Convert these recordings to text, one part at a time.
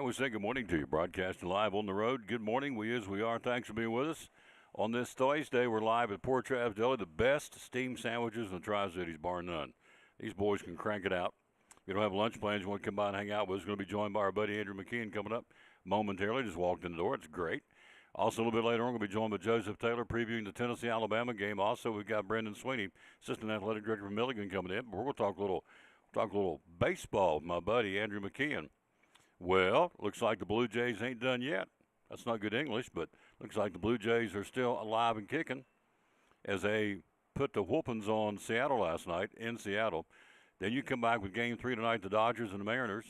we say good morning to you, broadcasting live on the road. Good morning, we are. Thanks for being with us. On this Thursday, we're live at Port Travis Deli, the best steamed sandwiches in the Tri-Cities, bar none. These boys can crank it out. If you don't have lunch plans, you want to come by and hang out with us, going to be joined by our buddy Andrew McKeon coming up momentarily. Just walked in the door. It's great. Also, a little bit later on, we're going to be joined by Joseph Taylor previewing the Tennessee-Alabama game. Also, we've got Brendan Sweeney, Assistant Athletic Director from Milligan, coming in. But we're going to talk a little baseball with my buddy Andrew McKeon. Well, looks like the Blue Jays ain't done yet. That's not good English, but looks like the Blue Jays are still alive and kicking as they put the whoopings on Seattle last night in Seattle. Then you come back with Game 3 tonight, the Dodgers and the and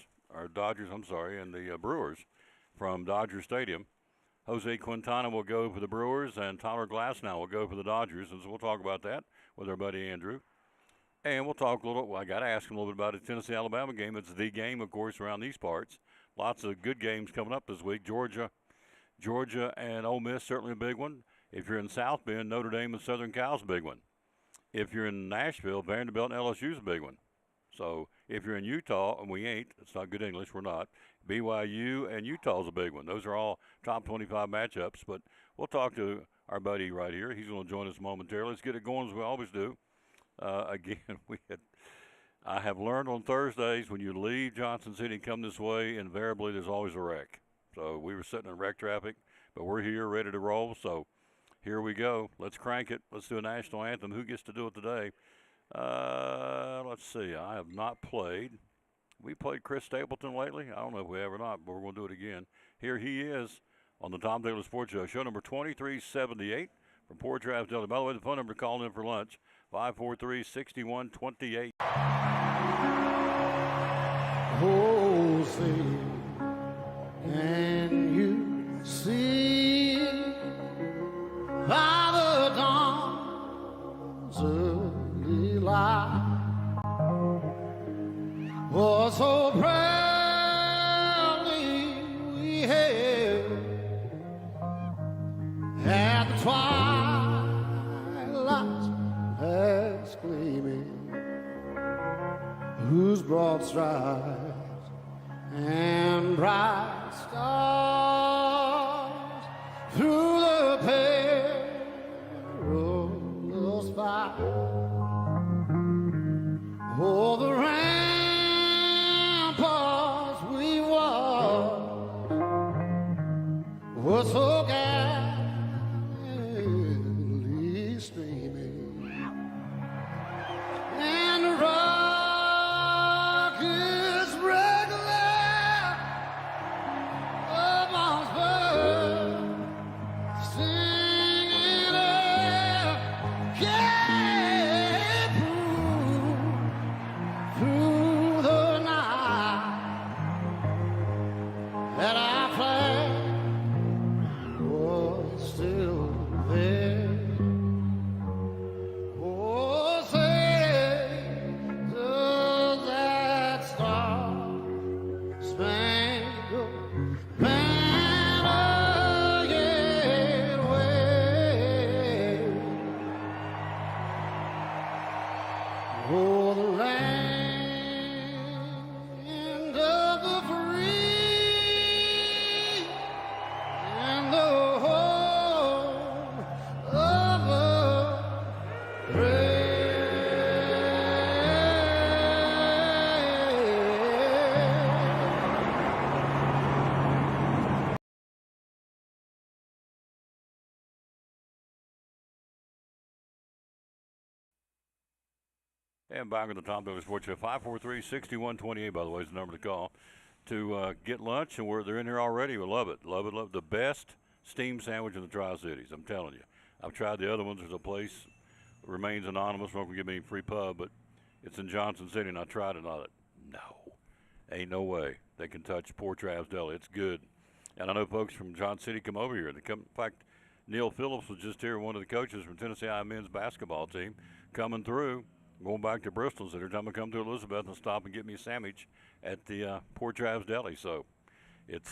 the Brewers from Dodger Stadium. Jose Quintana will go for the Brewers, and Tyler Glasnow will go for the Dodgers, and so we'll talk about that with our buddy Andrew. And we'll talk I got to ask him a little bit about the Tennessee-Alabama game. It's the game, of course, around these parts. Lots of good games coming up this week. Georgia and Ole Miss, certainly a big one. If you're in South Bend, Notre Dame and Southern Cal's a big one. If you're in Nashville, Vanderbilt and LSU's a big one. So if you're in Utah, and we ain't, it's not good English, we're not, BYU and Utah's a big one. Those are all top 25 matchups. But we'll talk to our buddy right here. He's going to join us momentarily. Let's get it going as we always do. I have learned on Thursdays when you leave Johnson City and come this way, invariably there's always a wreck. So we were sitting in wreck traffic, but we're here ready to roll. So here we go. Let's crank it. Let's do a national anthem. Who gets to do it today? Let's see. I have not played. We played Chris Stapleton lately. I don't know if we have or not, but we're going to do it again. Here he is on the Tom Taylor Sports Show number 2378 from Port Travis Deli. By the way, the phone number to call in for lunch, 543-6128. Oh, say, can you see by the dawn's early light what so proudly we hailed at the twilight's last gleaming, whose broad stripes and bright stars through the perilous fight, oh, the ramparts we walked were so gallantly streaming, and the rockets regular amongst birds singing a gay through the night that our flag was still there. Oh, say, does that star-spangled banner yet wave? Oh, the land of the free and the home of the brave. And back on the Tom Taylor Sports Show, 543-6128, by the way, is the number to call to get lunch. And they're in here already. We love it. Love it. Love it. The best steamed sandwich in the Tri-Cities. I'm telling you. I've tried the other ones. There's a place, remains anonymous. We're not going to give me any free pub, but it's in Johnson City, and I tried it. No. Ain't no way they can touch Port Travis Deli. It's good. And I know folks from Johnson City come over here. In fact, Neil Phillips was just here, one of the coaches from Tennessee I men's basketball team, coming through. Going back to Bristol, so every time I come to Elizabethton, I'll stop and get me a sandwich at the Port Travis Deli. So it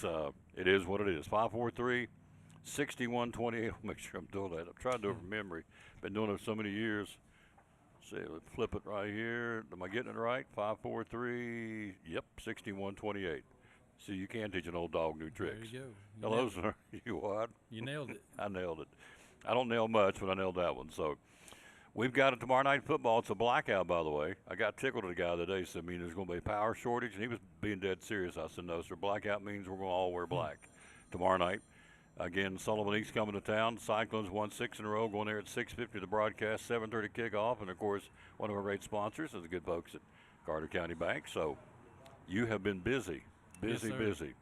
is what it is. 543-6128. I'll make sure I'm doing that. I've tried to do it from memory. Been doing it for so many years. See, let's flip it right here. Am I getting it right? 543, yep, 6128. See, you can teach an old dog new tricks. There you go. Hello, sir. You what? You nailed it. I nailed it. I don't nail much, but I nailed that one. So we've got it tomorrow night football. It's a blackout, by the way. I got tickled at a guy today. Said, there's going to be a power shortage, and he was being dead serious. I said, no, sir. Blackout means we're going to all wear black tomorrow night. Again, Sullivan East coming to town. Cyclones won 6 in a row, going there at 6:50 the broadcast, 7:30 kickoff. And, of course, one of our great sponsors is the good folks at Carter County Bank. So you have been busy, Yes, sir. busy.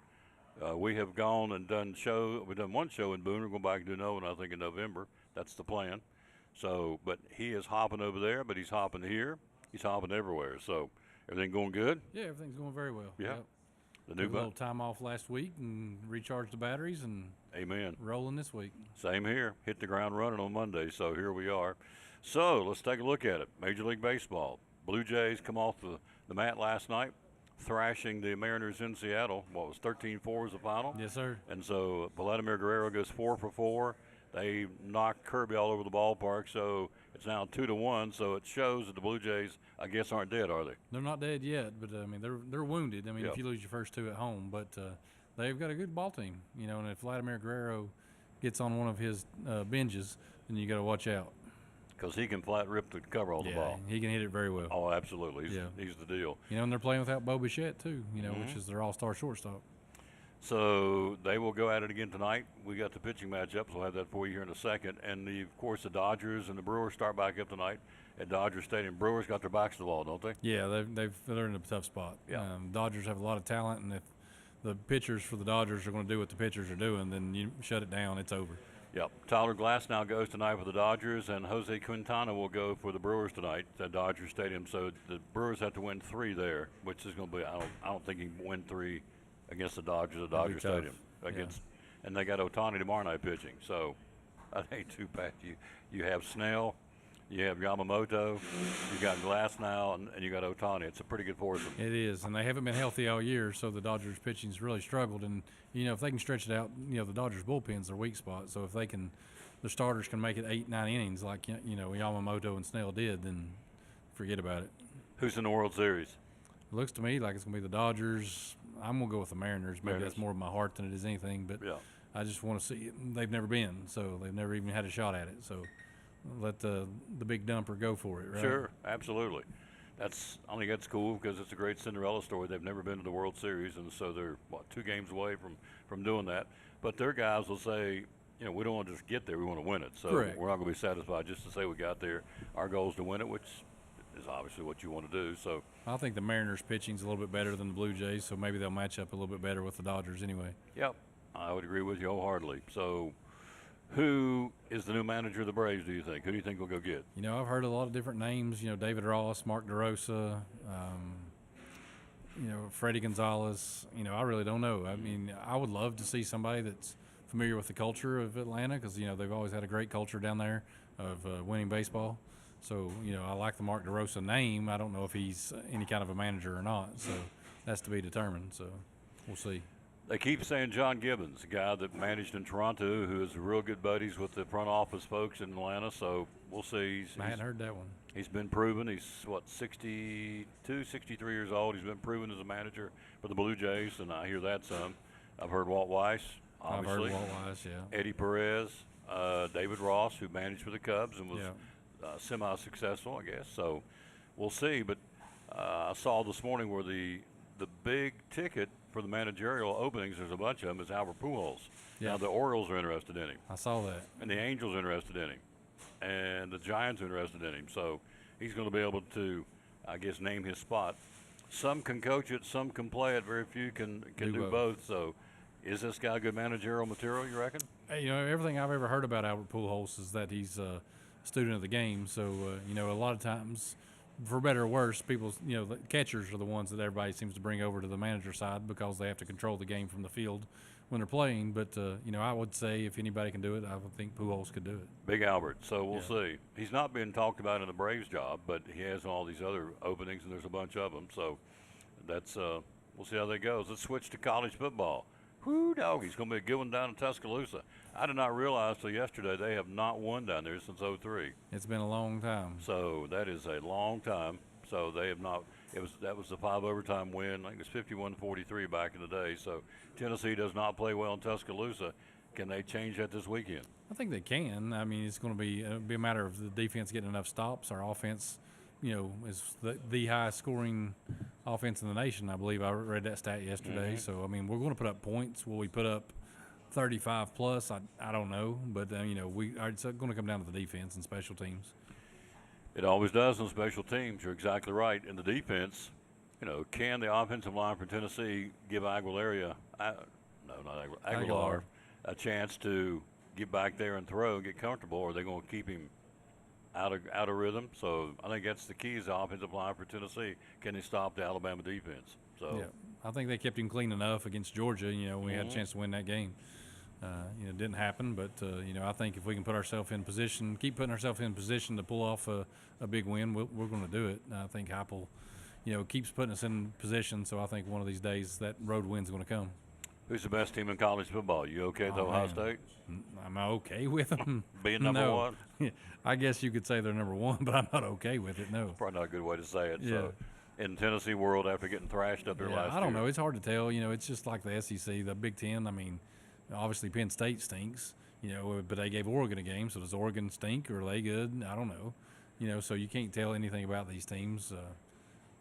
We have gone and done show. We've done one show in Boone. We're going back and do another one, I think, in November. That's the plan. So, but he is hopping over there, but he's hopping here. He's hopping everywhere. So everything going good? Yeah, everything's going very well. Yeah. Yep. The Took new a little time off last week and recharged the batteries and Amen. rolling this week. Same here. Hit the ground running on Monday, so here we are. So let's take a look at it. Major League Baseball. Blue Jays come off the mat last night, thrashing the Mariners in Seattle. What was 13-4 was the final? Yes, sir. And so Vladimir Guerrero goes 4 for 4. They knocked Kirby all over the ballpark, so it's now 2-1. So it shows that the Blue Jays, I guess, aren't dead, are they? They're not dead yet, but they're wounded. Yeah. If you lose your first 2 at home, but they've got a good ball team. And if Vladimir Guerrero gets on one of his binges, then you got to watch out. Because he can flat rip the cover off the ball. He can hit it very well. Oh, absolutely. He's the deal. And they're playing without Bo Bichette too. Mm-hmm. Which is their all-star shortstop. So they will go at it again tonight. We got the pitching matchups. We'll have that for you here in a second. And, of course, the Dodgers and the Brewers start back up tonight at Dodger Stadium. Brewers got their backs to the wall, don't they? Yeah, they're in a tough spot. Yeah. Dodgers have a lot of talent, and if the pitchers for the Dodgers are going to do what the pitchers are doing, then you shut it down. It's over. Yep. Tyler Glass now goes tonight for the Dodgers, and Jose Quintana will go for the Brewers tonight at Dodger Stadium. So the Brewers have to win 3 there, which is going to be I don't think he can win 3 against the Dodgers at Dodger Stadium. And they got Ohtani tomorrow night pitching. So that ain't too bad. You have Snell, you have Yamamoto, you got Glass now, and you got Ohtani. It's a pretty good foursome. It is, and they haven't been healthy all year, so the Dodgers pitching's really struggled. And if they can stretch it out, the Dodgers bullpen's their weak spot. So if the starters can make it 8-9 innings like Yamamoto and Snell did, then forget about it. Who's in the World Series? It looks to me like it's gonna be the Dodgers. I'm gonna go with the Mariners. Maybe that's more of my heart than it is anything, but I just want to see it. They've never been, so they've never even had a shot at it. So let the big dumper go for it, right? Sure, absolutely. I think that's cool because it's a great Cinderella story. They've never been to the World Series, and so they're 2 games away from doing that. But their guys will say, we don't want to just get there; we want to win it. So Correct. We're not going to be satisfied just to say we got there. Our goal is to win it, which is obviously what you want to do. So I think the Mariners pitching's a little bit better than the Blue Jays, so maybe they'll match up a little bit better with the Dodgers anyway. Yep, I would agree with you wholeheartedly. So who is the new manager of the Braves, do you think? Who do you think we'll go get? I've heard a lot of different names. David Ross, Mark DeRosa, Freddie Gonzalez. I really don't know. I would love to see somebody that's familiar with the culture of Atlanta because, they've always had a great culture down there of winning baseball. So, I like the Mark DeRosa name. I don't know if he's any kind of a manager or not. So that's to be determined. So we'll see. They keep saying John Gibbons, a guy that managed in Toronto, who is real good buddies with the front office folks in Atlanta. So we'll see. I hadn't heard that one. He's been proven. He's, 62, 63 years old. He's been proven as a manager for the Blue Jays, and I hear that some. I've heard Walt Weiss, obviously. I've heard Walt Weiss, yeah. Eddie Perez, David Ross, who managed for the Cubs and was semi-successful, I guess. So we'll see. But I saw this morning where the big ticket for the managerial openings, there's a bunch of them, is Albert Pujols. Yeah. Now the Orioles are interested in him. I saw that. And the Angels are interested in him. And the Giants are interested in him. So he's going to be able to, I guess, name his spot. Some can coach it, some can play it. Very few can do both. So is this guy good managerial material, you reckon? Hey, everything I've ever heard about Albert Pujols is that he's a student of the game. So, a lot of times, for better or worse, people, the catchers are the ones that everybody seems to bring over to the manager side because they have to control the game from the field when they're playing. But, I would say if anybody can do it, I would think Pujols could do it. Big Albert. So we'll see. He's not being talked about in the Braves job, but he has all these other openings, and there's a bunch of them. So that's we'll see how that goes. Let's switch to college football. Whoo, dog, he's going to be a good one down in Tuscaloosa. I did not realize till yesterday they have not won down there since '03. It's been a long time. So that is a long time. So they have not. That was the 5 overtime win. I think it was 51-43 back in the day. So Tennessee does not play well in Tuscaloosa. Can they change that this weekend? I think they can. I mean, it's going to be a matter of the defense getting enough stops. Our offense, is the highest scoring offense in the nation. I believe I read that stat yesterday. So I mean, we're going to put up points. Will we put up 35 plus? I don't know, but it's going to come down to the defense and special teams. It always does on special teams. You're exactly right. In the defense, can the offensive line for Tennessee give Aguilar, a chance to get back there and throw and get comfortable, or are they going to keep him out of rhythm? So I think that's the key is the offensive line for Tennessee. Can they stop the Alabama defense? So yeah, I think they kept him clean enough against Georgia. We had a chance to win that game. It didn't happen, but I think if we can put ourselves in position, keep putting ourselves in position to pull off a big win, we're going to do it. I think Heupel, keeps putting us in position. So I think one of these days that road win's going to come. Who's the best team in college football? You okay with Ohio State? Am I okay with them? Being number one? I guess you could say they're number one, but I'm not okay with it, no. Probably not a good way to say it. Yeah. So, in Tennessee world, after getting thrashed up there last year. I don't know. It's hard to tell. It's just like the SEC, the Big Ten. I mean, obviously Penn State stinks, but they gave Oregon a game, so does Oregon stink or are they good? I don't know. So you can't tell anything about these teams.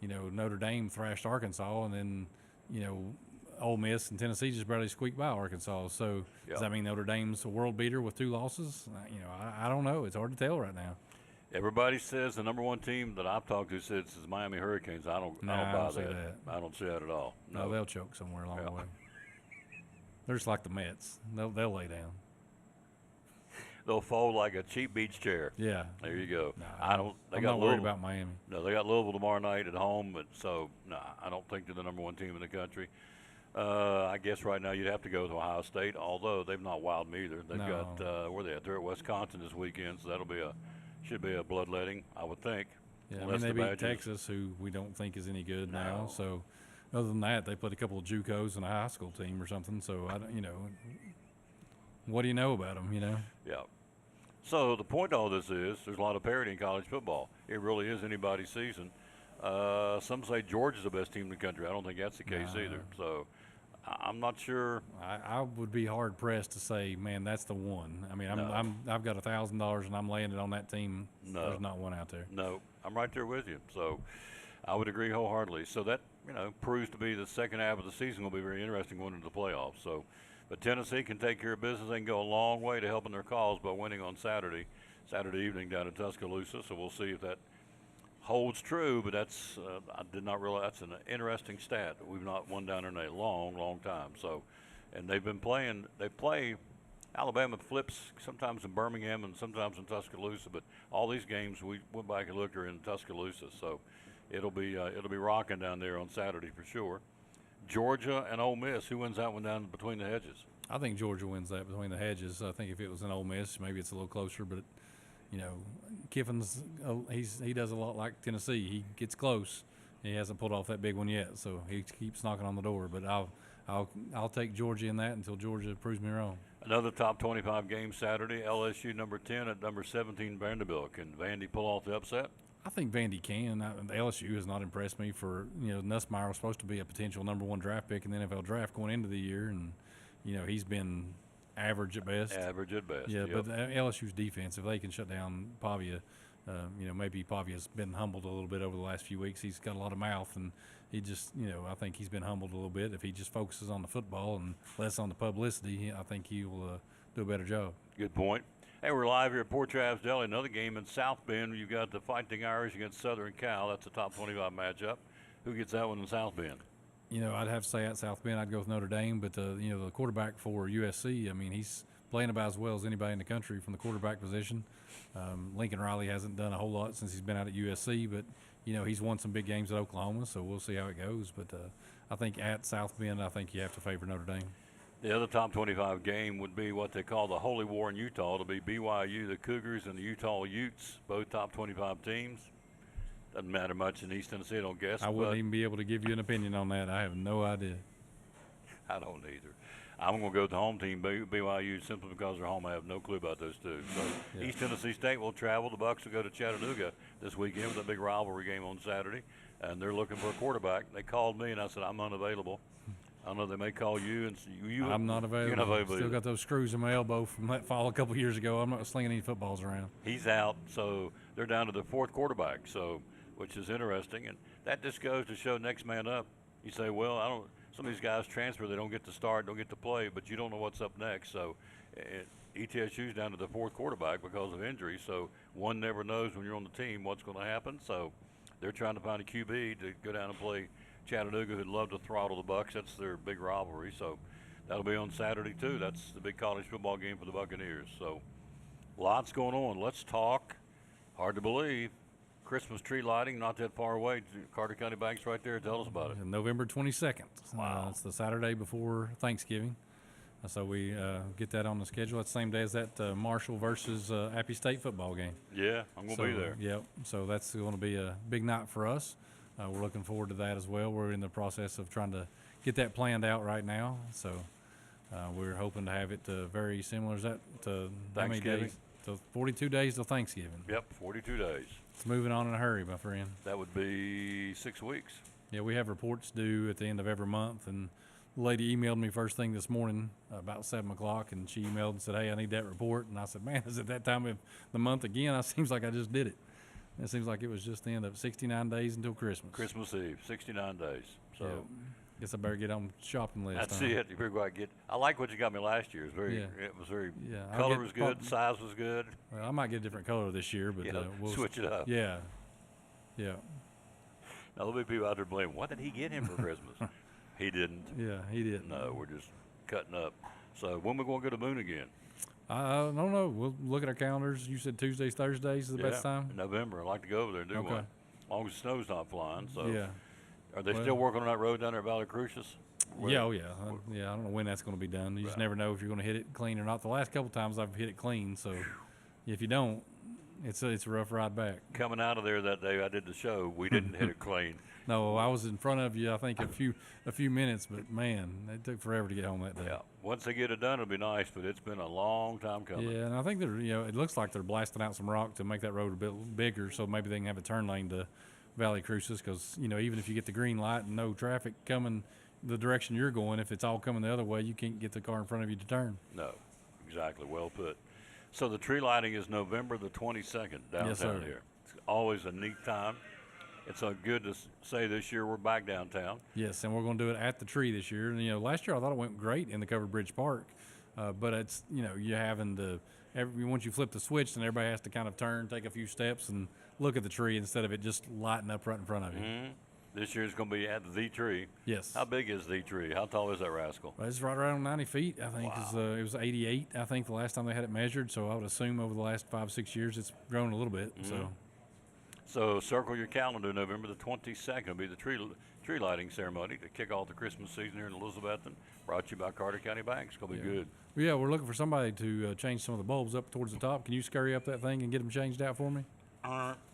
Notre Dame thrashed Arkansas, and then, Ole Miss and Tennessee just barely squeaked by Arkansas. So does that mean Notre Dame's a world beater with 2 losses? I don't know. It's hard to tell right now. Everybody says the number one team that I've talked to says it's Miami Hurricanes. I don't buy that. I don't see that at all. No, they'll choke somewhere along the way. They're just like the Mets. They'll lay down. They'll fold like a cheap beach chair. Yeah. There you go. I'm not worried about Miami. No, they got Louisville tomorrow night at home, but I don't think they're the number one team in the country. I guess right now you'd have to go with Ohio State, although they've not wowed me either. They've got where they at? They're at Wisconsin this weekend, so should be a bloodletting, I would think. Yeah, I mean they beat Texas, who we don't think is any good now. So other than that, they played a couple of JUCOs and a high school team or something. So I don't, what do you know about them? Yeah. So the point of all this is there's a lot of parity in college football. It really is anybody's season. Some say Georgia's the best team in the country. I don't think that's the case either. So I'm not sure. I would be hard pressed to say, man, that's the one. I mean, I've got $1,000 and I'm laying it on that team. No, there's not one out there. No, I'm right there with you. So I would agree wholeheartedly. So that proves to be the second half of the season will be very interesting going into the playoffs. So, but Tennessee can take care of business. They can go a long way to helping their cause by winning on Saturday evening down in Tuscaloosa. So we'll see if that holds true, but that's I did not realize that's an interesting stat. We've not won down there in a long, long time. So, and they've been playing. They play. Alabama flips sometimes in Birmingham and sometimes in Tuscaloosa, but all these games we went back and looked are in Tuscaloosa. So, it'll be rocking down there on Saturday for sure. Georgia and Ole Miss. Who wins that one down between the hedges? I think Georgia wins that between the hedges. I think if it was an Ole Miss, maybe it's a little closer, but. Kiffin's he does a lot like Tennessee. He gets close. He hasn't pulled off that big one yet, so he keeps knocking on the door. But I'll take Georgia in that until Georgia proves me wrong. Another top 25 game Saturday. LSU number 10 at number 17 Vanderbilt. Can Vandy pull off the upset? I think Vandy can. LSU has not impressed me. Nussmeier was supposed to be a potential number 1 draft pick in the NFL draft going into the year, and he's been average at best. Average at best. Yeah, yep. But LSU's defense, if they can shut down Pavia, maybe Pavia's been humbled a little bit over the last few weeks. He's got a lot of mouth, and he just, I think he's been humbled a little bit. If he just focuses on the football and less on the publicity, I think he will do a better job. Good point. Hey, we're live here at Port Travis Deli. Another game in South Bend. You've got the Fighting Irish against Southern Cal. That's a top 25 matchup. Who gets that one in South Bend? I'd have to say at South Bend, I'd go with Notre Dame. But, the quarterback for USC, I mean, he's playing about as well as anybody in the country from the quarterback position. Lincoln Riley hasn't done a whole lot since he's been out at USC, but, he's won some big games at Oklahoma, so we'll see how it goes. But I think at South Bend, I think you have to favor Notre Dame. The other top 25 game would be what they call the Holy War in Utah. It'll be BYU, the Cougars, and the Utah Utes, both top 25 teams. Doesn't matter much in East Tennessee, I don't guess. I wouldn't even be able to give you an opinion on that. I have no idea. I don't either. I'm going to go with the home team, BYU, simply because they're home. I have no clue about those two. So East Tennessee State will travel. The Bucs will go to Chattanooga this weekend with a big rivalry game on Saturday. and they're looking for a quarterback. They called me, and I said, I'm unavailable. I know they may call you, and I'm not available. You're not available. Still either. got those screws in my elbow from that fall a couple years ago. I'm not slinging any footballs around. He's out, so they're down to the fourth quarterback, so which is interesting, and that just goes to show next man up. You say, well, I don't. Some of these guys transfer, they don't get to start, don't get to play, but you don't know what's up next. So ETSU's down to the fourth quarterback because of injury, so one never knows when you're on the team what's going to happen. So they're trying to find a QB to go down and play Chattanooga, who'd love to throttle the Bucks. That's their big rivalry. So that'll be on Saturday too. That's the big college football game for the Buccaneers. So lots going on. Let's talk. Hard to believe. Christmas tree lighting not that far away. Carter County Bank's right there. Tell us about it. November 22nd. Wow. It's the Saturday before Thanksgiving. So we get that on the schedule. That's the same day as that Marshall versus Appy State football game. Yeah, I'm going to be there. Yep. So that's going to be a big night for us. We're looking forward to that as well. We're in the process of trying to get that planned out right now. So we're hoping to have it very similar. Is that to how many Thanksgiving? days? To 42 days till Thanksgiving. Yep, 42 days. It's moving on in a hurry, my friend. That would be 6 weeks. Yeah, we have reports due at the end of every month, and the lady emailed me first thing this morning about 7 o'clock, and she emailed and said, hey, I need that report. And I said, man, is it that time of the month again? It seems like I just did it. It seems like it was just the end of 69 days until Christmas. Christmas Eve, 69 days. So Yeah. Guess I better get on the shopping list. that's huh? it. You better go out and get. I like what you got me last year. It was very. Yeah, I'll Color get was good. Size was good. Well, I might get a different color this year, but we'll switch it up. Yeah. Yeah. Now there'll be people out there blaming. What did he get him for Christmas? He didn't. Yeah, he didn't. No, we're just cutting up. So when we going to go to Boone again? I don't know. We'll look at our calendars. You said Tuesdays, Thursdays is the best time? In November. I'd like to go over there and do Okay. one. As long as the snow's not flying. So Yeah. are they Well- still working on that road down there at Valley Crucis? Yeah, oh yeah. Yeah, I don't know when that's going to be done. You just never know if you're going to hit it clean or not. The last couple times I've hit it clean, so if you don't, it's a rough ride back. Coming out of there that day I did the show, we didn't hit it clean. No, I was in front of you, I think, a few minutes, but man, it took forever to get home that day. Yeah. Once they get it done, it'll be nice, but it's been a long time coming. Yeah, and I think they're, it looks like they're blasting out some rock to make that road a bit bigger, so maybe they can have a turn lane to Valley Crucis, because, even if you get the green light and no traffic coming the direction you're going, if it's all coming the other way, you can't get the car in front of you to turn. No, exactly. Well put. So the tree lighting is November the 22nd downtown Yes, sir. here. It's always a neat time. It's good to say this year we're back downtown. Yes, and we're going to do it at the tree this year. And, last year I thought it went great in the Covered Bridge Park, but it's, you're having to, once you flip the switch, then everybody has to kind of turn, take a few steps, and look at the tree instead of it just lighting up right in front of you. Mm-hmm. This year it's going to be at the tree. Yes. How big is the tree? How tall is that rascal? Well, it's right around 90 feet, I think. Wow. It was 88, I think, the last time they had it measured. So I would assume over the last 5-6 years it's grown a little bit. Mm-hmm. So circle your calendar. November the 22nd will be the tree lighting ceremony to kick off the Christmas season here in Elizabethton. Brought to you by Carter County Bank. It's going to be good. Well, yeah, we're looking for somebody to change some of the bulbs up towards the top. Can you scurry up that thing and get them changed out for me?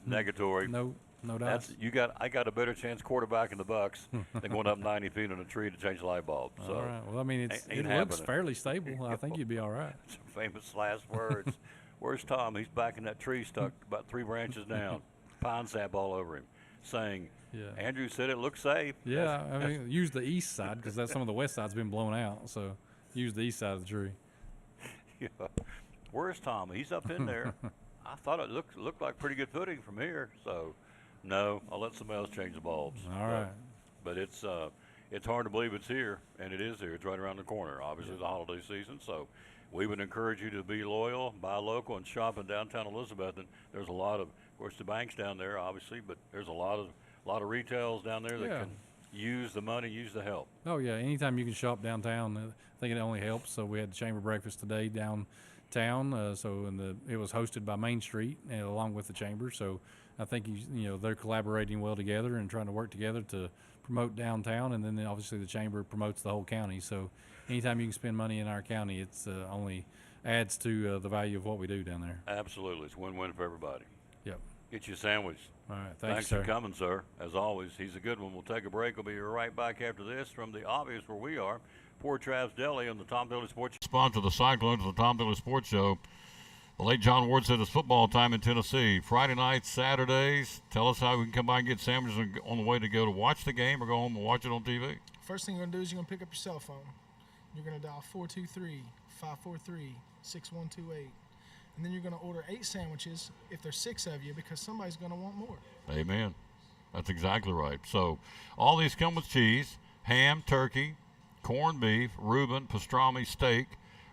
Negatory. No dice. I got a better chance quarterbacking the Bucks than going up 90 feet on a tree to change a light bulb. So All right. Well, I mean, it ain't looks happening. fairly stable. I think you'd be all right. Some famous last words. Where's Tom? He's back in that tree stuck about 3 branches down, pine sap all over him, saying, Yeah. Andrew said it looks safe. Yeah, I mean, use the east side because some of the west side's been blown out. So use the east side of the tree. Yeah. Where's Tom? He's up in there. I thought it looked like pretty good footing from here. So, no, I'll let somebody else change the bulbs. All right. But it's hard to believe it's here, and it is here. It's right around the corner. Obviously, the holiday season. So, we would encourage you to be loyal, buy local, and shop in downtown Elizabethton. There's a lot of course, the bank's down there, obviously, but there's a lot of retails down there that can use the money, use the help. Oh yeah, anytime you can shop downtown, I think it only helps. So we had the chamber breakfast today downtown. It was hosted by Main Street along with the chamber. So I think they're collaborating well together and trying to work together to promote downtown, and then obviously the chamber promotes the whole county. So anytime you can spend money in our county, it's only adds to the value of what we do down there. Absolutely, it's win-win for everybody. Yep. Get you a sandwich. All right, Thanks sir. for coming, sir. As always, he's a good one. We'll take a break. We'll be right back after this from the obvious where we are. Port Travis Deli on the Tom Billy Sports. Sponsor the Cyclones of the Tom Billy Sports Show. The late John Ward said it's football time in Tennessee. Friday nights, Saturdays. Tell us how we can come by and get sandwiches on the way to go to watch the game or go home and watch it on TV. First thing you're going to do is you're going to pick up your cell phone. You're going to dial 423-543-6128. And then you're going to order 8 sandwiches if there's 6 of you because somebody's going to want more. Amen. That's exactly right. So all these come with cheese, ham, turkey, corned beef, Reuben, pastrami, steak,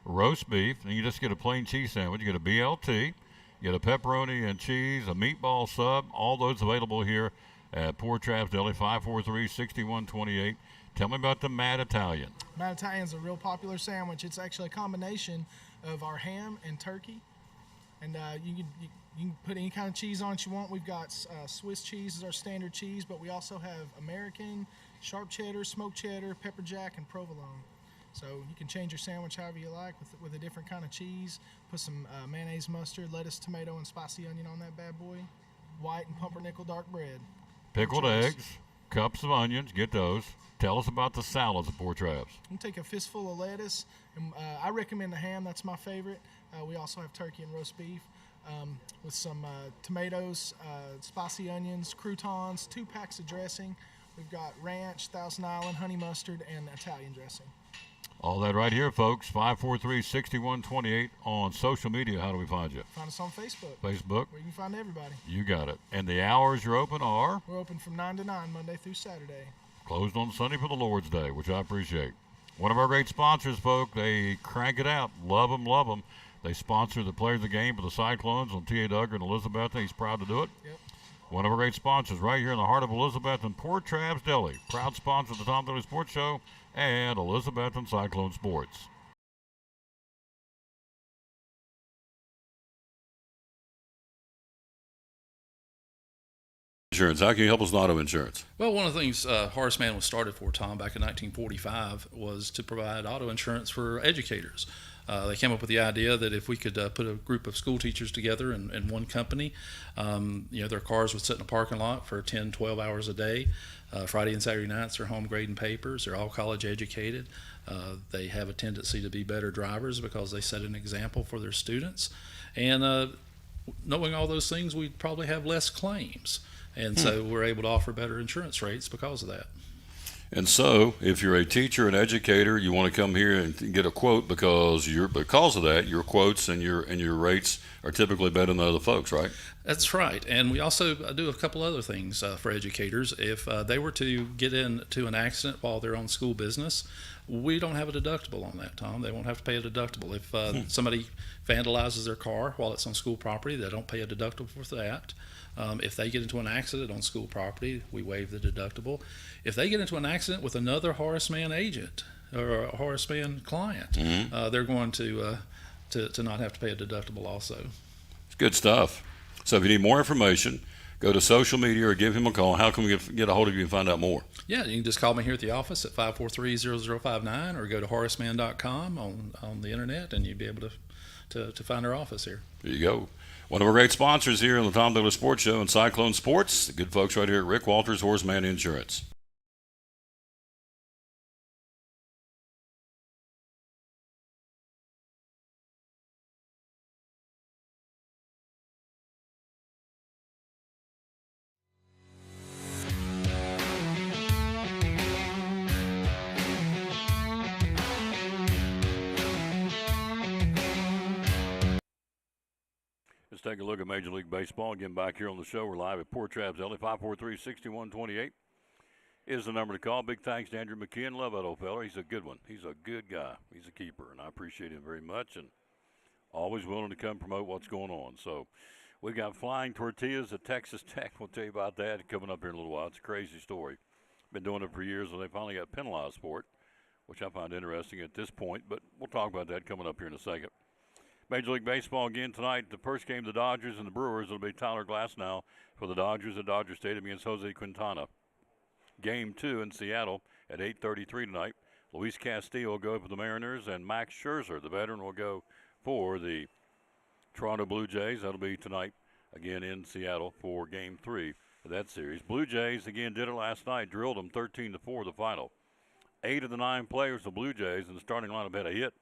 roast beef, and you just get a plain cheese sandwich. You get a BLT, you get a pepperoni and cheese, a meatball sub, all those available here at Poor Traps Deli, 543-6128. Tell me about the Mad Italian. Mad Italian's a real popular sandwich. It's actually a combination of our ham and turkey. And you can put any kind of cheese on it you want. We've got Swiss cheese is our standard cheese, but we also have American, sharp cheddar, smoked cheddar, pepper jack, and provolone. So you can change your sandwich however you like with a different kind of cheese. Put some mayonnaise, mustard, lettuce, tomato, and spicy onion on that bad boy. White and pumpernickel dark bread. Pickled eggs, cups of onions, get those. Tell us about the salads at Poor Traps. You take a fistful of lettuce. And, I recommend the ham. That's my favorite. We also have turkey and roast beef with some tomatoes, spicy onions, croutons, 2 packs of dressing. We've got ranch, Thousand Island, honey mustard, and Italian dressing. All that right here, folks. 543-6128 on social media. How do we find you? Find us on Facebook. Facebook. Where you can find everybody. You got it. And the hours you're open are? We're open from 9 to 9, Monday through Saturday. Closed on Sunday for the Lord's Day, which I appreciate. One of our great sponsors, folks. They crank it out. Love them, love them. They sponsor the players of the game for the Cyclones on T.A. Duggar and Elizabethton. He's proud to do it. Yep. One of our great sponsors right here in the heart of Elizabethton, Poor Traps Deli. Proud sponsor of the Tom Dilley Sports Show and Elizabethton Cyclone Sports. Insurance. How can you help us with auto insurance? Well, one of the things Horace Mann was started for, Tom, back in 1945 was to provide auto insurance for educators. They came up with the idea that if we could put a group of school teachers together in one company, their cars would sit in a parking lot for 10, 12 hours a day. Friday and Saturday nights, they're home grading papers. They're all college educated. They have a tendency to be better drivers because they set an example for their students. And knowing all those things, we'd probably have less claims. And so we're able to offer better insurance rates because of that. And so, if you're a teacher, an educator, you want to come here and get a quote because of that, your quotes and your rates are typically better than other folks, right? That's right. And we also do a couple other things for educators. If they were to get into an accident while they're on school business, we don't have a deductible on that, Tom. They won't have to pay a deductible. If somebody vandalizes their car while it's on school property, they don't pay a deductible for that. If they get into an accident on school property, we waive the deductible. If they get into an accident with another Horace Mann agent or a Horace Mann client, they're going to not have to pay a deductible also. It's good stuff. So if you need more information, go to social media or give him a call. How can we get a hold of you and find out more? Yeah, you can just call me here at the office at 543-0059 or go to horacemann.com on the internet, and you'd be able to find our office here. There you go. One of our great sponsors here on the Tom Dilley Sports Show and Cyclone Sports, the good folks right here at Rick Walters, Horace Mann Insurance. Let's take a look at Major League Baseball. Again, back here on the show, we're live at Poor Traps Deli. 543-6128 is the number to call. Big thanks to Andrew McKeon. Love that old fella. He's a good one. He's a good guy. He's a keeper, and I appreciate him very much, and always willing to come promote what's going on. So we got flying tortillas at Texas Tech. We'll tell you about that coming up here in a little while. It's a crazy story. Been doing it for years, and they finally got penalized for it, which I find interesting at this point, but we'll talk about that coming up here in a second. Major League Baseball again tonight. The first game, the Dodgers and the Brewers. It'll be Tyler Glasnow for the Dodgers at Dodger Stadium against Jose Quintana. Game 2 in Seattle at 8:33 tonight. Luis Castillo will go for the Mariners, and Max Scherzer, the veteran, will go for the Toronto Blue Jays. That'll be tonight again in Seattle for Game 3 of that series. Blue Jays again did it last night, drilled them 13-4 the final. 8 of the 9 players of the Blue Jays in the starting lineup had a hit.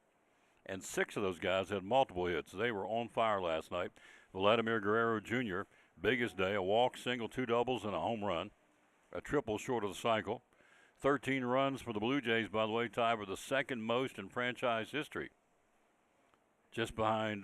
and 6 of those guys had multiple hits. They were on fire last night. Vladimir Guerrero Jr., biggest day, a walk, single, 2 doubles, and a home run, a triple short of the cycle. 13 runs for the Blue Jays, by the way, tied for the second most in franchise history, just behind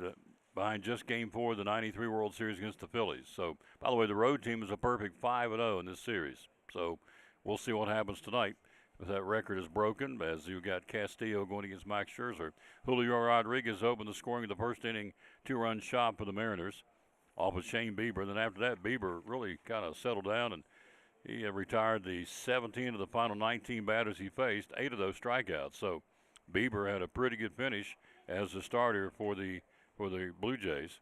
just Game 4 of the '93 World Series against the Phillies. So, by the way, the road team is a perfect 5-0 in this series. So, we'll see what happens tonight if that record is broken, as you got Castillo going against Max Scherzer. Julio Rodriguez opened the scoring of the first inning 2-run shot for the Mariners off of Shane Bieber. Then after that, Bieber really kind of settled down, and he retired the 17 of the final 19 batters he faced, 8 of those strikeouts. So Bieber had a pretty good finish as the starter for the Blue Jays.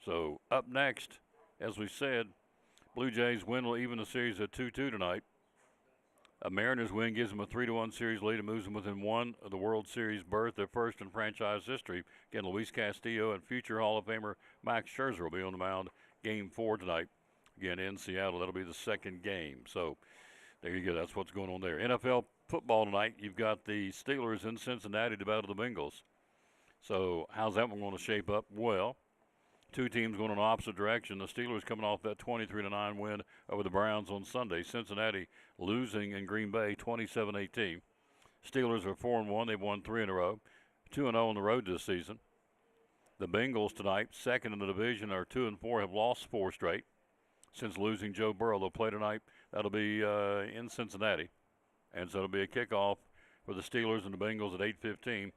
So up next, as we said, Blue Jays win will even the series at 2-2 tonight. A Mariners win gives them a 3-1 series lead and moves them within 1 of the World Series berth, their first in franchise history. Again, Luis Castillo and future Hall of Famer Max Scherzer will be on the mound Game 4 tonight. Again, in Seattle, that'll be the second game. So there you go. That's what's going on there. NFL football tonight, you've got the Steelers in Cincinnati to battle the Bengals. So how's that one going to shape up? Well, 2 teams going in opposite direction. The Steelers coming off that 23-9 win over the Browns on Sunday. Cincinnati losing in Green Bay 27-18. Steelers are 4-1. They've won 3 in a row. 2-0 on the road this season. The Bengals tonight, second in the division, are 2-4, have lost 4 straight since losing Joe Burrow. They'll play tonight. That'll be in Cincinnati. And so it'll be a kickoff for the Steelers and the Bengals at 8:15.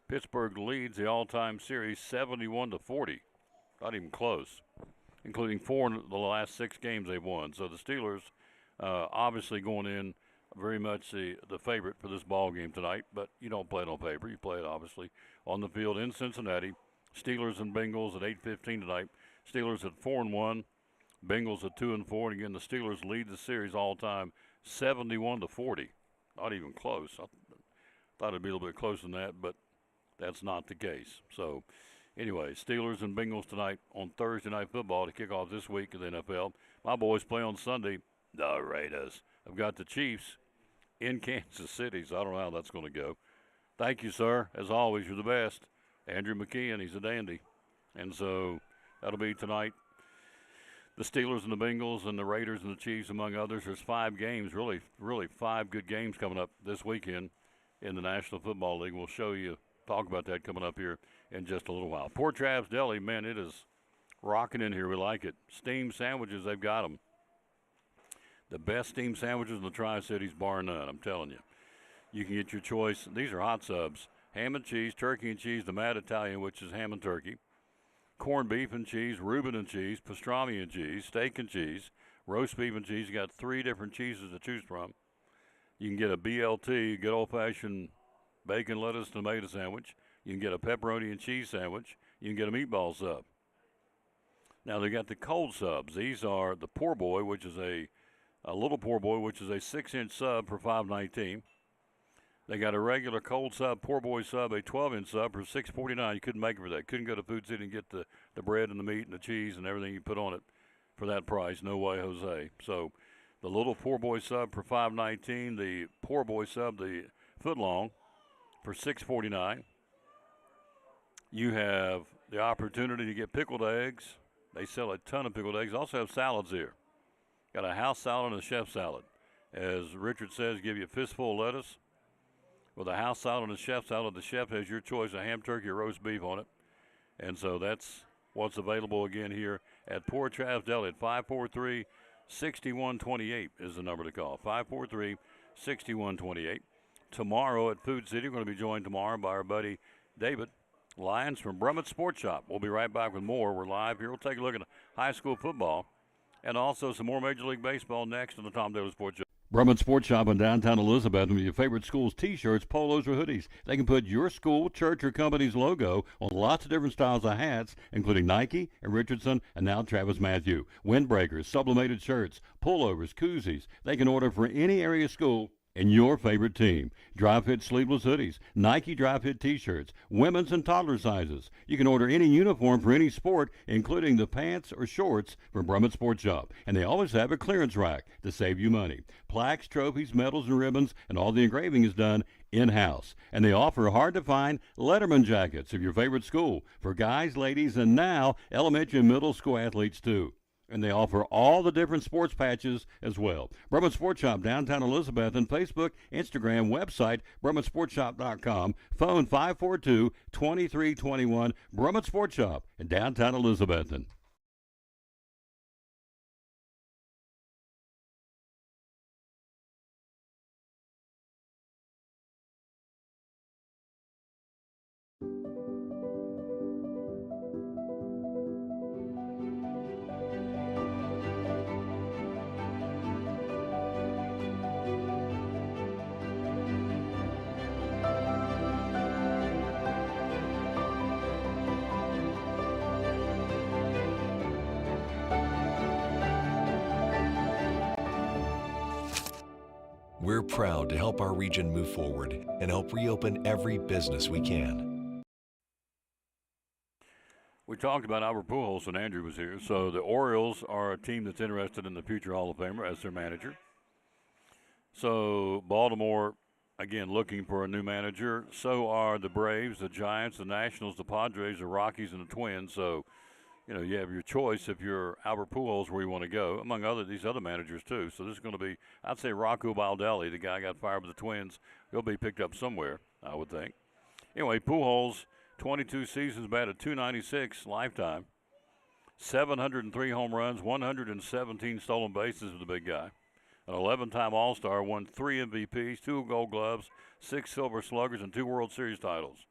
Pittsburgh leads the all-time series 71-40. Not even close, including 4 in the last 6 games they've won. So the Steelers obviously going in very much the favorite for this ball game tonight. But you don't play it on paper. You play it, obviously, on the field in Cincinnati. Steelers and Bengals at 8:15 tonight. Steelers at 4-1. Bengals at 2-4, and again, the Steelers lead the series all time 71-40. Not even close. I thought it'd be a little bit closer than that, but that's not the case. So, anyway, Steelers and Bengals tonight on Thursday Night Football to kick off this week of the NFL. My boys play on Sunday. The Raiders. I've got the Chiefs in Kansas City, so I don't know how that's going to go. Thank you, sir. As always, you're the best. Andrew McKeon, he's a dandy. And so that'll be tonight. The Steelers and the Bengals and the Raiders and the Chiefs, among others. There's 5 games, really 5 good games coming up this weekend in the National Football League. We'll talk about that coming up here in just a little while. Port Travis Deli, man, it is rocking in here. We like it. Steamed sandwiches, they've got them. The best steamed sandwiches in the Tri-Cities, bar none, I'm telling you. You can get your choice. These are hot subs. Ham and cheese, turkey and cheese, the Mad Italian, which is ham and turkey. Corned beef and cheese, Reuben and cheese, pastrami and cheese, steak and cheese, roast beef and cheese. You got 3 different cheeses to choose from. You can get a BLT, good old-fashioned bacon, lettuce, tomato sandwich. You can get a pepperoni and cheese sandwich. You can get a meatball sub. Now, they got the cold subs. These are the poor boy, which is a little poor boy, which is a 6-inch sub for $5.19. They got a regular cold sub, poor boy sub, a 12-inch sub for $6.49. You couldn't make it for that. Couldn't go to Food City and get the bread and the meat and the cheese and everything you put on it for that price. No way, Jose. So the little poor boy sub for $5.19. The poor boy sub, the foot long, for $6.49. You have the opportunity to get pickled eggs. They sell a ton of pickled eggs. Also have salads here. Got a house salad and a chef salad. As Richard says, give you a fistful of lettuce. With a house salad and a chef salad, the chef has your choice of ham, turkey, or roast beef on it. And so that's what's available again here at Port Travis Deli at 543-6128 is the number to call. 543-6128. Tomorrow at Food City, we're going to be joined tomorrow by our buddy David Lyons from Brummett Sports Shop. We'll be right back with more. We're live here. We'll take a look at high school football and also some more Major League Baseball next on the Tom Daly Sports Show. Brummett Sports Shop in downtown Elizabethton with your favorite school's T-shirts, polos, or hoodies. They can put your school, church, or company's logo on lots of different styles of hats, including Nike and Richardson and now Travis Matthew. Windbreakers, sublimated shirts, pullovers, koozies. They can order for any area school and your favorite team. Dry Fit sleeveless hoodies, Nike Dry Fit t-shirts, women's and toddler sizes. You can order any uniform for any sport, including the pants or shorts from Brummett Sports Shop. And they always have a clearance rack to save you money. Plaques, trophies, medals, and ribbons, and all the engraving is done in-house. And they offer hard-to-find Letterman jackets of your favorite school for guys, ladies, and now elementary and middle school athletes too. And they offer all the different sports patches as well. Brummett Sports Shop, downtown Elizabethton, Facebook, Instagram, website, BrummettSportsShop.com, phone 542-2321, Brummett Sports Shop in downtown Elizabethton. We're proud to help our region move forward and help reopen every business we can. We talked about Albert Pujols when Andrew was here. So the Orioles are a team that's interested in the future Hall of Famer as their manager. So Baltimore, again, looking for a new manager. So are the Braves, the Giants, the Nationals, the Padres, the Rockies, and the Twins. So, you know, you have your choice if you're Albert Pujols where you want to go, among these other managers too. So this is going to be, I'd say Rocco Baldelli, the guy got fired with the Twins. He'll be picked up somewhere, I would think. Anyway, Pujols, 22 seasons, batted .296 lifetime, 703 home runs, 117 stolen bases with the big guy. An 11-time All-Star, won 3 MVPs, 2 Gold Gloves, 6 Silver Sluggers, and 2 World Series titles.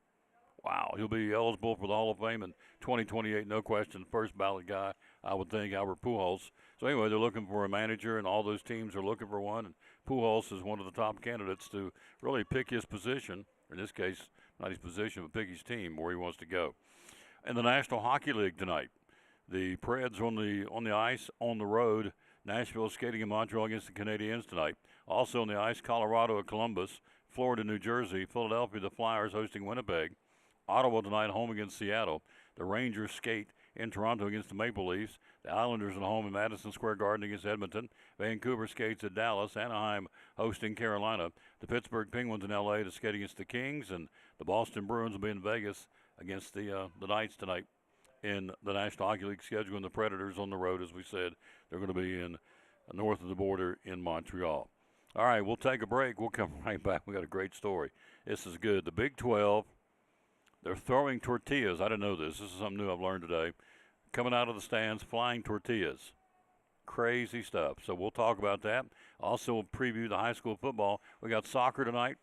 Wow, he'll be eligible for the Hall of Fame in 2028, no question. First ballot guy, I would think, Albert Pujols. So anyway, they're looking for a manager, and all those teams are looking for one. And Pujols is one of the top candidates to really pick his position, or in this case, not his position, but pick his team where he wants to go. In the National Hockey League tonight, the Preds on the ice, on the road. Nashville skating in Montreal against the Canadiens tonight. Also on the ice, Colorado at Columbus, Florida, New Jersey, Philadelphia, the Flyers hosting Winnipeg. Ottawa tonight, home against Seattle. The Rangers skate in Toronto against the Maple Leafs. The Islanders at home in Madison Square Garden against Edmonton. Vancouver skates at Dallas. Anaheim hosting Carolina. The Pittsburgh Penguins in L.A. to skate against the Kings. And the Boston Bruins will be in Vegas against the Knights tonight in the National Hockey League schedule. And the Predators on the road, as we said, they're going to be in north of the border in Montreal. All right, we'll take a break. We'll come right back. We got a great story. This is good. The Big 12. They're throwing tortillas. I didn't know this. This is something new I've learned today. Coming out of the stands, flying tortillas. Crazy stuff. So we'll talk about that. Also, we'll preview the high school football. We got soccer tonight.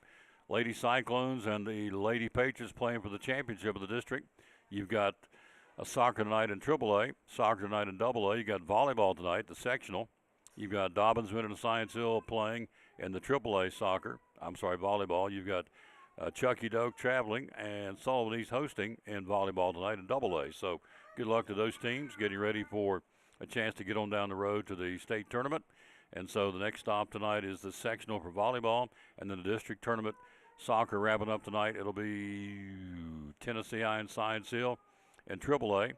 Lady Cyclones and the Lady Patriots playing for the championship of the district. You've got a soccer tonight in AAA, soccer tonight in AA. You got volleyball tonight, the sectional. You've got Dobbinsville and Science Hill playing in the AAA volleyball. You've got Chucky Doak traveling, and Sullivan East hosting in volleyball tonight in AA. So good luck to those teams getting ready for a chance to get on down the road to the state tournament. And so the next stop tonight is the sectional for volleyball, and then the district tournament soccer wrapping up tonight. It'll be Tennessee I and Science Hill in AAA.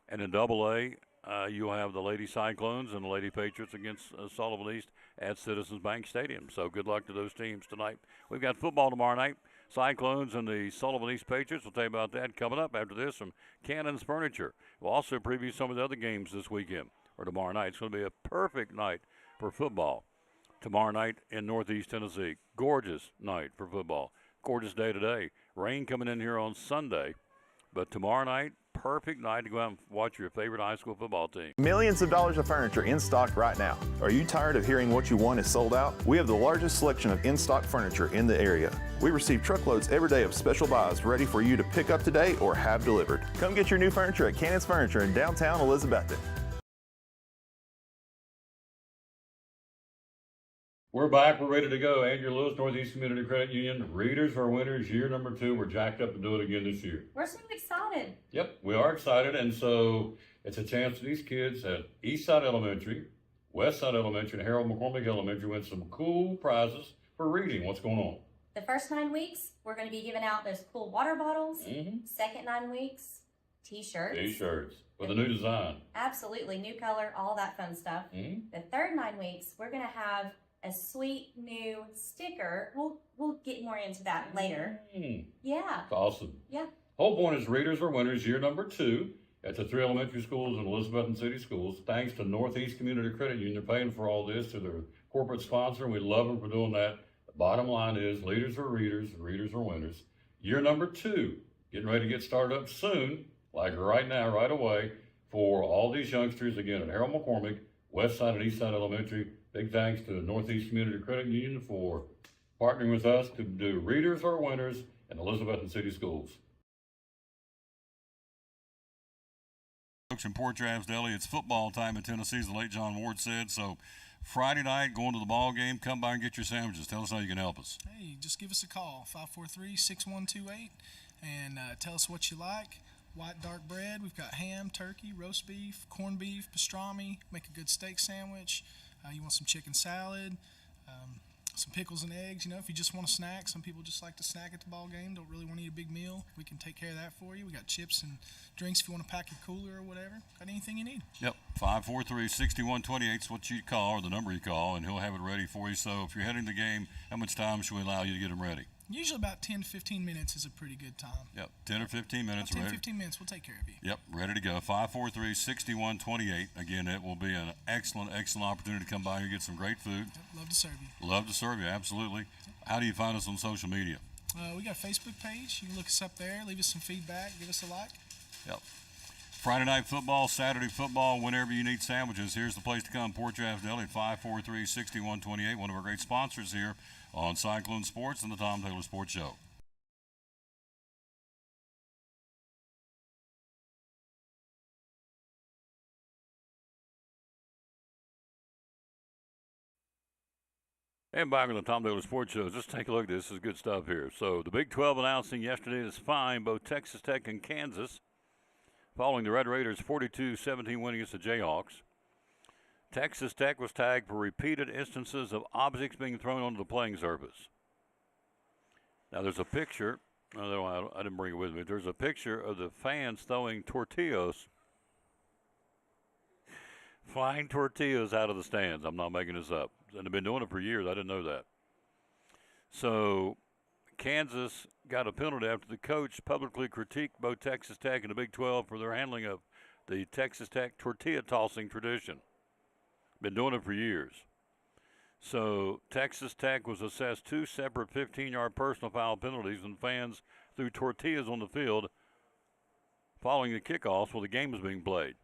And in AA, you'll have the Lady Cyclones and the Lady Patriots against Sullivan East at Citizens Bank Stadium. So good luck to those teams tonight. We've got football tomorrow night. Cyclones and the Sullivan East Patriots. We'll tell you about that coming up after this from Cannon's Furniture. We'll also preview some of the other games this weekend or tomorrow night. It's going to be a perfect night for football tomorrow night in Northeast Tennessee. Gorgeous night for football. Gorgeous day today. Rain coming in here on Sunday. But tomorrow night, perfect night to go out and watch your favorite high school football team. Millions of dollars of furniture in stock right now. Are you tired of hearing what you want is sold out? We have the largest selection of in-stock furniture in the area. We receive truckloads every day of special buys ready for you to pick up today or have delivered. Come get your new furniture at Cannon's Furniture in downtown Elizabethton. We're back. We're ready to go. Andrew Lewis, Northeast Community Credit Union. Readers are winners. Year number 2. We're jacked up to do it again this year. We're so excited. Yep, we are excited. And so it's a chance for these kids at Eastside Elementary, Westside Elementary, and Harold McCormick Elementary win some cool prizes for reading. What's going on? The first 9 weeks, we're going to be giving out those cool water bottles. Second 9 weeks, T-shirts. T-shirts with a new design. Absolutely, new color, all that fun stuff. The third 9 weeks, we're going to have a sweet new sticker. We'll get more into that later. Yeah. That's awesome. Yeah. Whole point is readers are winners year number 2 at the 3 elementary schools in Elizabethton City Schools. Thanks to Northeast Community Credit Union. They're paying for all this through their corporate sponsor, and we love them for doing that. The bottom line is leaders are readers, readers are winners. Year number 2, getting ready to get started up soon, like right now, right away, for all these youngsters, again, at Harold McCormick, West Side and East Side Elementary. Big thanks to the Northeast Community Credit Union for partnering with us to do Readers Are Winners in Elizabethton City Schools. Folks in Port Travis Deli, it's football time in Tennessee, as the late John Ward said. So Friday night, going to the ball game, come by and get your sandwiches. Tell us how you can help us. Hey, just give us a call, 543-6128, and tell us what you like. White dark bread, we've got ham, turkey, roast beef, corned beef, pastrami, make a good steak sandwich. You want some chicken salad, some pickles and eggs. You know, if you just want a snack, some people just like to snack at the ball game, don't really want to eat a big meal. We can take care of that for you. We got chips and drinks if you want to pack your cooler or whatever. Got anything you need. Yep, 543-6128 is what you call, or the number you call, and he'll have it ready for you. So if you're heading to the game, how much time should we allow you to get them ready? Usually about 10 to 15 minutes is a pretty good time. Yep, 10 or 15 minutes. About 10 15 minutes, we'll take care of you. Yep, ready to go. 543-6128. Again, it will be an excellent, excellent opportunity to come by and get some great food. Yep, love to serve you. Love to serve you, absolutely. How do you find us on social media? We got a Facebook page. You can look us up there, leave us some feedback, give us a like. Yep. Friday night football, Saturday football, whenever you need sandwiches, here's the place to come. Port Travis Deli, 543-6128, one of our great sponsors here on Cyclone Sports and the Tom Taylor Sports Show. And back on the Tom Taylor Sports Show, just take a look at this. This is good stuff here. So the Big 12 announcing yesterday this fine both Texas Tech and Kansas following the Red Raiders' 42-17 win against the Jayhawks. Texas Tech was tagged for repeated instances of objects being thrown onto the playing surface. Now there's a picture. I didn't bring it with me. There's a picture of the fans throwing tortillas, flying tortillas out of the stands. I'm not making this up. And they've been doing it for years. I didn't know that. So Kansas got a penalty after the coach publicly critiqued both Texas Tech and the Big 12 for their handling of the Texas Tech tortilla tossing tradition. Been doing it for years. So Texas Tech was assessed 2 separate 15-yard personal foul penalties when fans threw tortillas on the field following the kickoffs while the game was being played.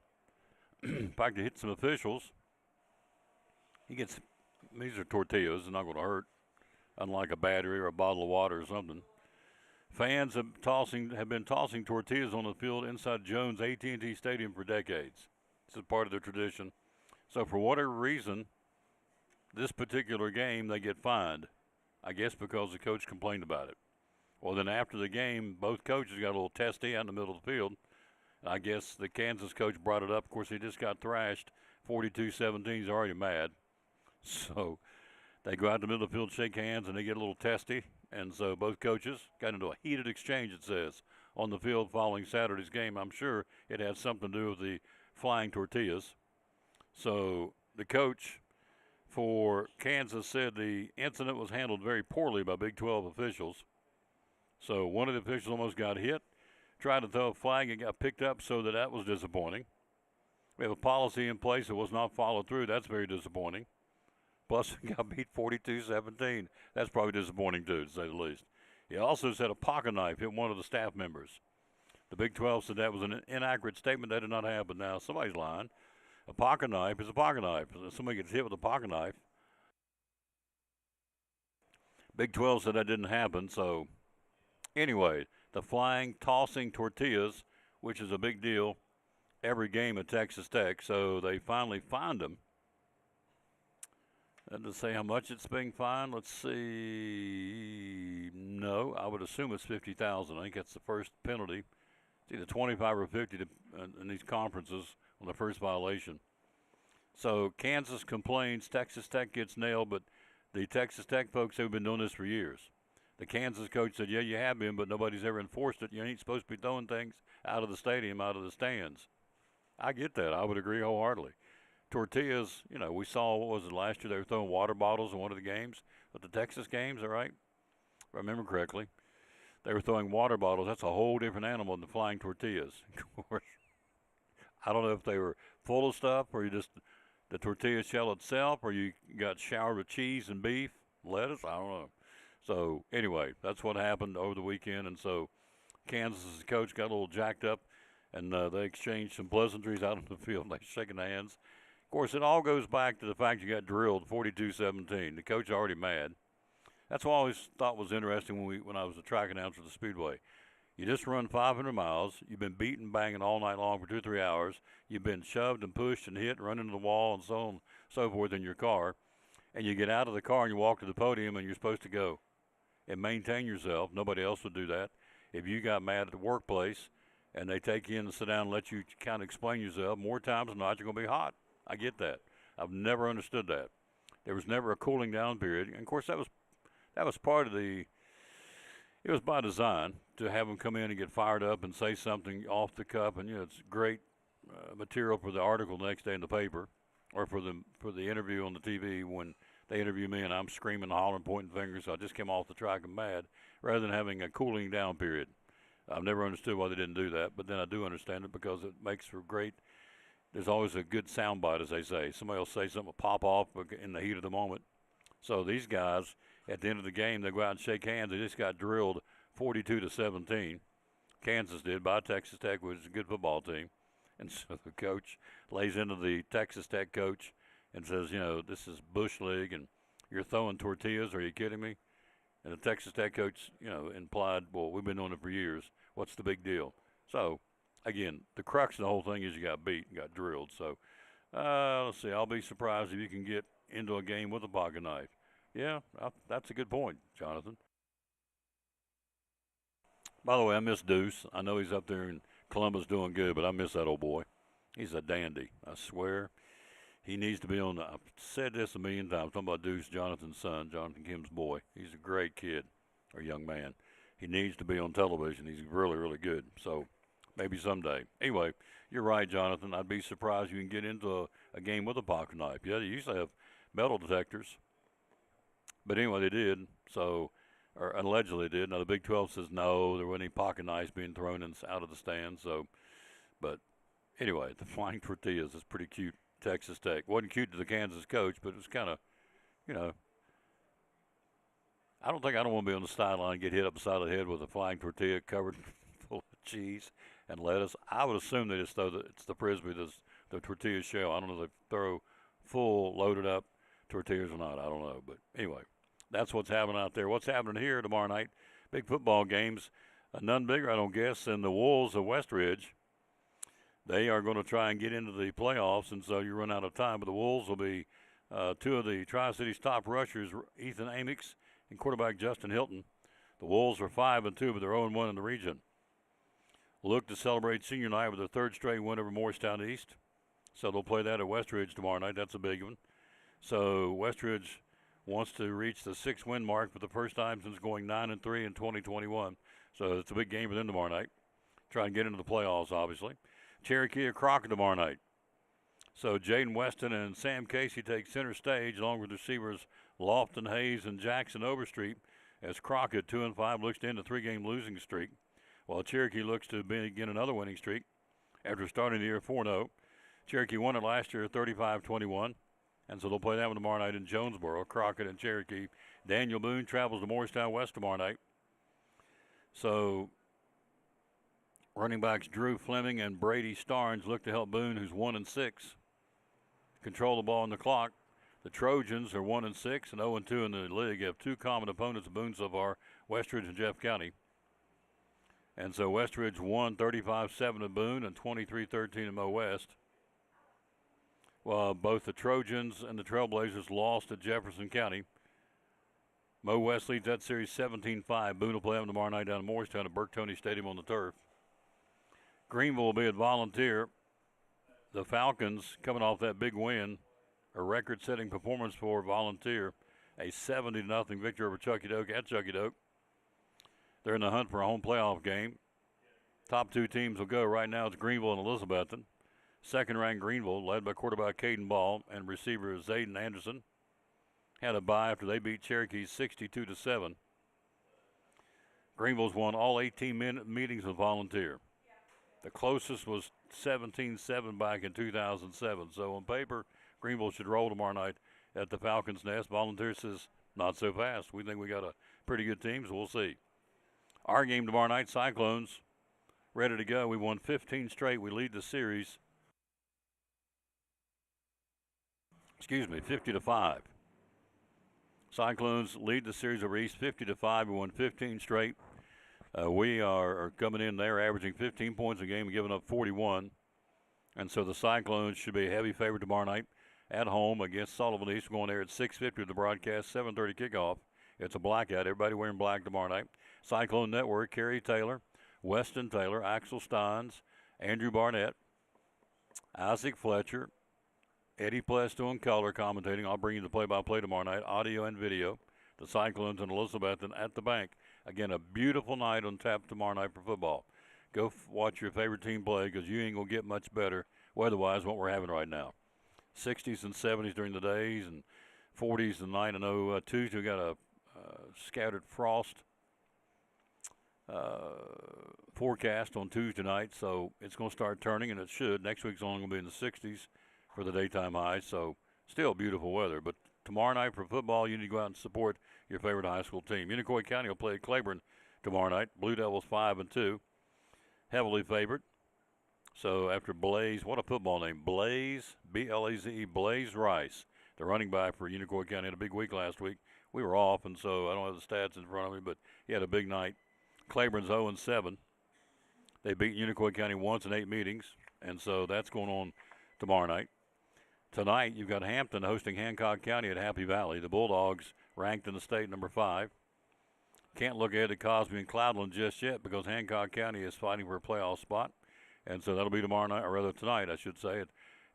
In fact, it hit some officials. These are tortillas. They're not going to hurt, unlike a battery or a bottle of water or something. Fans have been tossing tortillas on the field inside Jones AT&T Stadium for decades. This is part of their tradition. So for whatever reason, this particular game, they get fined. I guess because the coach complained about it. Well, then after the game, both coaches got a little testy out in the middle of the field. I guess the Kansas coach brought it up. Of course, he just got thrashed. 42-17. He's already mad. So they go out in the middle of the field, shake hands, and they get a little testy. And so both coaches got into a heated exchange, it says, on the field following Saturday's game. I'm sure it had something to do with the flying tortillas. So the coach for Kansas said the incident was handled very poorly by Big 12 officials. So one of the officials almost got hit, tried to throw a flag and got picked up, so that was disappointing. We have a policy in place that was not followed through. That's very disappointing. Plus, it got beat 42-17. That's probably disappointing, too, to say the least. He also said a pocket knife hit one of the staff members. The Big 12 said that was an inaccurate statement. That did not happen. Now, somebody's lying. A pocket knife is a pocket knife. If somebody gets hit with a pocket knife. Big 12 said that didn't happen. So, anyway, the flying, tossing tortillas, which is a big deal every game at Texas Tech. So they finally fined him. That doesn't say how much it's being fined. Let's see. No, I would assume it's $50,000. I think that's the first penalty. It's either 25 or 50 in these conferences on the first violation. So Kansas complains, Texas Tech gets nailed, but The Texas Tech folks have been doing this for years. The Kansas coach said, yeah, you have been, but nobody's ever enforced it. You ain't supposed to be throwing things out of the stadium, out of the stands. I get that. I would agree wholeheartedly. Tortillas, we saw, what was it, last year they were throwing water bottles in one of the games, but the Texas games, all right? If I remember correctly. They were throwing water bottles. That's a whole different animal than flying tortillas. Of course, I don't know if they were full of stuff or you just the tortilla shell itself or you got showered with cheese and beef, lettuce. I don't know. So, anyway, that's what happened over the weekend. And so Kansas' coach got a little jacked up, and they exchanged some pleasantries out on the field. They shaking hands. Of course, it all goes back to the fact you got drilled 42-17. The coach already mad. That's what I always thought was interesting when I was a track announcer at the Speedway. You just run 500 miles. You've been beaten, banging all night long for 2 or 3 hours. You've been shoved and pushed and hit, run into the wall and so on and so forth in your car. And you get out of the car and you walk to the podium and you're supposed to go and maintain yourself. Nobody else would do that. If you got mad at the workplace and they take you in and sit down and let you kind of explain yourself, more times than not you're going to be hot. I get that. I've never understood that. There was never a cooling down period. And, of course, that was part of it was by design to have them come in and get fired up and say something off the cuff. And, it's great material for the article the next day in the paper or for the interview on the TV when they interview me and I'm screaming, hollering, pointing fingers. So I just came off the track and mad rather than having a cooling down period. I've never understood why they didn't do that, but then I do understand it because it makes for great. There's always a good soundbite, as they say. Somebody will say something will pop off in the heat of the moment. So these guys, at the end of the game, they go out and shake hands. They just got drilled 42-17. Kansas did by Texas Tech, which is a good football team. And so the coach lays into the Texas Tech coach and says, this is Bush League and you're throwing tortillas. Are you kidding me? And the Texas Tech coach, implied, well, we've been doing it for years. What's the big deal? So, again, the crux of the whole thing is you got beat and got drilled. So, let's see. I'll be surprised if you can get into a game with a pocket knife. Yeah, that's a good point, Jonathan. By the way, I miss Deuce. I know he's up there in Columbus doing good, but I miss that old boy. He's a dandy, I swear. He needs to be on I've said this a million times, talking about Deuce, Jonathan's son, Jonathan Kim's boy. He's a great kid or young man. He needs to be on television. He's really, really good. So maybe someday. Anyway, you're right, Jonathan. I'd be surprised you can get into a game with a pocket knife. Yeah, they used to have metal detectors. But anyway, they did. So, or allegedly did. Now, the Big 12 says no, there weren't any pocket knives being thrown out of the stands. So, but anyway, the flying tortillas is pretty cute. Texas Tech. Wasn't cute to the Kansas coach, but it was kind of, I don't want to be on the sideline and get hit upside the head with a flying tortilla covered full of cheese and lettuce. I would assume they just throw it's the Frisbee, the tortilla shell. I don't know if they throw full loaded up tortillas or not. I don't know. But anyway, that's what's happening out there. What's happening here tomorrow night? Big football games. None bigger, I don't guess, than the Wolves of Westridge. They are going to try and get into the playoffs, and so you run out of time. But the Wolves will be two of the Tri-Cities top rushers, Ethan Amix and quarterback Justin Hilton. The Wolves are 5-2, but they're 0-1 in the region. Look to celebrate senior night with their third straight win over Morristown East. So they'll play that at Westridge tomorrow night. That's a big one. So Westridge wants to reach the 6-win mark for the first time since going 9-3 in 2021. So it's a big game for them tomorrow night. Try and get into the playoffs, obviously. Cherokee at Crockett tomorrow night. So Jaden Weston and Sam Casey take center stage along with receivers Lofton Hayes and Jackson Overstreet as Crockett, 2-5, looks to end a 3-game losing streak, while Cherokee looks to begin another winning streak after starting the year 4-0. Cherokee won it last year 35-21, and so they'll play that one tomorrow night in Jonesboro, Crockett and Cherokee. Daniel Boone travels to Morristown West tomorrow night. So running backs Drew Fleming and Brady Starnes look to help Boone, who's 1-6, control the ball on the clock. The Trojans are 1-6 and 0-2 in the league. Have two common opponents of Boone so far, Westridge and Jeff County. And so Westridge won 35-7 at Boone and 23-13 at Mo West. Well, both the Trojans and the Trailblazers lost at Jefferson County. Mo West leads that series 17-5. Boone will play them tomorrow night down in Morristown at Burke Toney Stadium on the turf. Greenville will be at Volunteer. The Falcons, coming off that big win, a record-setting performance for Volunteer. a 70-0 victory over Chucky Doak at Chucky Doak. They're in the hunt for a home playoff game. Top two teams will go right now. It's Greenville and Elizabethton. Second-ranked Greenville, led by quarterback Caden Ball and receiver Zayden Anderson, had a bye after they beat Cherokee 62-7. Greenville's won all 18 meetings with Volunteer. The closest was 17-7 back in 2007. So on paper, Greenville should roll tomorrow night at the Falcons' Nest. Volunteer says not so fast. We think we got a pretty good team, so we'll see. Our game tomorrow night, Cyclones, ready to go. We won 15 straight. We lead the series. 50-5. Cyclones lead the series over East 50-5. We won 15 straight. We are coming in there averaging 15 points a game and giving up 41. And so the Cyclones should be a heavy favorite tomorrow night at home against Sullivan East. We're going there at 6:50 with the broadcast, 7:30 kickoff. It's a blackout. Everybody wearing black tomorrow night. Cyclone Network, Kerry Taylor, Weston Taylor, Axel Steins, Andrew Barnett, Isaac Fletcher, Eddie Plesto in color commentating. I'll bring you the play-by-play tomorrow night, audio and video. The Cyclones and Elizabethton at the bank. Again, a beautiful night on tap tomorrow night for football. Go watch your favorite team play because you ain't going to get much better weather-wise than what we're having right now. 60s and 70s during the days and 40s the night. I know Tuesday we got a scattered frost forecast on Tuesday night, so it's going to start turning, and it should. Next week's only going to be in the 60s for the daytime highs, so still beautiful weather. But tomorrow night for football, you need to go out and support your favorite high school team. Unicoi County will play Claiborne tomorrow night. Blue Devils 5-2, heavily favored. So after Blaze, what a football name, Blaze, B-L-A-Z-E, Blaze Rice, the running back for Unicoi County, had a big week last week. We were off, and so I don't have the stats in front of me, but he had a big night. Claiborne's 0-7. They beat Unicoi County once in 8 meetings, and so that's going on tomorrow night. Tonight, you've got Hampton hosting Hancock County at Happy Valley. The Bulldogs ranked in the state number 5. Can't look ahead to Cosby and Cloudland just yet because Hancock County is fighting for a playoff spot. And so that'll be tomorrow night, or rather tonight, I should say,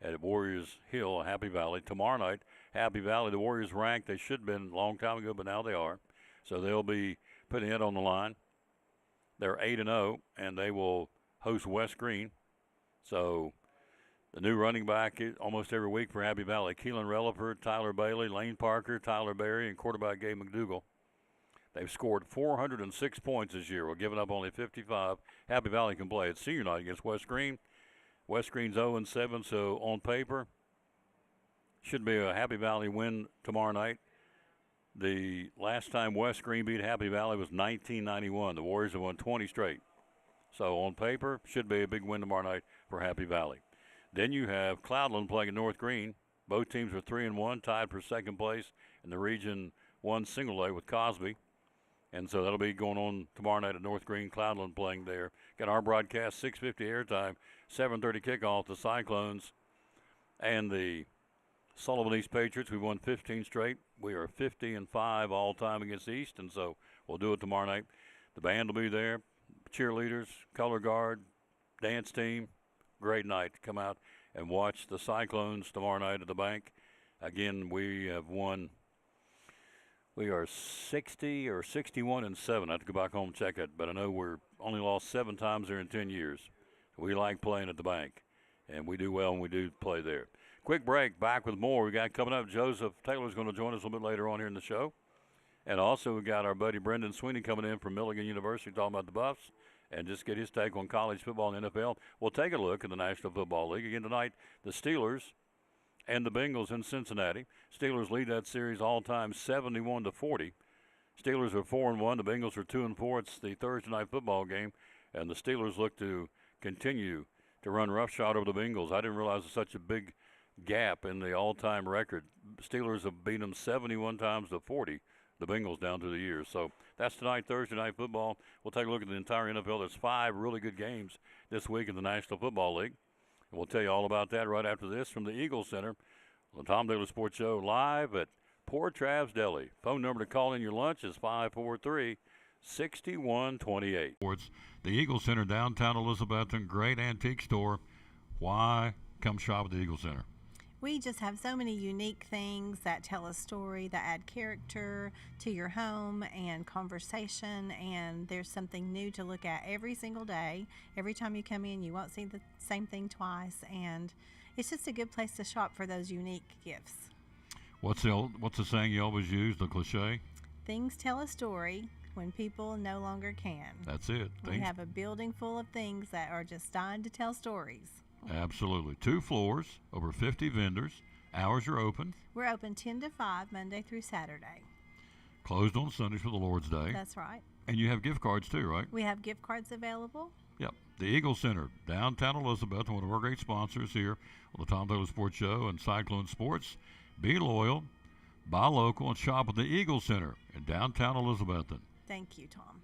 at Warriors Hill, Happy Valley. Tomorrow night, Happy Valley, the Warriors ranked. They should have been a long time ago, but now they are. So they'll be putting it on the line. They're 8-0, and they will host West Green. So the new running back almost every week for Happy Valley, Keelan Relaford, Tyler Bailey, Lane Parker, Tyler Berry, and quarterback Gabe McDougal. They've scored 406 points this year. We're giving up only 55. Happy Valley can play. It's senior night against West Green. West Green's 0-7, so on paper, should be a Happy Valley win tomorrow night. The last time West Green beat Happy Valley was 1991. The Warriors have won 20 straight. So on paper, should be a big win tomorrow night for Happy Valley. Then you have Cloudland playing at North Green. Both teams are 3-1, tied for second place in the Region 1 single A with Cosby. And so that'll be going on tomorrow night at North Green. Cloudland playing there. Got our broadcast, 6:50 airtime, 7:30 kickoff. The Cyclones and the Sullivan East Patriots. We won 15 straight. We are 50-5 all time against the East, and so we'll do it tomorrow night. The band will be there, cheerleaders, color guard, dance team. Great night to come out and watch the Cyclones tomorrow night at the bank. Again, we have won. We are 60 or 61-7. I have to go back home and check it, but I know we're only lost 7 times there in 10 years. We like playing at the bank, and we do well when we do play there. Quick break, back with more. We got coming up. Joseph Taylor's going to join us a little bit later on here in the show. And also we got our buddy Brendan Sweeney coming in from Milligan University talking about the Buffs and just get his take on college football and NFL. We'll take a look at the National Football League. Again tonight, the Steelers and the Bengals in Cincinnati. Steelers lead that series all-time 71-40. Steelers are 4-1. The Bengals are 2-4. It's the Thursday night football game, and the Steelers look to continue to run roughshod over the Bengals. I didn't realize there's such a big gap in the all-time record. Steelers have beaten them 71 times to 40, the Bengals down through the years. So that's tonight, Thursday night football. We'll take a look at the entire NFL. There's 5 really good games this week in the National Football League. And we'll tell you all about that right after this from the Eagle Center. The Tom Daly Sports Show live at Poor Trav's Deli. Phone number to call in your lunch is 543-6128. The Eagle Center, downtown Elizabethton, great antique store. Why come shop at the Eagle Center? We just have so many unique things that tell a story, that add character to your home and conversation, and there's something new to look at every single day. Every time you come in, you won't see the same thing twice, and it's just a good place to shop for those unique gifts. What's the saying you always use, the cliche? Things tell a story when people no longer can. That's it. We have a building full of things that are just dying to tell stories. Absolutely. 2 floors, over 50 vendors. Hours are open. We're open 10 to 5, Monday through Saturday. Closed on Sundays for the Lord's Day. That's right. And you have gift cards too, right? We have gift cards available. Yep. The Eagle Center, downtown Elizabethton, one of our great sponsors here on the Tom Taylor Sports Show and Cyclone Sports. Be loyal, buy local, and shop at the Eagle Center in downtown Elizabethton. Thank you, Tom.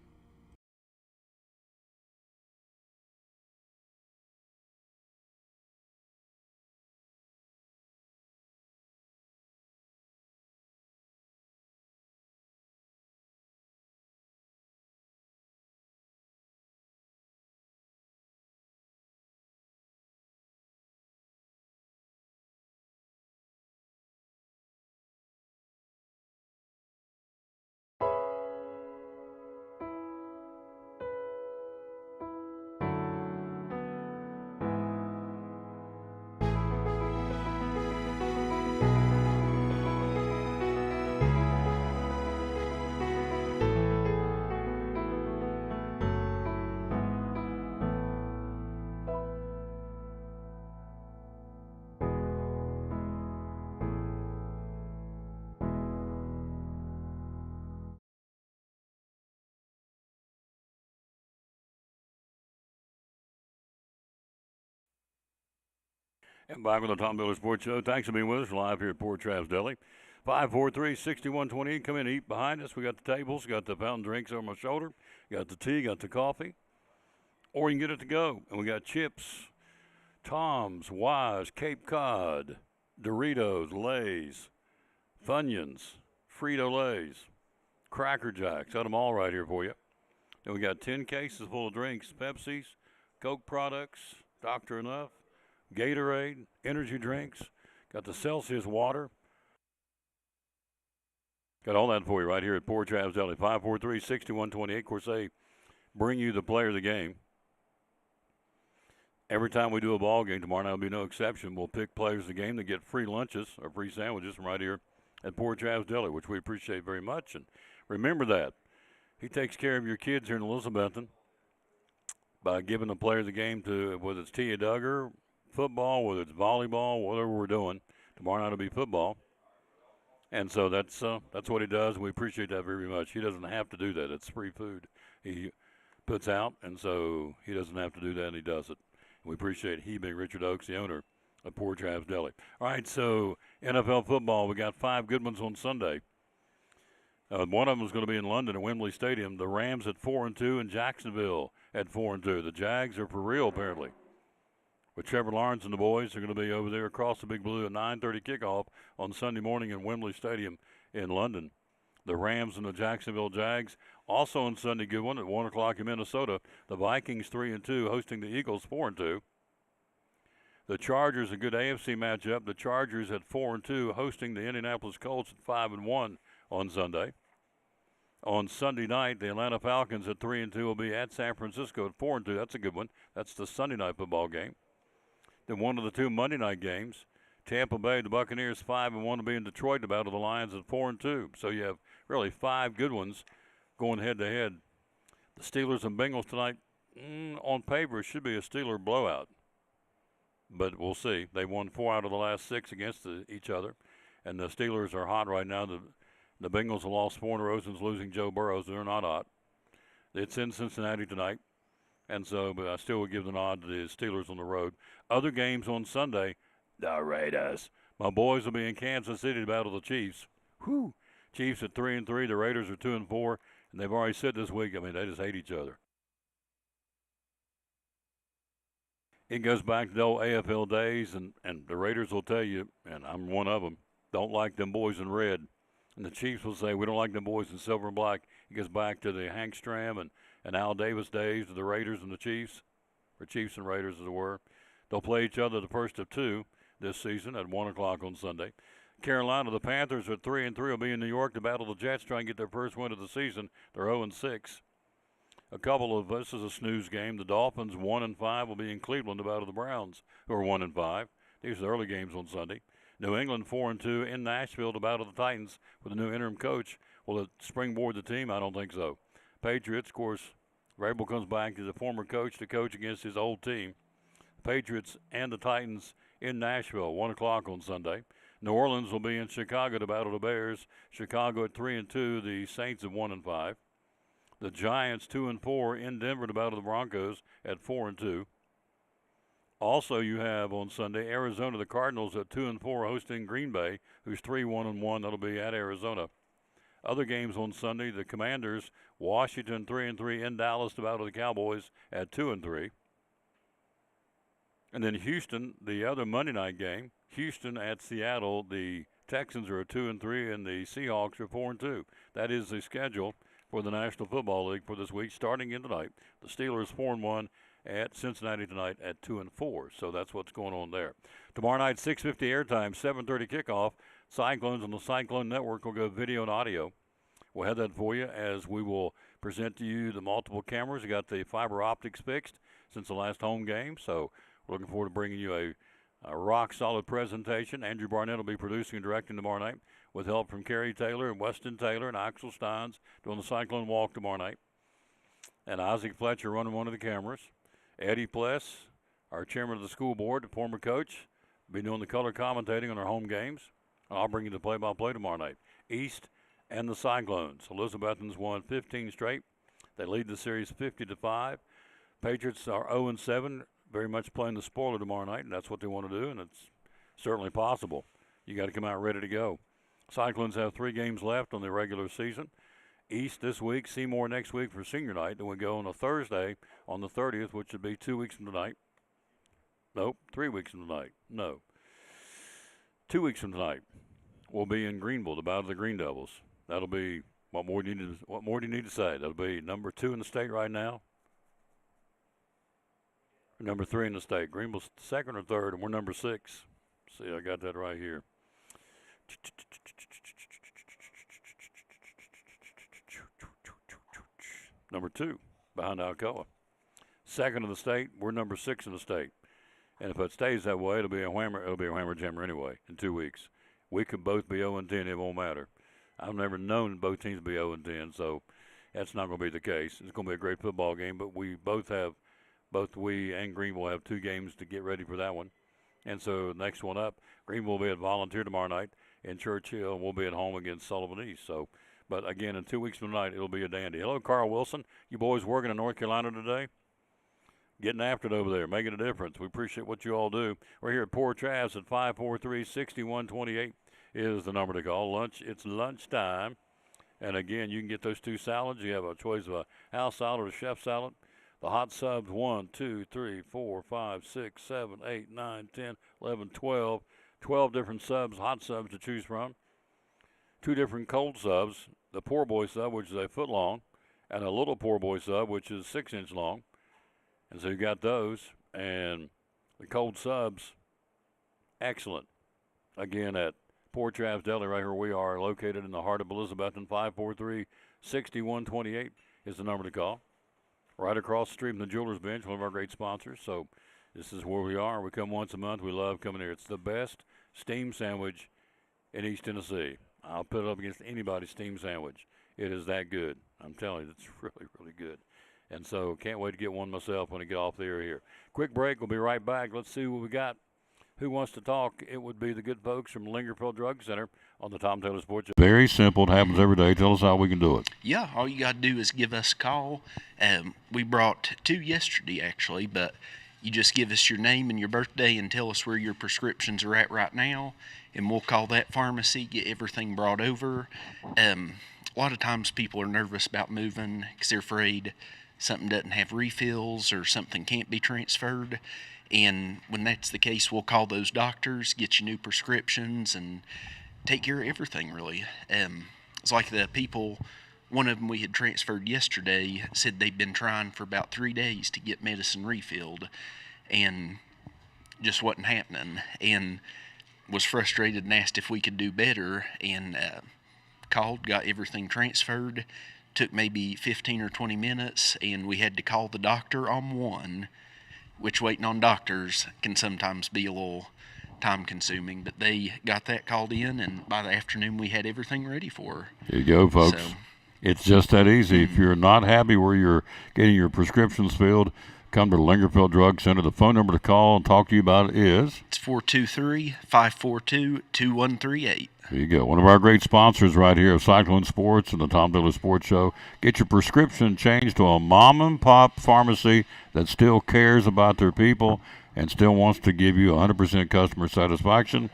And back with the Tom Taylor Sports Show. Thanks for being with us live here at Port Travis Deli. 543-6128. Come in and eat behind us. We got the tables, got the fountain drinks over my shoulder, got the tea, got the coffee. Or you can get it to go. And we got chips, Tom's, Wise, Cape Cod, Doritos, Lay's, Funyuns, Frito-Lay's, Cracker Jacks. Got them all right here for you. And we got 10 cases full of drinks, Pepsi's, Coke products, Dr. Enough, Gatorade, energy drinks, got the Celsius water. Got all that for you right here at Port Travis Deli. 543-6128. Of course, they bring you the player of the game. Every time we do a ball game, tomorrow night will be no exception. We'll pick players of the game that get free lunches or free sandwiches from right here at Port Travis Deli, which we appreciate very much. And remember that. He takes care of your kids here in Elizabethton by giving the player of the game to, whether it's Tia Duggar, football, whether it's volleyball, whatever we're doing. Tomorrow night will be football. And so that's what he does, and we appreciate that very much. He doesn't have to do that. It's free food he puts out, and so he doesn't have to do that, and he does it. And we appreciate he being Richard Oakes, the owner of Port Travis Deli. All right, so NFL football, we got 5 good ones on Sunday. One of them is going to be in London at Wembley Stadium. The Rams at 4-2 and Jacksonville at 4-2. The Jags are for real, apparently. With Trevor Lawrence and the boys are going to be over there across the Big Blue at 9:30 kickoff on Sunday morning in Wembley Stadium in London. The Rams and the Jacksonville Jags also on Sunday, good one at 1 o'clock in Minnesota. The Vikings 3-2 hosting the Eagles 4-2. The Chargers, a good AFC matchup. The Chargers at 4-2 hosting the Indianapolis Colts at 5-1 on Sunday. On Sunday night, the Atlanta Falcons at 3-2 will be at San Francisco at 4-2. That's a good one. That's the Sunday night football game. Then one of the 2 Monday night games, Tampa Bay, the Buccaneers 5-1 will be in Detroit to battle the Lions at 4-2. So you have really 5 good ones going head to head. The Steelers and Bengals tonight, on paper, should be a Steeler blowout. But we'll see. They won 4 out of the last 6 against each other. And the Steelers are hot right now. The Bengals have lost 4 in a row since losing Joe Burrow, so they're not hot. It's in Cincinnati tonight. And so, but I still would give the nod to the Steelers on the road. Other games on Sunday, the Raiders. My boys will be in Kansas City to battle the Chiefs. Whew. Chiefs at 3-3. The Raiders are 2-4. And they've already said this week, they just hate each other. It goes back to the old AFL days, and the Raiders will tell you, and I'm one of them, don't like them boys in red. And the Chiefs will say, we don't like them boys in silver and black. It goes back to the Hank Stram and Al Davis days of the Raiders and the Chiefs, or Chiefs and Raiders as it were. They'll play each other the first of 2. this season at 1 o'clock on Sunday. Carolina, the Panthers are 3-3, will be in New York to battle the Jets, try and get their first win of the season. They're 0-6. This is a snooze game. The Dolphins, 1-5, will be in Cleveland to battle the Browns, who are 1-5. These are the early games on Sunday. New England, 4-2, in Nashville to battle the Titans with a new interim coach. Will it springboard the team? I don't think so. Patriots, of course, Vrabel comes back as a former coach to coach against his old team. Patriots and the Titans in Nashville, 1 o'clock on Sunday. New Orleans will be in Chicago to battle the Bears. Chicago at 3-2, the Saints at 1-5. The Giants 2-4 in Denver to battle the Broncos at 4-2. Also, you have on Sunday Arizona, the Cardinals at 2-4 hosting Green Bay, who's 3-1-1. That'll be at Arizona. Other games on Sunday: the Commanders, Washington 3-3 in Dallas to battle the Cowboys at 2-3. And then Houston, the other Monday night game, Houston at Seattle. The Texans are 2-3, and the Seahawks are 4-2. That is the schedule for the National Football League for this week, starting in tonight. The Steelers 4-1 at Cincinnati tonight at 2-4. So that's what's going on there. Tomorrow night, 6:50 airtime, 7:30 kickoff. Cyclones on the Cyclone Network will go video and audio. We'll have that for you as we will present to you the multiple cameras. We got the fiber optics fixed since the last home game, so we're looking forward to bringing you a rock-solid presentation. Andrew Barnett will be producing and directing tomorrow night with help from Kerry Taylor and Weston Taylor and Axel Steins doing the Cyclone Walk tomorrow night. And Isaac Fletcher running one of the cameras. Eddie Pless, our chairman of the school board, the former coach, will be doing the color commentating on our home games. I'll bring you the play-by-play tomorrow night. East and the Cyclones. Elizabethton's won 15 straight. They lead the series 50-5. Patriots are 0-7. Very much playing the spoiler tomorrow night, and that's what they want to do, and it's certainly possible. You got to come out ready to go. Cyclones have 3 games left on the regular season. East this week, Seymour next week for senior night. Then we go on a Thursday on the 30th, which would be 2 weeks from tonight. Nope, 3 weeks from tonight. No. 2 weeks from tonight, we'll be in Greenville to battle the Green Devils. That'll be, what more do you need to say? That'll be number 2 in the state right now. Number 3 in the state. Greenville's second or third, and we're number 6. See, I got that right here. Number 2, behind Alcoa. Second in the state, we're number 6 in the state. And if it stays that way, it'll be a hammer jammer anyway in 2 weeks. We could both be 0-10, it won't matter. I've never known both teams to be 0-10, so that's not going to be the case. It's going to be a great football game, but both we and Greenville have 2 games to get ready for that one. And so next one up, Greenville will be at Volunteer tomorrow night, and Churchill will be at home against Sullivan East. So, but again, in 2 weeks from tonight, it'll be a dandy. Hello, Carl Wilson. You boys working in North Carolina today? Getting after it over there, making a difference. We appreciate what you all do. We're here at Port Travis at 543-6128 is the number to call. It's lunchtime. And again, you can get those 2 salads. You have a choice of a house salad or a chef salad. The hot subs, 1, 2, 3, 4, 5, 6, 7, 8, 9, 10, 11, 12. 12 different subs, hot subs to choose from. 2 different cold subs. The poor boy sub, which is a foot long, and a little poor boy sub, which is 6 inch long. And so you got those. And the cold subs, excellent. Again, at Port Travis Deli, right here we are, located in the heart of Elizabethton. 543-6128 is the number to call. Right across the street from the Jewelers Bench, one of our great sponsors. So this is where we are. We come once a month. We love coming here. It's the best steam sandwich in East Tennessee. I'll put it up against anybody's steam sandwich. It is that good. I'm telling you, it's really, really good. And so can't wait to get one myself when I get off the air here. Quick break. We'll be right back. Let's see what we got. Who wants to talk? It would be the good folks from Lingerfield Drug Center on the Tom Taylor Sports. Very simple. It happens every day. Tell us how we can do it. Yeah, all you got to do is give us a call. We brought 2 yesterday, actually, but you just give us your name and your birthday and tell us where your prescriptions are at right now, and we'll call that pharmacy, get everything brought over. A lot of times people are nervous about moving because they're afraid something doesn't have refills or something can't be transferred. And when that's the case, we'll call those doctors, get you new prescriptions, and take care of everything, really. It's like the people, one of them we had transferred yesterday, said they'd been trying for about 3 days to get medicine refilled. And just wasn't happening, and was frustrated and asked if we could do better, and called, got everything transferred. Took maybe 15 or 20 minutes, and we had to call the doctor on one, which waiting on doctors can sometimes be a little time consuming, but they got that called in, and by the afternoon we had everything ready for her. Here you go, folks. So, it's just that easy. If you're not happy where you're getting your prescriptions filled, come to the Lingerfield Drug Center. The phone number to call and talk to you about it is? It's 423-542-2138. There you go. One of our great sponsors right here of Cyclone Sports and the Tom Dillon Sports Show. Get your prescription changed to a mom-and-pop pharmacy that still cares about their people and still wants to give you 100% customer satisfaction.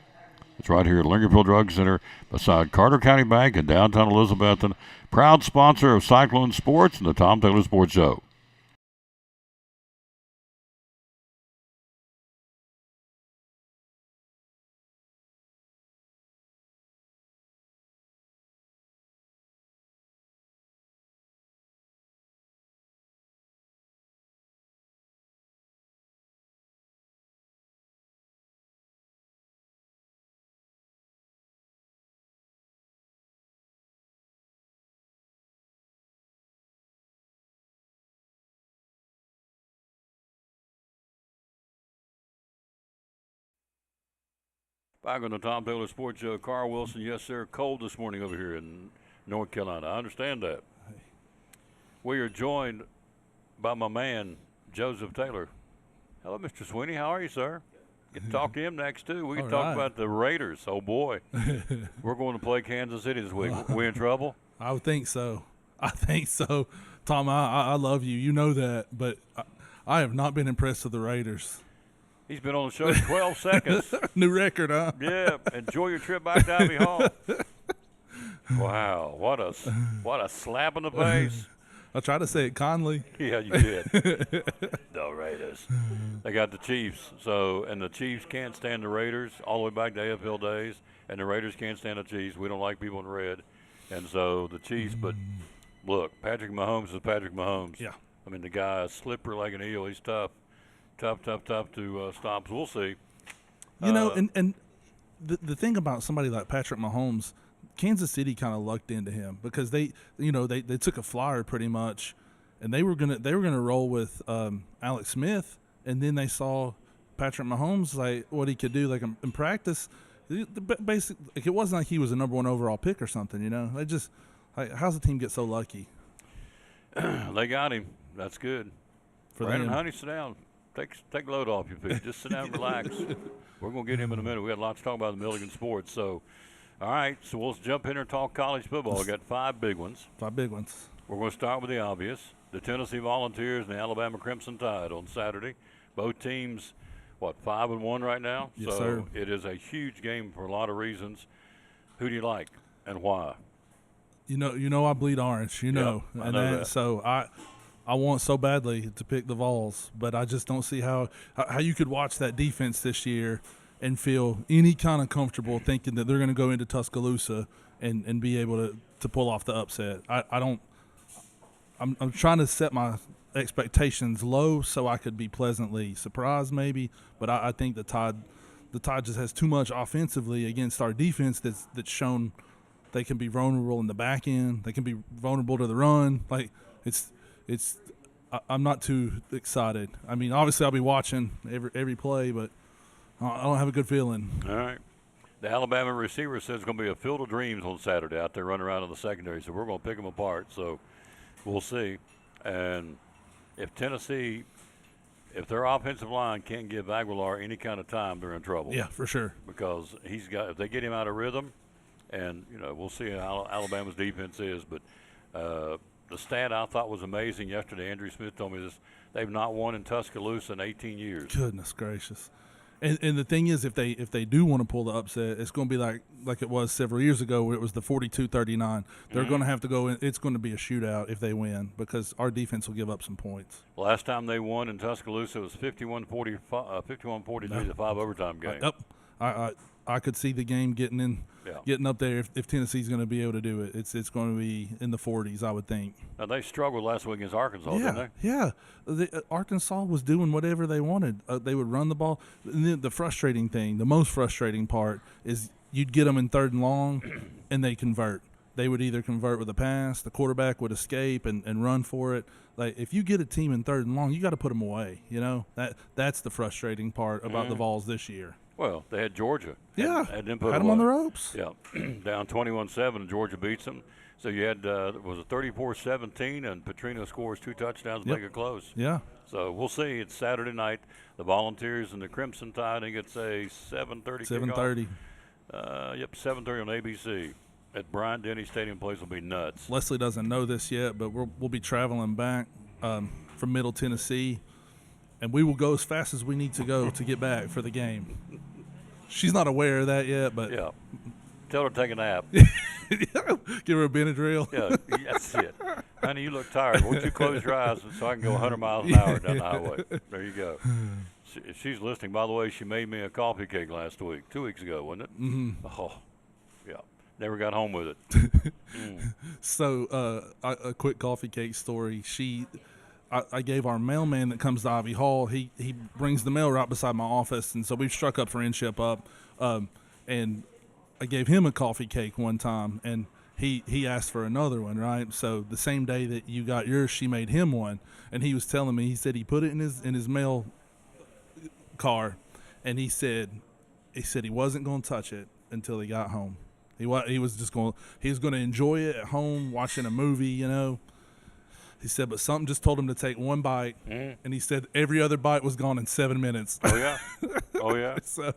It's right here at Lingerfield Drug Center beside Carter County Bank in downtown Elizabethton. Proud sponsor of Cyclone Sports and the Tom Taylor Sports Show. Back on the Tom Taylor Sports Show, Carl Wilson. Yes, sir. Cold this morning over here in North Carolina. I understand that. We are joined by my man, Joseph Taylor. Hello, Mr. Sweeney. How are you, sir? Get to talk to him next, too. We can talk about the Raiders. Oh, boy. We're going to play Kansas City this week. We in trouble? I would think so. I think so. Tom, I love you. You know that. But I have not been impressed with the Raiders. He's been on the show 12 seconds. New record, huh? Yeah. Enjoy your trip back to Ivy Hall. Wow. What a slap in the face. I tried to say it kindly. Yeah, you did. The Raiders. They got the Chiefs. And the Chiefs can't stand the Raiders all the way back to AFL days, and the Raiders can't stand the Chiefs. We don't like people in red. And so the Chiefs, but look, Patrick Mahomes is Patrick Mahomes. Yeah. I mean, the guy is slippery like an eel. He's tough. Tough to stop. So we'll see. You know, and the thing about somebody like Patrick Mahomes, Kansas City kind of lucked into him because they took a flyer pretty much, and they were gonna roll with Alex Smith, and then they saw Patrick Mahomes, like what he could do, like in practice. Basically, like, it wasn't like he was a number one overall pick or something. You know, they just how's the team get so lucky? They got him. That's good. For Brandon them. Honey, sit down. Take load off your feet. Just sit down and relax. We're going to get him in a minute. We got a lot to talk about in Milligan sports. So, all right. So we'll jump in and talk college football. We got 5 big ones. 5 big ones. We're going to start with the obvious. The Tennessee Volunteers and the Alabama Crimson Tide on Saturday. Both teams, 5-1 right now? Yes, so sir. It is a huge game for a lot of reasons. Who do you like and why? You know I bleed orange. You know, Yep, I and know that. So I want so badly to pick the Vols, but I just don't see how you could watch that defense this year and feel any kind of comfortable thinking that they're going to go into Tuscaloosa and be able to pull off the upset. I'm trying to set my expectations low so I could be pleasantly surprised maybe, but I think the Tide just has too much offensively against our defense that's shown they can be vulnerable in the back end. They can be vulnerable to the run. Like I'm not too excited. I mean, obviously I'll be watching every play, but I don't have a good feeling. All right. The Alabama receiver says it's going to be a field of dreams on Saturday out there running around in the secondary, so we're going to pick them apart. So we'll see. And if Tennessee, if their offensive line can't give Aguilar any kind of time, they're in trouble. Yeah, for sure. Because if they get him out of rhythm, and, we'll see how Alabama's defense is. But the stat I thought was amazing yesterday, Andrew Smith told me this, they've not won in Tuscaloosa in 18 years. Goodness gracious. And the thing is, if they do want to pull the upset, it's going to be like it was several years ago where it was the 42-39. They're going to have to go in. It's going to be a shootout if they win because our defense will give up some points. Last time they won in Tuscaloosa, it was 51-43, the 5 overtime game. I could see the game getting up there if Tennessee's going to be able to do it. It's going to be in the 40s, I would think. Now, they struggled last week against Arkansas, didn't they? Yeah. Arkansas was doing whatever they wanted. They would run the ball. And the frustrating thing, the most frustrating part, is you'd get them in 3rd and long, and they convert. They would either convert with a pass, the quarterback would escape and run for it. Like, if you get a team in 3rd and long, you got to put them away. You know, that's the frustrating part about the Vols this year. Well, they had Georgia. Yeah, had them on the ropes. Yeah, down 21-7, and Georgia beats them. So you had it was a 34-17, and Petrino scores 2 touchdowns to make it close. Yeah. So we'll see. It's Saturday night. The Volunteers and the Crimson Tide. I think it's a 7:30. 7:30. 7:30 on ABC at Bryant Denny Stadium. Place will be nuts. Leslie doesn't know this yet, but we'll be traveling back from Middle Tennessee, and we will go as fast as we need to go to get back for the game. She's not aware of that yet, but yeah. Tell her to take a nap. Give her a Benadryl. Yeah, that's it. Honey, you look tired. Won't you close your eyes so I can go 100 miles an hour down the highway? There you go. She's listening. By the way, she made me a coffee cake last week, 2 weeks ago, wasn't it? Mm-hmm. Oh, yeah. Never got home with it. So a quick coffee cake story. I gave our mailman that comes to Ivy Hall, he brings the mail right beside my office, and so we've struck up friendship and I gave him a coffee cake one time, and he asked for another one, right? So the same day that you got yours, she made him one, and he was telling me, he said he put it in his mail car, and he said he wasn't going to touch it until he got home. He was going to enjoy it at home watching a movie, you know. He said, but something just told him to take one bite, and he said every other bite was gone in 7 minutes. Oh, yeah. Oh, yeah. So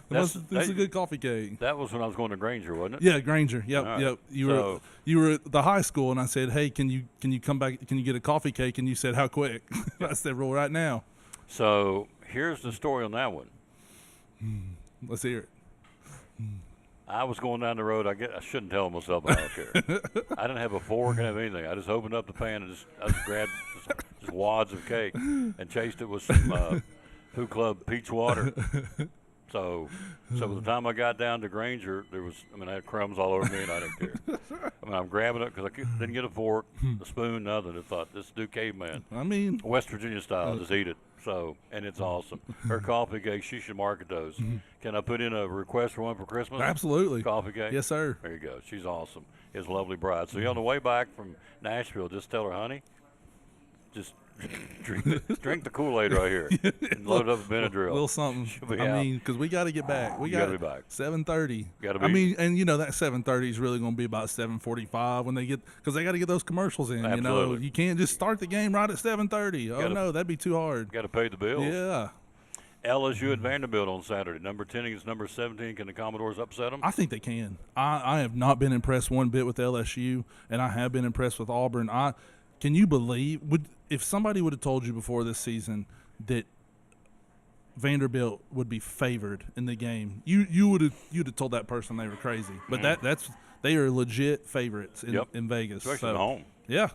this is a good coffee cake. That was when I was going to Granger, wasn't it? Yeah, Granger. Yep, right. yep. You were at the high school, and I said, hey, can you come back? Can you get a coffee cake? And you said, how quick? I said, well, right now. So here's the story on that one. Let's hear it. I was going down the road. I shouldn't tell myself I don't care. I didn't have a fork, I didn't have anything. I just opened up the pan and I just grabbed just wads of cake and chased it with some Who Club peach water. So by the time I got down to Granger, I had crumbs all over me, and I didn't care. I'm grabbing it because I didn't get a fork, a spoon, nothing. I thought, this do caveman. West Virginia style, just eat it. So, and it's awesome. Her coffee cake, she should market those. Can I put in a request for one for Christmas? Absolutely. Coffee cake? Yes, sir. There you go. She's awesome. His lovely bride. So, on the way back from Nashville, just tell her, honey, just drink the Kool-Aid right here and load up a Benadryl. A little something. Because we got to get back. We got to be back. 7:30. Got to be. And that 7:30 is really going to be about 7:45 when because they got to get those commercials in. Absolutely. You can't just start the game right at 7:30. Oh no, that'd be too hard. Got to pay the bills. Yeah. LSU at Vanderbilt on Saturday. Number 10 against number 17. Can the Commodores upset them? I think they can. I have not been impressed one bit with LSU, and I have been impressed with Auburn. Can you believe if somebody would have told you before this season that Vanderbilt would be favored in the game, you'd have told that person they were crazy. But they are legit favorites in Vegas, especially at home. Yeah.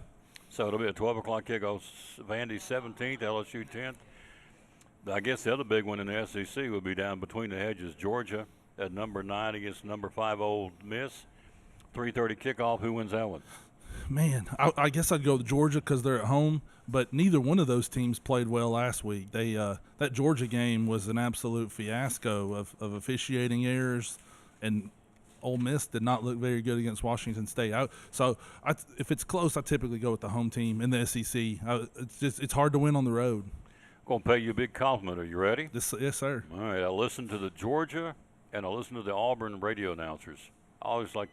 So it'll be a 12:00 kickoff. Vandy 17th, LSU 10th. I guess the other big one in the SEC would be down between the hedges. Georgia at number 9 against number 5 Ole Miss. 3:30 kickoff. Who wins that one? Man, I guess I'd go with Georgia because they're at home, but neither one of those teams played well last week. That Georgia game was an absolute fiasco of officiating errors, and Ole Miss did not look very good against Washington State. If it's close, I typically go with the home team in the SEC. It's hard to win on the road. I'm going to pay you a big compliment. Are you ready? Yes, sir. All right. I listened to the Georgia and I listened to the Auburn radio announcers. I always like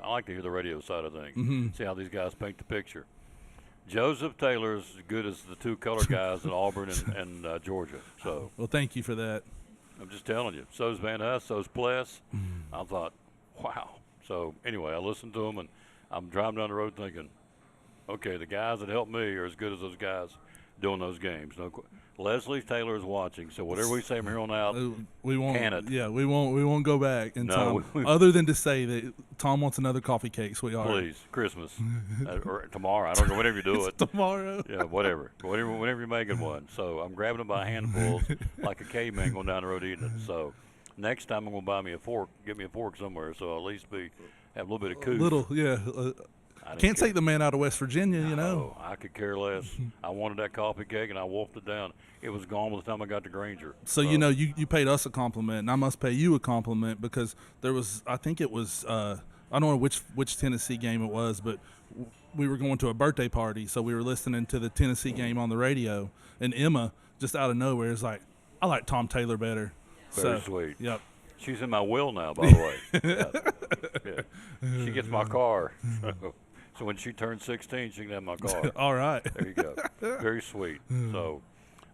I like to hear the radio side of things. See how these guys paint the picture. Joseph Taylor is as good as the two color guys at Auburn and Georgia. So, well, thank you for that. I'm just telling you. So's Van Huss, so's Pless. I thought, wow. So anyway, I listened to them, and I'm driving down the road thinking, okay, the guys that helped me are as good as those guys doing those games. Leslie Taylor is watching, so whatever we say from here on out, we won't. Can it? Yeah, we won't go back. And Tom, other than to say that Tom wants another coffee cake, sweetheart. Please, Christmas or tomorrow. I don't know. Whenever you do it. Tomorrow. Yeah, whatever you're making one. So I'm grabbing them by handfuls like a caveman going down the road eating it. So Next time I'm gonna buy me a fork. Get me a fork somewhere, so I'll at least have a little bit of couth. Little, yeah. I didn't Can't care. take the man out of West Virginia, you know. Oh, I could care less. I wanted that coffee cake, and I wolfed it down. It was gone by the time I got to Granger. So, you know, you paid us a compliment, and I must pay you a compliment because there was, I think it was, I don't know which Tennessee game it was, but we were going to a birthday party, so we were listening to the Tennessee game on the radio, and Emma, just out of nowhere, is like, I like Tom Taylor better. Very sweet. Yep. She's in my will now, by the way. Yeah. She gets my car. So when she turns 16, she can have my car. All right. There you go. Very sweet. So,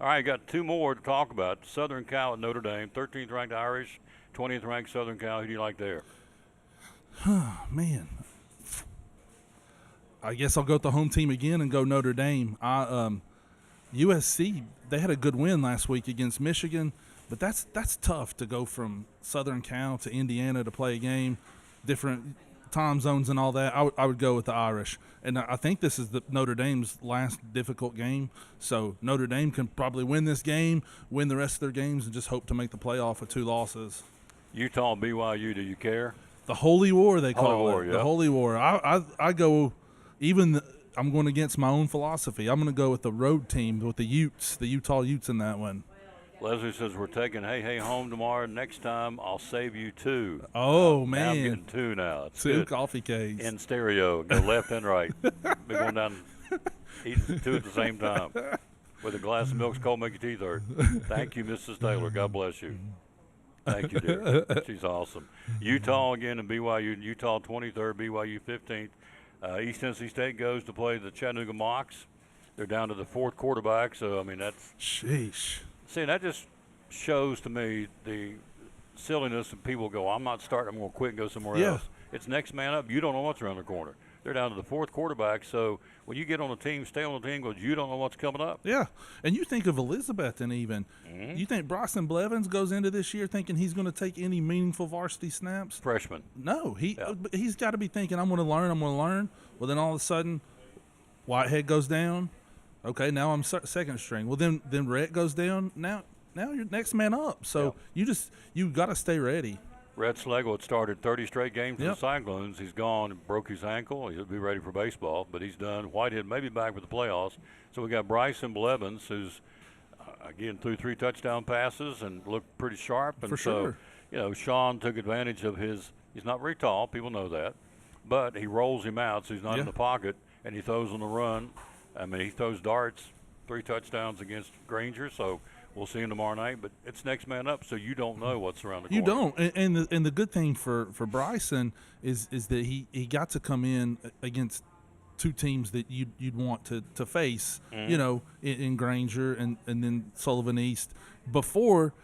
all right, got two more to talk about. Southern Cal at Notre Dame, 13th ranked Irish, 20th ranked Southern Cal. Who do you like there? Man. I guess I'll go with the home team again and go Notre Dame. USC, they had a good win last week against Michigan, but that's tough to go from Southern Cal to Indiana to play a game, different time zones and all that. I would go with the Irish. And I think this is the Notre Dame's last difficult game. So Notre Dame can probably win this game, win the rest of their games, and just hope to make the playoff with 2 losses. Utah, BYU, do you care? The Holy War, they call Holy War, it. yeah. The Holy War. I go, I'm going against my own philosophy. I'm going to go with the road team, with the Utes, the Utah Utes in that one. Leslie says we're taking hey home tomorrow. Next time I'll save you 2. Oh, Now man. I'm getting 2 now. It's 2 good. coffee cakes. In stereo, go left and right. Be going down, eating 2 at the same time. With a glass of milk's cold, make your teeth hurt. Thank you, Mrs. Taylor. God bless you. Thank you, dear. She's awesome. Utah again and BYU. Utah 23rd, BYU 15th. East Tennessee State goes to play the Chattanooga Mocs. They're down to the 4th quarterback, so, I mean, that's – sheesh. See, that just shows to me the silliness of people go, I'm not starting, I'm going to quit and go somewhere else. It's next man up. You don't know what's around the corner. They're down to the 4th quarterback, so when you get on a team, stay on the team, because you don't know what's coming up. Yeah, and you think of Elizabethton even. Mm-hmm. You think Bryson Blevins goes into this year thinking he's going to take any meaningful varsity snaps? Freshman. No, he's got to be thinking, I'm going to learn. Well, then all of a sudden, Whitehead goes down. Okay, now I'm second string. Well, then Rhett goes down. Now you're next man up. So you got to stay ready. Rhett Schlegel had started 30 straight games for the Cyclones. He's gone and broke his ankle. He'll be ready for baseball, but he's done. Whitehead may be back for the playoffs. So we got Bryson Blevins, who's again threw 3 touchdown passes and looked pretty sharp. And for sure. You know, Sean took advantage of his. He's not very tall. People know that, but he rolls him out, so he's not in the pocket, and he throws on the run. I mean, he throws darts, 3 touchdowns against Granger, so we'll see him tomorrow night. But it's next man up, so you don't know what's around the corner. You don't, and the good thing for Bryson is that he got to come in against 2 teams that you'd want to face, you know, in Granger and then Sullivan East before.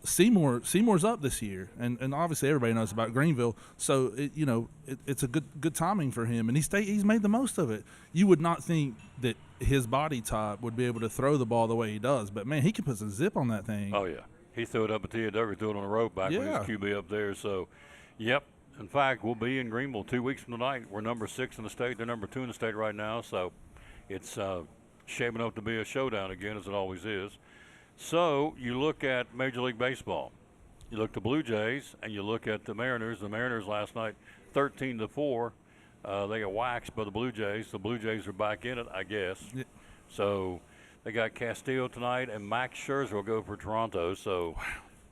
Seymour's up this year, and obviously everybody knows about Greenville. So it's a good timing for him, and he's made the most of it. You would not think that his body type would be able to throw the ball the way he does, but man, he can put some zip on that thing. Oh yeah, he threw it up at Tia Duggar, threw it on the rope back when he was QB up there. So, yep. In fact, we'll be in Greenville 2 weeks from tonight. We're number 6 in the state. They're number 2 in the state right now. So, it's shaping up to be a showdown again, as it always is. So you look at Major League Baseball. You look at the Blue Jays, and you look at the Mariners. The Mariners last night, 13-4. They got waxed by the Blue Jays. The Blue Jays are back in it, I guess. Yeah. So they got Castillo tonight, and Max Scherzer will go for Toronto. So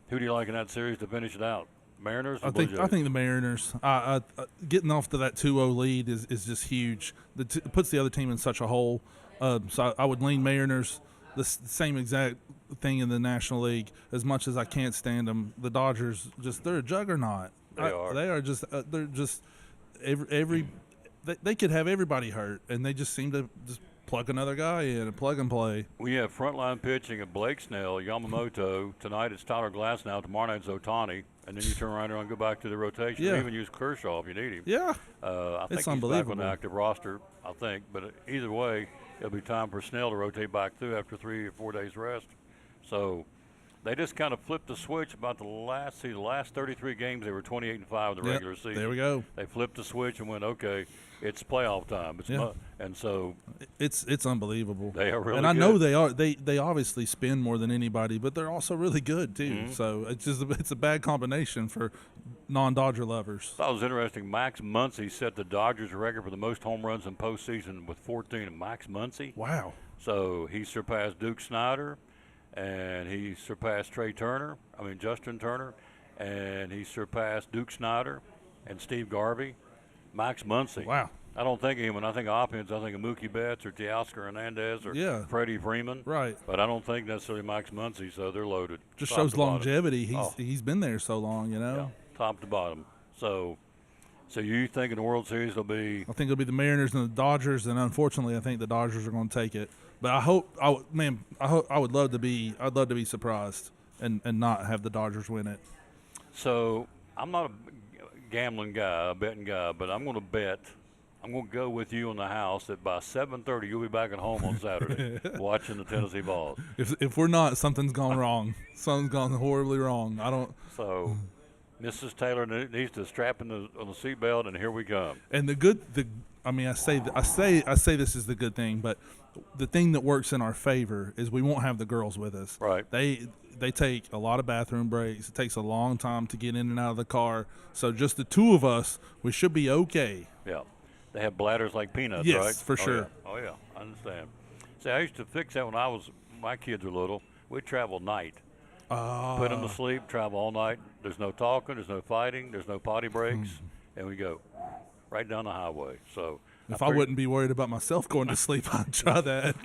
who do you like in that series to finish it out? Mariners or Blue Jays? I think the Mariners. Getting off to that 2-0 lead is just huge. It puts the other team in such a hole. So I would lean Mariners. The same exact thing in the National League. As much as I can't stand them, the Dodgers they're a juggernaut. They are just they're just they could have everybody hurt, and they just seem to just plug another guy in and plug and play. We have frontline pitching of Blake Snell, Yamamoto. Tonight it's Tyler Glasnow. Tomorrow night it's Ohtani, and then you turn around and go back to the rotation. Yeah. Even use Kershaw if you need him. Yeah, I think it's he's unbelievable. back on the active roster. I think, but either way, it'll be time for Snell to rotate back through after 3 or 4 days rest. So They just kind of flipped the switch about the last 33 games. They were 28-5 in the Yep, regular season. there we go. They flipped the switch and went, okay, it's playoff time. Yeah. And so It's unbelievable. They are really and I good. know they are. They obviously spend more than anybody, but they're also really good too. Mm-hmm. So it's a bad combination for non-Dodger lovers. that was interesting. Max Muncy set the Dodgers record for the most home runs in postseason with 14. And Max Muncy. Wow. So he surpassed Duke Snyder, and he surpassed Justin Turner, and he surpassed Duke Snyder and Steve Garvey. Max Muncy. Wow. I don't think of him when I think of offense. I think of Mookie Betts or Teoscar Hernandez or Yeah. Freddie Freeman. Right. But I don't think necessarily Max Muncy, so they're loaded. Just top shows to bottom. longevity. Oh. He's been there so long, you know. Yeah, top to bottom. So you think in the World Series will be I think it'll be the Mariners and the Dodgers, and unfortunately, I think the Dodgers are going to take it. But I would love to be. I'd love to be surprised and not have the Dodgers win it. so I'm not a gambling guy, a betting guy, but I'm going to bet. I'm going to go with you in the house that by 7:30 you'll be back at home on Saturday watching the Tennessee Vols. If we're not, something's gone wrong. Something's gone horribly wrong. I don't. So Mrs. Taylor needs to strap on the seatbelt, and here we come. And I say this is the good thing, but the thing that works in our favor is we won't have the girls with us. Right. They take a lot of bathroom breaks. It takes a long time to get in and out of the car. So just the two of us, we should be okay. Yeah. They have bladders like peanuts, Yes, right? for sure. Yeah. Oh, yeah. I understand. See, I used to fix that when my kids were little. We'd travel night. Put them to sleep, travel all night. There's no talking, there's no fighting, there's no potty breaks, and we go right down the highway. So If I wouldn't be worried about myself going to sleep, I'd try that.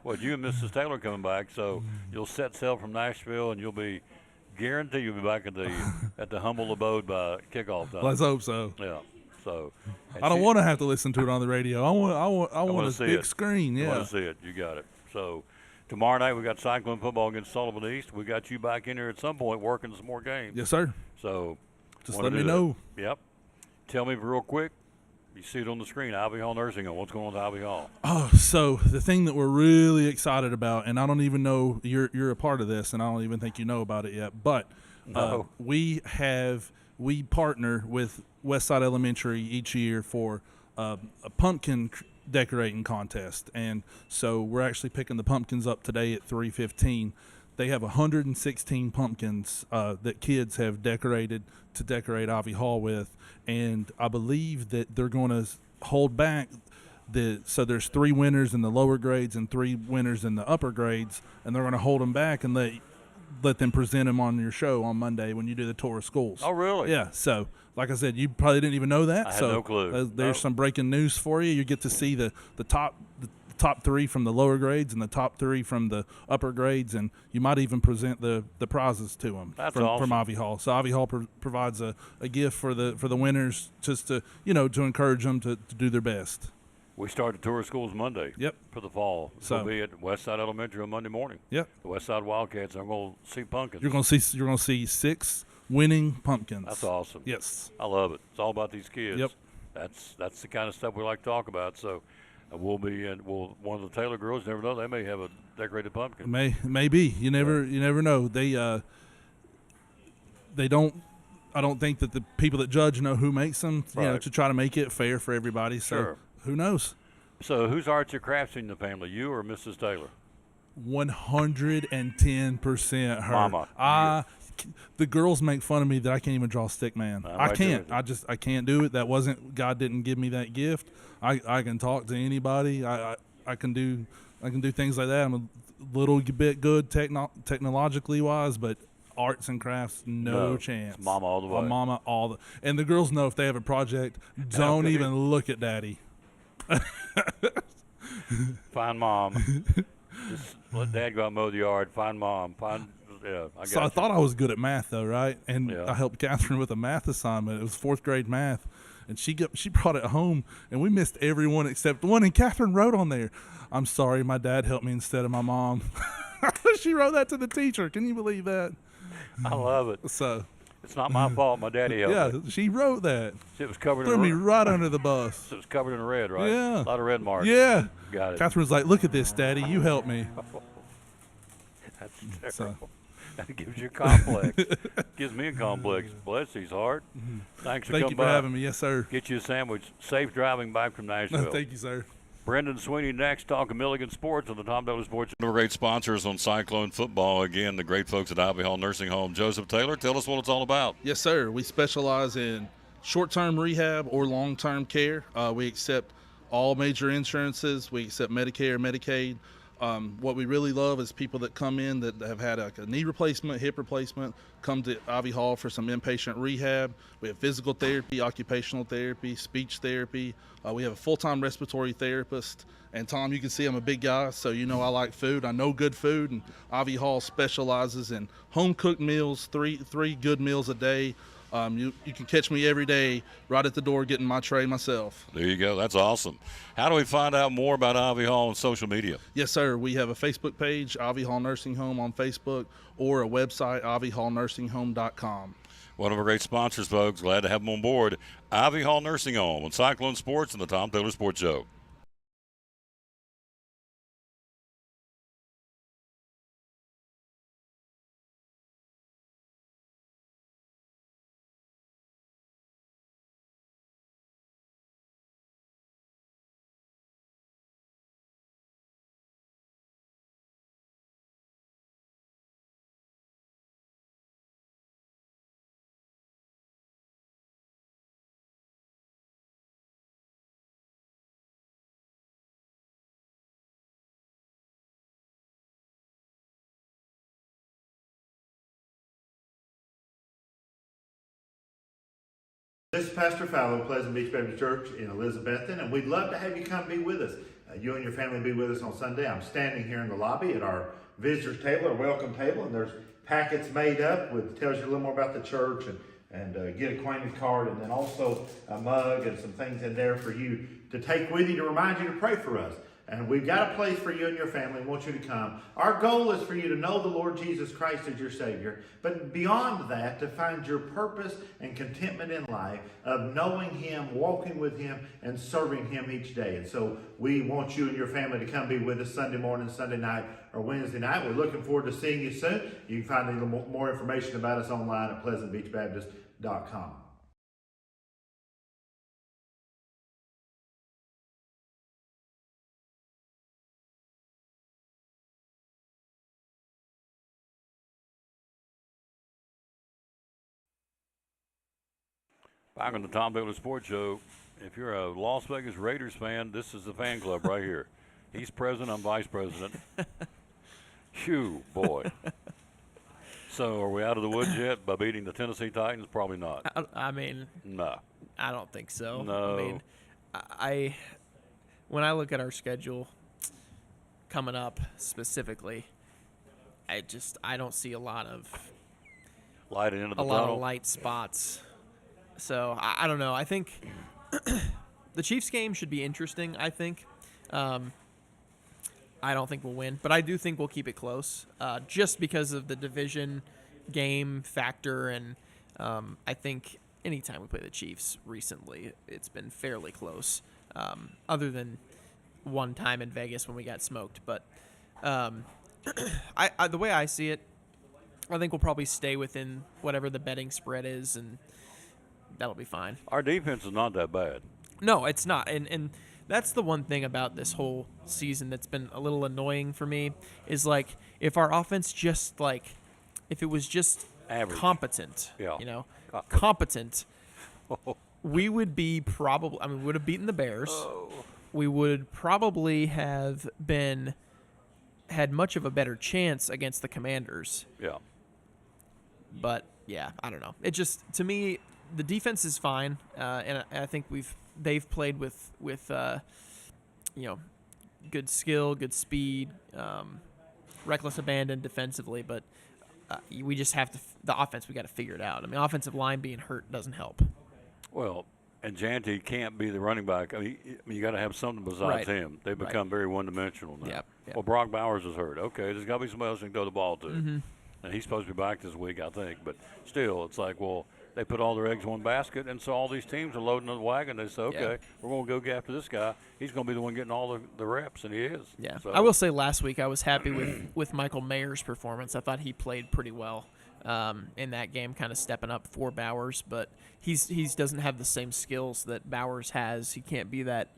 well, you and Mrs. Taylor coming back, so you'll set sail from Nashville, and you'll be guaranteed you'll be back at the humble abode by kickoff time. Let's hope so. Yeah. So I don't want to have to listen to it on the radio. I want a see big it. screen. You Yeah. want to see it. You got it. So tomorrow night we got Cyclone football against Sullivan East. We got you back in here at some point working some more games. Yes, sir. So Just wanna let me do that. know. Yep. Tell me real quick. You see it on the screen, Ivy Hall Nursing Home. What's going on with Ivy Hall? Oh, so the thing that we're really excited about, and I don't even know you're a part of this, and I don't even think you know about it yet, but No. we partner with Westside Elementary each year for a pumpkin decorating contest, and so we're actually picking the pumpkins up today at 3:15. They have 116 pumpkins that kids have decorated to decorate Ivy Hall with, and I believe that they're going to hold back. So there's 3 winners in the lower grades and 3 winners in the upper grades, and they're going to hold them back and let them present them on your show on Monday when you do the tour of schools. Oh, really? Yeah. So, like I said, you probably didn't even know that. I had so no clue. There's No. some breaking news for you. You get to see the top 3 from the lower grades and the top 3 from the upper grades, and you might even present the prizes to them That's from awesome. Ivy Hall. So Ivy Hall provides a gift for the winners, just to encourage them to do their best. We start the tour of schools Monday. Yep. For the fall. So- We'll be at Westside Elementary on Monday morning. Yep. The Westside Wildcats. I'm going to see pumpkins. You're gonna see 6 winning pumpkins. That's awesome. Yes. I love it. It's all about these kids. Yep. That's the kind of stuff we like to talk about. So we'll be in. One of the Taylor girls, never know, they may have a decorated pumpkin. Maybe you never know. They don't. I don't think that the people that judge know who makes them. Right. To try to make it fair for everybody. So Sure. who knows? So who's arts or crafts in the family, you or Mrs. Taylor? 110% her. Mama. The girls make fun of me that I can't even draw stick man. I'm I right there can't. with you. I can't do it. God didn't give me that gift. I can talk to anybody. I can do things like that. I'm a little bit good technologically wise, but arts and crafts, no chance. It's mama all the way. Mama all the. And the girls know if they have a project, don't good. even look at daddy. Find mom. Just let dad go out and mow the yard. Find mom. I thought I was good at math though, right? And Yeah. I helped Catherine with a math assignment. It was 4th grade math, and she brought it home, and we missed every one except one. And Catherine wrote on there, "I'm sorry, my dad helped me instead of my mom." She wrote that to the teacher. Can you believe that? I love it. So It's not my fault. My daddy helped yeah, me. she wrote that. It was covered Threw in me red. right under the bus. It was covered in red, right? Yeah. A lot of red marks. Yeah. Got it. Catherine was like, "Look at this, Daddy. You helped me." That's So, terrible. That gives you a complex. Gives me a complex. Bless his heart. Thanks for Thank coming you for by. having me. Yes, sir. Get you a sandwich. Safe driving back from Nashville. Thank you, sir. Brendan Sweeney next, talking Milligan Sports on the Tom Dolan Sports. One of our great sponsors on Cyclone Football. Again, the great folks at Ivy Hall Nursing Home. Joseph Taylor, tell us what it's all about. Yes, sir. We specialize in short-term rehab or long-term care. We accept all major insurances. We accept Medicare, Medicaid. What we really love is people that come in that have had a knee replacement, hip replacement, come to Ivy Hall for some inpatient rehab. We have physical therapy, occupational therapy, speech therapy. We have a full-time respiratory therapist. And Tom, you can see I'm a big guy, so you know I like food. I know good food, and Ivy Hall specializes in home-cooked meals, three good meals a day. You can catch me every day right at the door getting my tray myself. There you go. That's awesome. How do we find out more about Ivy Hall on social media? Yes, sir. We have a Facebook page, Ivy Hall Nursing Home on Facebook, or a website, ivyhallnursinghome.com. One of our great sponsors, folks. Glad to have them on board. Ivy Hall Nursing Home on Cyclone Sports and the Tom Taylor Sports Show. This is Pastor Fallow, Pleasant Beach Baptist Church in Elizabethton, and we'd love to have you come be with us. You and your family be with us on Sunday. I'm standing here in the lobby at our visitors table, our welcome table, and there's packets made up with tells you a little more about the church and get acquainted card, and then also a mug and some things in there for you to take with you to remind you to pray for us. And we've got a place for you and your family and want you to come. Our goal is for you to know the Lord Jesus Christ as your Savior. But beyond that, to find your purpose and contentment in life of knowing Him, walking with Him, and serving Him each day. And so we want you and your family to come be with us Sunday morning, Sunday night, or Wednesday night. We're looking forward to seeing you soon. You can find a little more information about us online at pleasantbeachbaptist.com. Back on the Tom Taylor Sports Show, if you're a Las Vegas Raiders fan, this is the fan club right here. He's president, I'm vice president. Phew, boy. So are we out of the woods yet by beating the Tennessee Titans? Probably not. I mean, no. I don't think so. No. I mean, when I look at our schedule coming up specifically, I don't see a lot of light into the a lot tunnel. of light spots. So I don't know. I think the Chiefs game should be interesting. I think. I don't think we'll win, but I do think we'll keep it close, just because of the division game factor, and I think anytime we play the Chiefs recently, it's been fairly close, other than one time in Vegas when we got smoked. But the way I see it, I think we'll probably stay within whatever the betting spread is, and that'll be fine. Our defense is not that bad. No, it's not, and that's the one thing about this whole season that's been a little annoying for me is, like, if our offense just, like, if it was just average, competent, yeah, competent, we would be probably, we would have beaten the Bears. Oh. We would probably have had much of a better chance against the Commanders. Yeah. But, yeah, I don't know. It just, to me, the defense is fine, and I think they've played with good skill, good speed, reckless abandon defensively, but we just have to the offense. We got to figure it out. I mean, offensive line being hurt doesn't help. Well, and Janty can't be the running back. I mean you got to have something besides him. They've become very one-dimensional now. Yep. Well, Brock Bowers is hurt. Okay, there's got to be somebody else who can throw the ball to. Mm-hmm. And he's supposed to be back this week, I think. But still, it's like, well, they put all their eggs in one basket, and so all these teams are loading the wagon. They say, okay, we're going to go after this guy. He's going to be the one getting all the reps, and he is. Yeah, So, I will say last week I was happy with Michael Mayer's performance. I thought he played pretty well in that game, kind of stepping up for Bowers, but he's doesn't have the same skills that Bowers has. He can't be that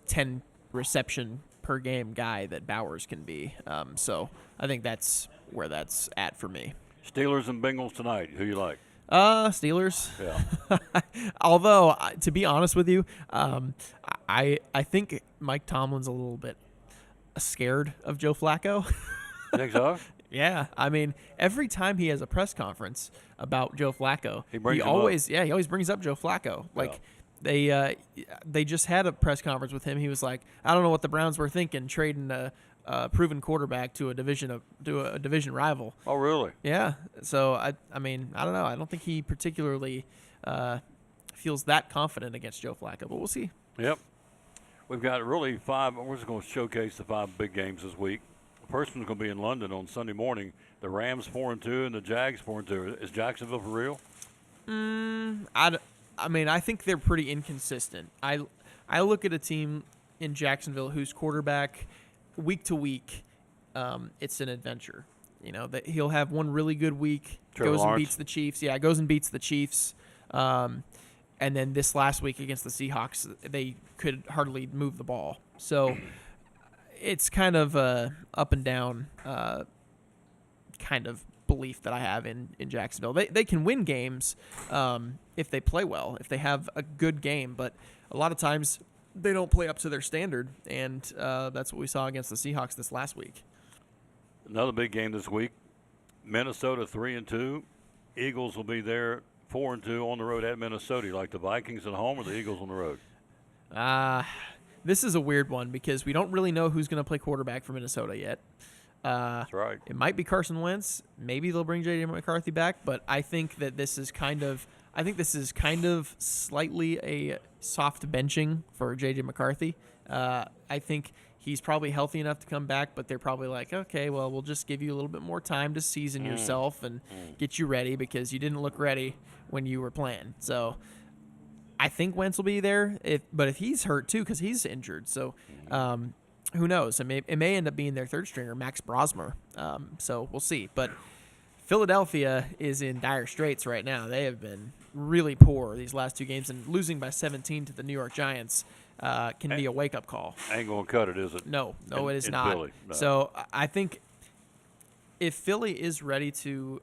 10 reception per game guy that Bowers can be. So I think that's where that's at for me. Steelers and Bengals tonight. Who you like? Steelers. Yeah. Although, to be honest with you, I think Mike Tomlin's a little bit scared of Joe Flacco. You think so? Yeah, I mean, every time he has a press conference about Joe Flacco, he always brings up Joe Flacco. Like they just had a press conference with him. He was like, I don't know what the Browns were thinking, trading a proven quarterback to a division rival. Oh, really? Yeah. So I mean, I don't know. I don't think he particularly feels that confident against Joe Flacco, but we'll see. Yep. We've got really 5. We're just going to showcase the 5 big games this week. The first one's going to be in London on Sunday morning. The Rams 4-2 and the Jags 4-2. Is Jacksonville for real? I mean, I think they're pretty inconsistent. I look at a team in Jacksonville whose quarterback, week to week, it's an adventure. That he'll have one really good week, goes and beats the Chiefs. Yeah, goes and beats the Chiefs. And then this last week against the Seahawks, they could hardly move the ball. So it's kind of a up and down kind of belief that I have in Jacksonville. They can win games if they play well, if they have a good game, but a lot of times they don't play up to their standard, and that's what we saw against the Seahawks this last week. Another big game this week, Minnesota 3-2. Eagles will be there 4-2 on the road at Minnesota. You like the Vikings at home or the Eagles on the road? This is a weird one because we don't really know who's going to play quarterback for Minnesota yet. That's right. It might be Carson Wentz. Maybe they'll bring J.J. McCarthy back, but I think that this is kind of slightly a soft benching for J.J. McCarthy. I think he's probably healthy enough to come back, but they're probably like, okay, well, we'll just give you a little bit more time to season yourself and get you ready because you didn't look ready when you were playing. So I think Wentz will be there, but if he's hurt too because he's injured. So who knows? It may end up being their third stringer, Max Brosmer. So we'll see. But Philadelphia is in dire straits right now. They have been really poor these last 2 games, and losing by 17 to the New York Giants can be a wake-up call. Ain't going to cut it, is it? No, it is not. Philly, no. So I think if Philly is ready to,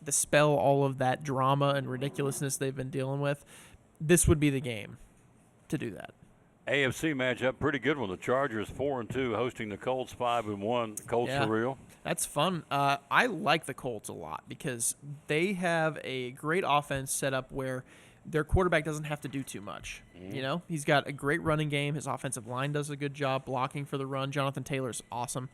dispel all of that drama and ridiculousness they've been dealing with, this would be the game to do that. AFC matchup, pretty good one. The Chargers 4-2 hosting the Colts 5-1. Colts for real. That's fun. I like the Colts a lot because they have a great offense set up where their quarterback doesn't have to do too much. He's got a great running game. His offensive line does a good job blocking for the run. Jonathan Taylor's awesome.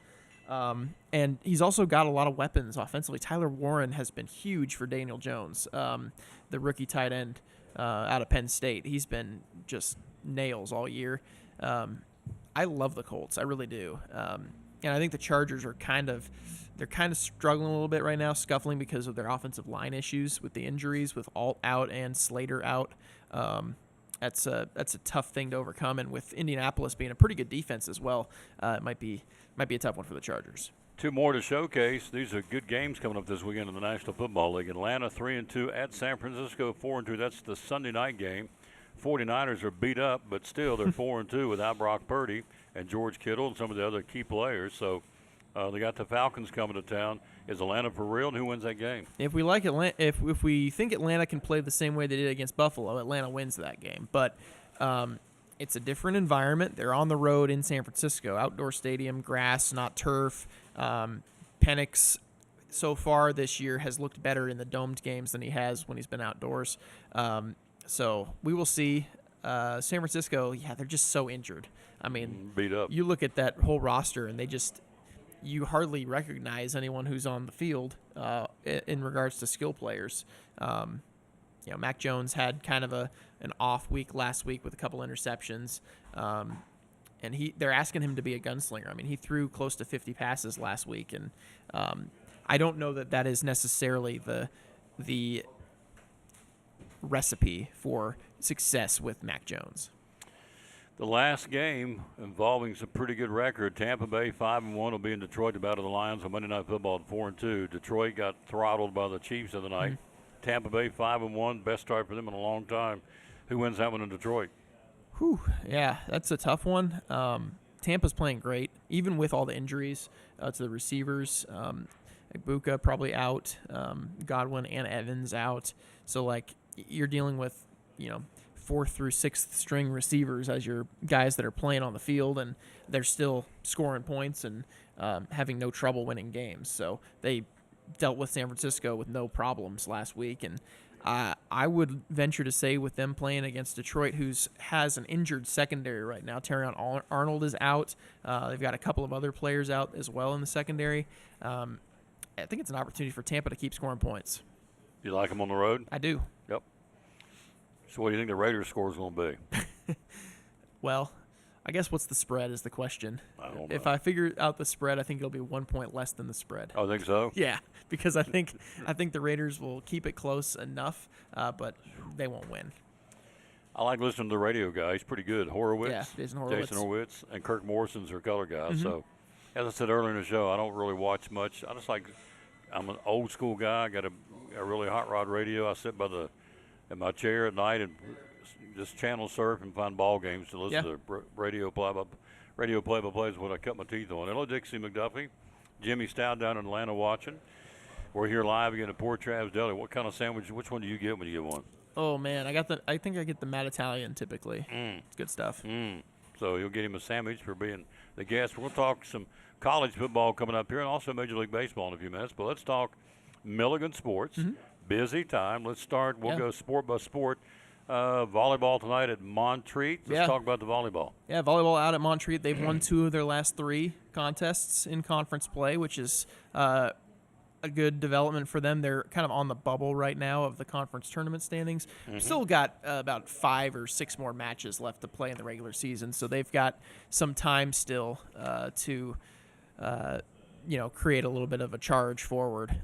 And he's also got a lot of weapons offensively. Tyler Warren has been huge for Daniel Jones, the rookie tight end out of Penn State. He's been just nails all year. I love the Colts. I really do. And I think the Chargers are kind of struggling a little bit right now, scuffling because of their offensive line issues with the injuries, with Alt out and Slater out. That's a tough thing to overcome, and with Indianapolis being a pretty good defense as well, it might be a tough one for the Chargers. 2 more to showcase. These are good games coming up this weekend in the National Football League. Atlanta 3-2 at San Francisco 4-2. That's the Sunday night game. 49ers are beat up, but still they're 4-2 without Brock Purdy and George Kittle and some of the other key players. So they got the Falcons coming to town. Is Atlanta for real, and who wins that game? If we like Atlanta, if we think Atlanta can play the same way they did against Buffalo, Atlanta wins that game. But it's a different environment. They're on the road in San Francisco, outdoor stadium, grass, not turf. Penix so far this year has looked better in the domed games than he has when he's been outdoors. So we will see. San Francisco, they're just so injured. I mean, beat up. You look at that whole roster, and you hardly recognize anyone who's on the field in regards to skill players. Mac Jones had kind of an off week last week with a couple interceptions, and they're asking him to be a gunslinger. I mean, he threw close to 50 passes last week, and I don't know that is necessarily the recipe for success with Mac Jones. The last game involving some pretty good record. Tampa Bay 5-1 will be in Detroit to battle the Lions on Monday Night Football at 4-2. Detroit got throttled by the Chiefs of the night. Tampa Bay 5-1, best start for them in a long time. Who wins that one in Detroit? Whew, yeah, that's a tough one. Tampa's playing great, even with all the injuries to the receivers. Ibuka probably out, Godwin and Evans out. So, like, you're dealing with, 4th through 6th string receivers as your guys that are playing on the field, and they're still scoring points and having no trouble winning games. So they dealt with San Francisco with no problems last week, and I would venture to say with them playing against Detroit, who has an injured secondary right now. Terrion Arnold is out. They've got a couple of other players out as well in the secondary. I think it's an opportunity for Tampa to keep scoring points. You like them on the road? I do. Yep. So what do you think the Raiders' score is going to be? Well, I guess what's the spread is the question. I don't know. If I figure out the spread, I think it'll be 1 point less than the spread. Oh, I think so? Yeah, because I think the Raiders will keep it close enough, but they won't win. I like listening to the radio guy. He's pretty good. Horowitz. Yeah, Jason Horowitz. And Kirk Morrison's their color guy. So, as I said earlier in the show, I don't really watch much. I'm an old school guy. I got a really hot rod radio. I sit in my chair at night and just channel surf and find ball games to listen to radio play-by-play is what I cut my teeth on. Hello, Dixie McDuffie. Jimmy Stout down in Atlanta watching. We're here live again at Port Travis Deli. What kind of sandwich? Which one do you get when you get one? Oh man, I think I get the Mad Italian typically. It's good stuff. So you'll get him a sandwich for being the guest. We're going to talk some college football coming up here and also Major League Baseball in a few minutes. But let's talk Milligan sports. Busy time. Let's start. We'll go sport by sport. Volleyball tonight at Montreat. Let's talk about the volleyball. Yeah, volleyball out at Montreat. They've won 2 of their last 3 contests in conference play, which is a good development for them. They're kind of on the bubble right now of the conference tournament standings. Still got about 5 or 6 more matches left to play in the regular season, so they've got some time still to create a little bit of a charge forward.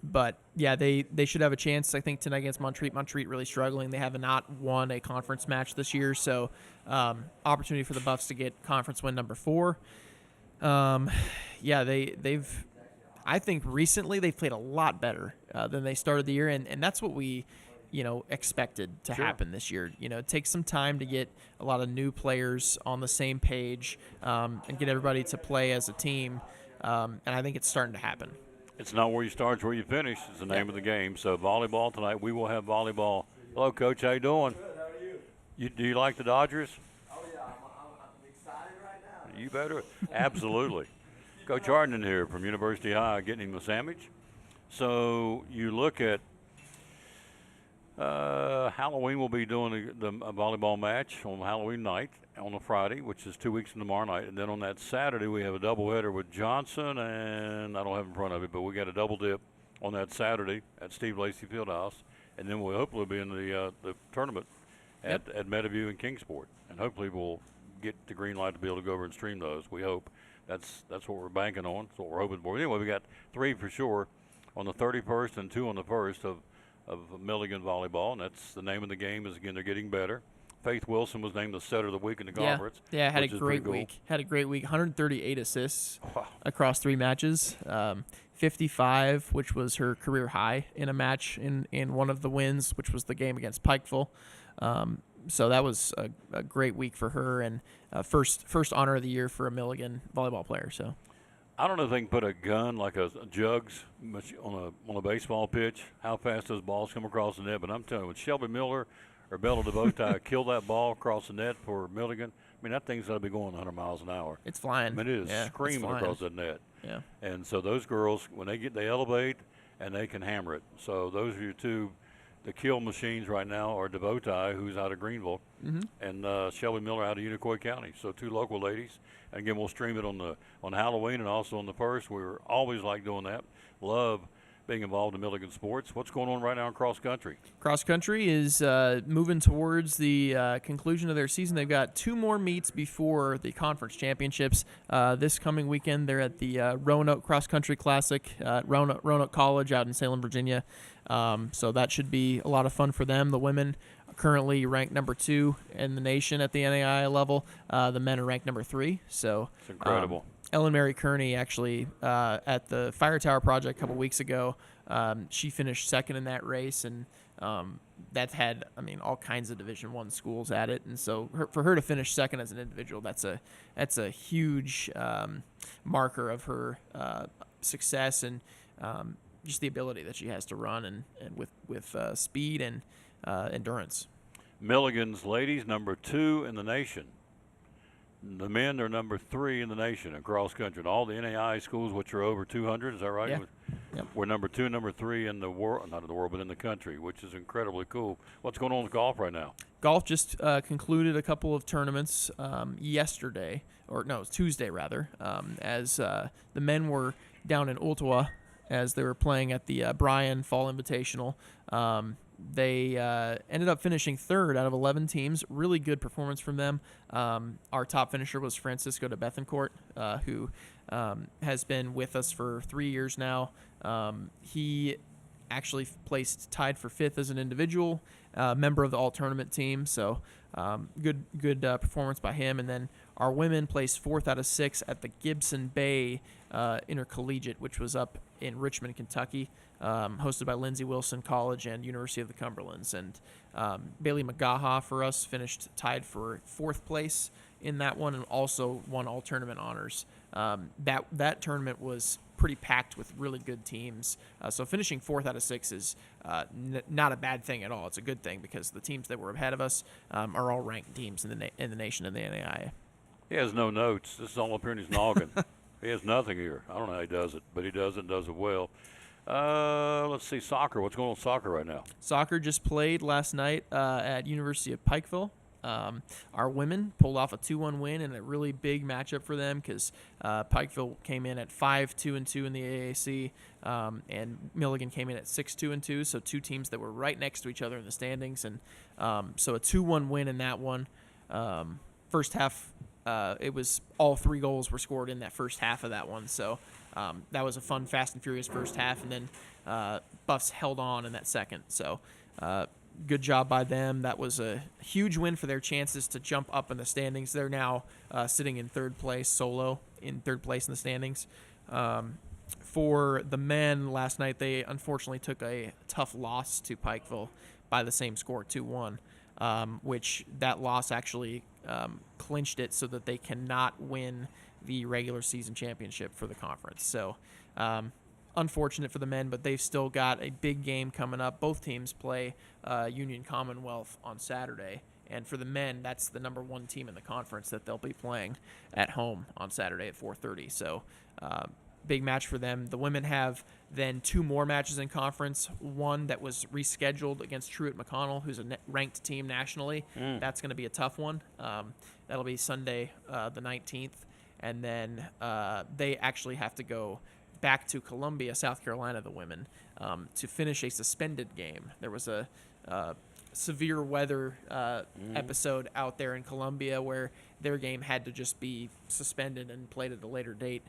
But, yeah, they should have a chance, I think, tonight against Montreat. Montreat really struggling. They have not won a conference match this year, so opportunity for the Buffs to get conference win number 4. They've – I think recently they've played a lot better than they started the year, and that's what we expected to happen this year. It takes some time to get a lot of new players on the same page and get everybody to play as a team, and I think it's starting to happen. It's not where you start, it's where you finish is the name of the game. So volleyball tonight, we will have volleyball. Hello, Coach. How you doing? Good. How are you? Do you like the Dodgers? Oh, yeah. I'm excited right now. You better. Absolutely. Coach Hardin here from University High getting him a sandwich. So you look at Halloween, we'll be doing a volleyball match on Halloween night on a Friday, which is 2 weeks from tomorrow night. And then on that Saturday, we have a doubleheader with Johnson, and I don't have in front of it, but we got a double dip on that Saturday at Steve Lacey Fieldhouse. And then we'll hopefully be in the tournament at Meadowview and Kingsport. And hopefully we'll get the green light to be able to go over and stream those. We hope. That's what we're banking on. That's what we're hoping for. Anyway, we got 3 for sure on the 31st and 2 on the 1st of Milligan volleyball, and that's the name of the game. Is again, they're getting better. Faith Wilson was named the setter of the week in the conference. Yeah, had a great week. 138 assists across 3 matches. 55, which was her career high in a match in one of the wins, which was the game against Pikeville. So that was a great week for her, and first honor of the year for a Milligan volleyball player. So I don't know if they can put a gun like a jugs on a baseball pitch, how fast those balls come across the net. But I'm telling you, when Shelby Miller or Bella DeVoe killed that ball across the net for Milligan, I mean, that thing's got to be going 100 miles an hour. It's flying. I mean, it is screaming across that net. Yeah. And so those girls, when they elevate and they can hammer it. So those are your 2. The kill machines right now are DeVoe, who's out of Greenville, and Shelby Miller out of Unicoi County. So 2 local ladies. And again, we'll stream it on Halloween and also on the 1st. We always like doing that. Love being involved in Milligan sports. What's going on right now in cross country? Cross country is moving towards the conclusion of their season. They've got 2 more meets before the conference championships. This coming weekend, they're at the Roanoke Cross Country Classic at Roanoke College out in Salem, Virginia. So that should be a lot of fun for them. The women are currently ranked number 2 in the nation at the NAIA level. The men are ranked number 3. So it's incredible. Ellen Mary Kearney actually at the Fire Tower Project a couple weeks ago, she finished second in that race, and that's had, all kinds of Division I schools at it, and so for her to finish second as an individual, that's a huge marker of her success and just the ability that she has to run and with speed and endurance. Milligan's ladies number 2 in the nation. The men are number 3 in the nation in cross country. And all the NAIA schools, which are over 200, is that right? Yeah. Yep. We're number 2, number 3 in the world, not in the world, but in the country, which is incredibly cool. What's going on with golf right now? Golf just concluded a couple of tournaments yesterday, or no, it was Tuesday rather, as the men were down in Ottawa as they were playing at the Bryan Fall Invitational. They ended up finishing 3rd out of 11 teams. Really good performance from them. Our top finisher was Francisco de Bethencourt, who has been with us for 3 years now. He actually placed tied for 5th as an individual, member of the all-tournament team. So good performance by him. And then our women placed 4th out of 6 at the Gibson Bay Intercollegiate, which was up in Richmond, Kentucky, hosted by Lindsey Wilson College and University of the Cumberlands. And Bailey McGaha for us finished tied for 4th place in that one and also won all tournament honors. That tournament was pretty packed with really good teams. So finishing 4th out of 6 is not a bad thing at all. It's a good thing because the teams that were ahead of us are all ranked teams in the nation in the NAIA. He has no notes. This is all up here in his noggin. He has nothing here. I don't know how he does it, but he does it and does it well. Let's see, soccer. What's going on with soccer right now? Soccer just played last night at University of Pikeville. Our women pulled off a 2-1 win in a really big matchup for them because Pikeville came in at 5-2-2 in the AAC, and Milligan came in at 6-2-2. So 2 teams that were right next to each other in the standings, and so a 2-1 win in that one. First half, it was all 3 goals were scored in that first half of that one. So that was a fun, fast and furious first half, and then Buffs held on in that second. So good job by them. That was a huge win for their chances to jump up in the standings. They're now sitting in 3rd place, solo in 3rd place in the standings. For the men last night, they unfortunately took a tough loss to Pikeville by the same score, 2-1, which that loss actually clinched it so that they cannot win the regular season championship for the conference. So unfortunate for the men, but they've still got a big game coming up. Both teams play Union Commonwealth on Saturday, and for the men, that's the number 1 team in the conference that they'll be playing at home on Saturday at 4:30. So big match for them. The women have then 2 more matches in conference, one that was rescheduled against Truett McConnell, who's a ranked team nationally. That's going to be a tough one. That'll be Sunday the 19th, and then they actually have to go back to Columbia, South Carolina, the women, to finish a suspended game. There was a severe weather episode out there in Columbia where their game had to just be suspended and played at a later date.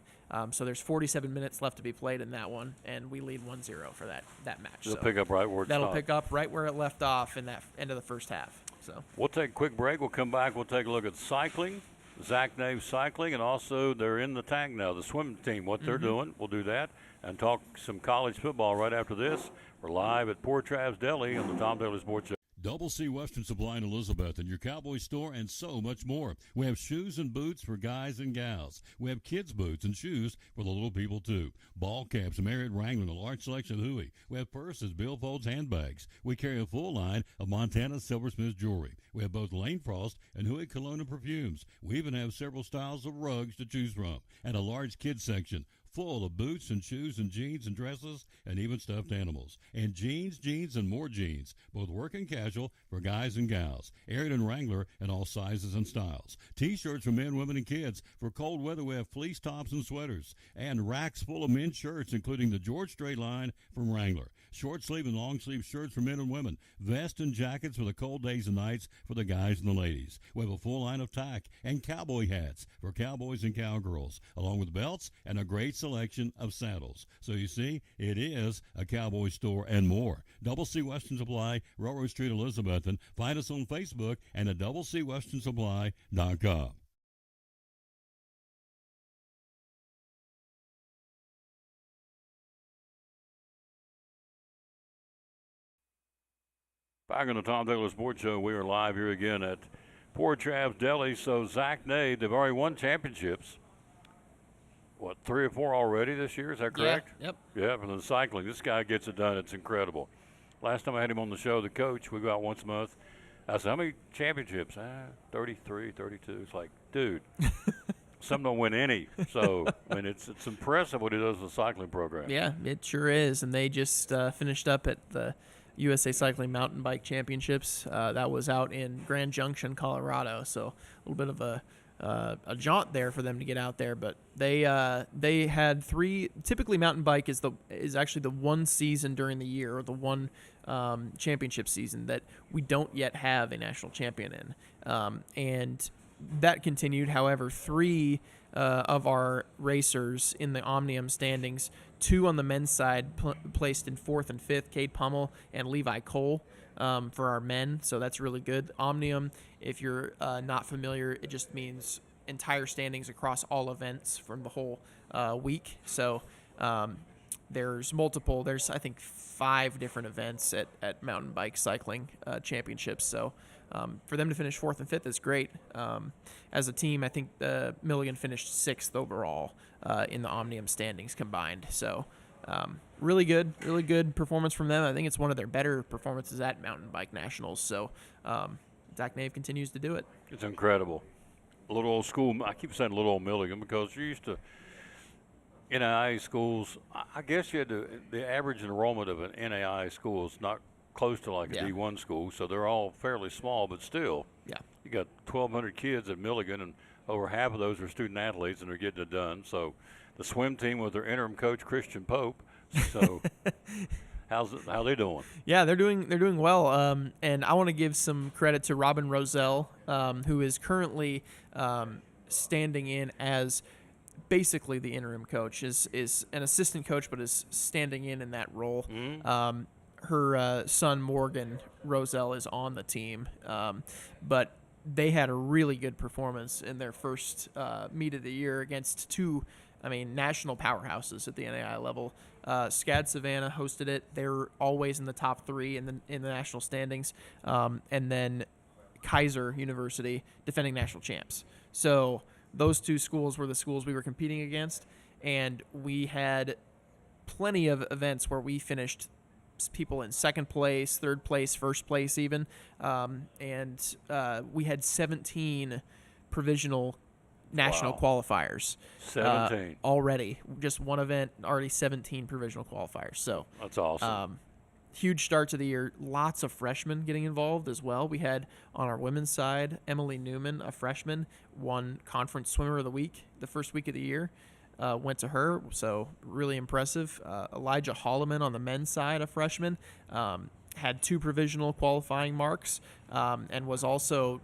So there's 47 minutes left to be played in that one, and we lead 1-0 for that match. It'll pick up right where it That'll stopped. pick up right where it left off in that end of the first half. So we'll take a quick break. We'll come back. We'll take a look at cycling, Zach Nave Cycling, and also they're in the tank now, the swimming team, what they're doing. We'll do that and talk some college football right after this. We're live at Port Travis Deli on the Tom Taylor Sports Show. Double C Western Supply in Elizabethton, your Cowboy store, and so much more. We have shoes and boots for guys and gals. We have kids' boots and shoes for the little people, too. Ball caps, Marriott Wrangler, and a large selection of Huey. We have purses, billfolds, handbags. We carry a full line of Montana Silversmith jewelry. We have both Lane Frost and Huey cologne and perfumes. We even have several styles of rugs to choose from, and a large kids section full of boots and shoes and jeans and dresses and even stuffed animals. And jeans, and more jeans, both work and casual for guys and gals. Ayrton Wrangler in all sizes and styles. T-shirts for men, women, and kids. For cold weather, we have fleece tops and sweaters. And racks full of men's shirts, including the George Strait line from Wrangler. Short sleeve and long sleeve shirts for men and women. Vests and jackets for the cold days and nights for the guys and the ladies. We have a full line of tack and cowboy hats for cowboys and cowgirls, along with belts and a great selection of saddles. So you see, it is a cowboy store and more. Double C Western Supply, Railroad Street, Elizabethton. Find us on Facebook and at doublecwesternsupply.com. Back on the Tom Taylor Sports Show, we are live here again at Port Travis Deli. So Zach Nade, they've already won championships. What, 3 or 4 already this year? Is that correct? Yeah, yep. Yeah, for the cycling. This guy gets it done. It's incredible. Last time I had him on the show, the coach, we go out once a month. I said, how many championships? 33, 32. It's like, dude, some don't win any. So, I mean, it's impressive what he does with the cycling program. Yeah, it sure is. And they just finished up at the USA Cycling Mountain Bike Championships. That was out in Grand Junction, Colorado. So a little bit of a jaunt there for them to get out there. But they had 3. Typically, mountain bike is actually the one season during the year, or the one championship season that we don't yet have a national champion in. And that continued. However, 3 of our racers in the Omnium standings, 2 on the men's side placed in 4th and 5th, Cade Pummel and Levi Cole for our men. So that's really good. Omnium, if you're not familiar, it just means entire standings across all events from the whole week. So there's I think 5 different events at mountain bike cycling championships. So for them to finish 4th and 5th is great. As a team, I think Milligan finished 6th overall in the Omnium standings combined. So really good performance from them. I think it's one of their better performances at Mountain Bike Nationals. So Zach Nave continues to do it. It's incredible. A little old school. I keep saying little old Milligan because you used to, NAIA schools, I guess you had the average enrollment of an NAIA school is not close to like a D1 school, so they're all fairly small, but still, you got 1,200 kids at Milligan, and over half of those are student athletes, and they're getting it done. So the swim team with their interim coach, Christian Pope, so how they doing? Yeah, they're doing well, and I want to give some credit to Robin Roselle, who is currently standing in as basically the interim coach, is an assistant coach, but is standing in that role. Mm-hmm. Her son, Morgan Roselle, is on the team, but they had a really good performance in their first meet of the year against 2, national powerhouses at the NAI level. SCAD Savannah hosted it. They're always in the top 3 in the national standings, and then Kaiser University, defending national champs. So those 2 schools were the schools we were competing against, and we had plenty of events where we finished people in 2nd place, 3rd place, 1st place even, and we had 17 provisional national qualifiers. 17 already. Just one event, already 17 provisional qualifiers. So that's awesome. Huge start to the year. Lots of freshmen getting involved as well. We had on our women's side, Emily Newman, a freshman, won Conference Swimmer of the Week the first week of the year. Went to her, so really impressive. Elijah Holloman on the men's side, a freshman, had 2 provisional qualifying marks, and was also,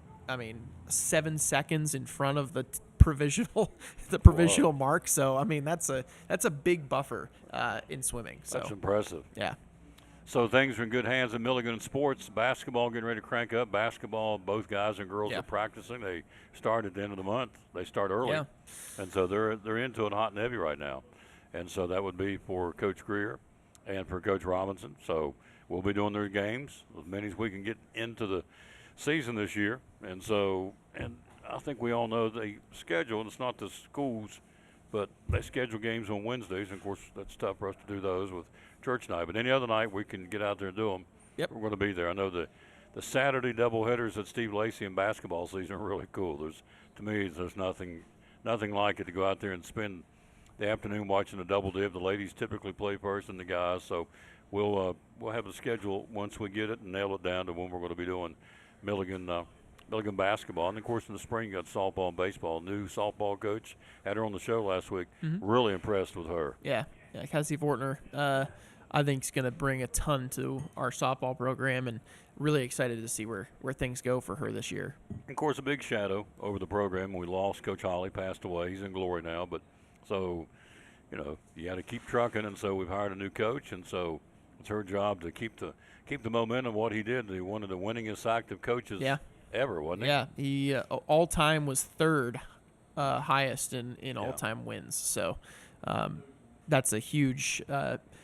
7 seconds in front of the provisional mark. So that's a big buffer in swimming. So that's impressive. Yeah. So things are in good hands at Milligan Sports. Basketball getting ready to crank up. Basketball, both guys and girls are practicing. They start at the end of the month. They start early. Yeah. And so they're into it hot and heavy right now. And so that would be for Coach Greer and for Coach Robinson. So we'll be doing their games, as many as we can get into the season this year. And I think we all know they schedule, and it's not the schools, but they schedule games on Wednesdays. And, of course, that's tough for us to do those with church night. But any other night we can get out there and do them. Yep. We're going to be there. I know the Saturday doubleheaders at Steve Lacey in basketball season are really cool. To me, there's nothing like it to go out there and spend the afternoon watching a double dip. The ladies typically play first and the guys, so we'll have a schedule once we get it and nail it down to when we're going to be doing Milligan basketball. And, of course, in the spring, you got softball and baseball. New softball coach. Had her on the show last week. Really impressed with her. Yeah, Cassie Fortner, I think is going to bring a ton to our softball program, and really excited to see where things go for her this year. Of course, a big shadow over the program. We lost Coach Holly, passed away. He's in glory now. But so, you got to keep trucking, and so we've hired a new coach, and so it's her job to keep the momentum of what he did. He one of the winningest active coaches ever, wasn't he? Yeah, he all-time was third highest in all-time wins. So that's a huge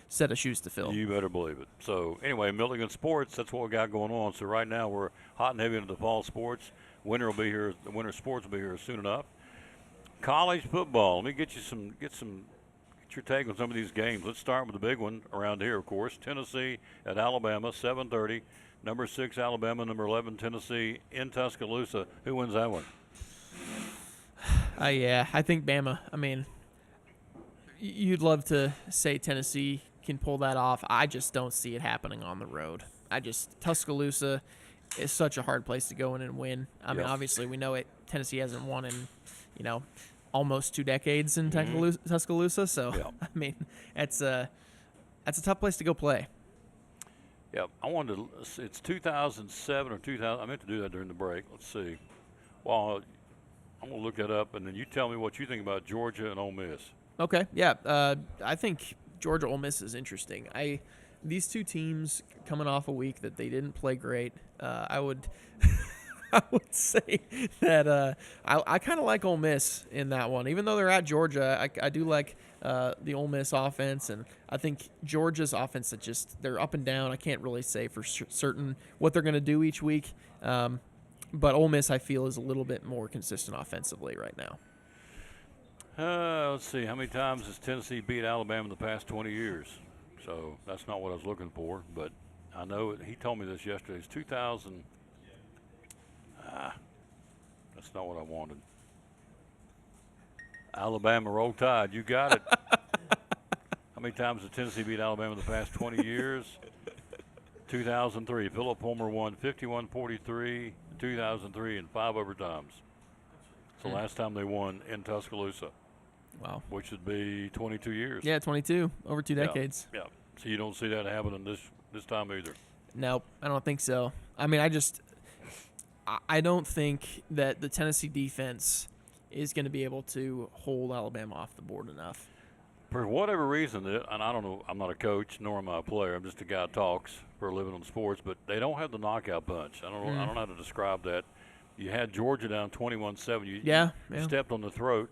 set of shoes to fill. You better believe it. So anyway, Milligan sports, that's what we got going on. So right now we're hot and heavy into the fall sports. Winter will be here. The winter sports will be here soon enough. College football. Let me get your take on some of these games. Let's start with the big one around here, of course. Tennessee at Alabama, 7:30. Number 6 Alabama, number 11 Tennessee in Tuscaloosa. Who wins that one? Yeah, I think Bama. I mean, you'd love to say Tennessee can pull that off. I just don't see it happening on the road. Tuscaloosa is such a hard place to go in and win. I mean, obviously we know it. Tennessee hasn't won in, almost 2 decades in Tuscaloosa. So I mean, it's a tough place to go play. Yeah, it's 2007 or 2000. I meant to do that during the break. Let's see. Well, I'm going to look that up, and then you tell me what you think about Georgia and Ole Miss. Okay, yeah. I think Georgia Ole Miss is interesting. These two teams coming off a week that they didn't play great. I would say that I kind of like Ole Miss in that one, even though they're at Georgia. I do like the Ole Miss offense, and I think Georgia's offense they're up and down. I can't really say for certain what they're going to do each week, but Ole Miss I feel is a little bit more consistent offensively right now. Let's see. How many times has Tennessee beat Alabama in the past 20 years? So that's not what I was looking for, but I know he told me this yesterday. It's 2000. That's not what I wanted. Alabama Roll Tide. You got it. How many times has Tennessee beat Alabama in the past 20 years? 2003. Philip Homer won 51-43 in 2003 in 5 overtimes. It's the last time they won in Tuscaloosa. Wow. Which would be 22 years. Yeah, 22. Over 2 decades. Yeah. So you don't see that happening this time either. Nope, I don't think so. I mean, I don't think that the Tennessee defense is going to be able to hold Alabama off the board enough. For whatever reason, and I don't know, I'm not a coach nor am I a player. I'm just a guy who talks for a living on sports, but they don't have the knockout punch. I don't know how to describe that. You had Georgia down 21-7. You stepped on the throat,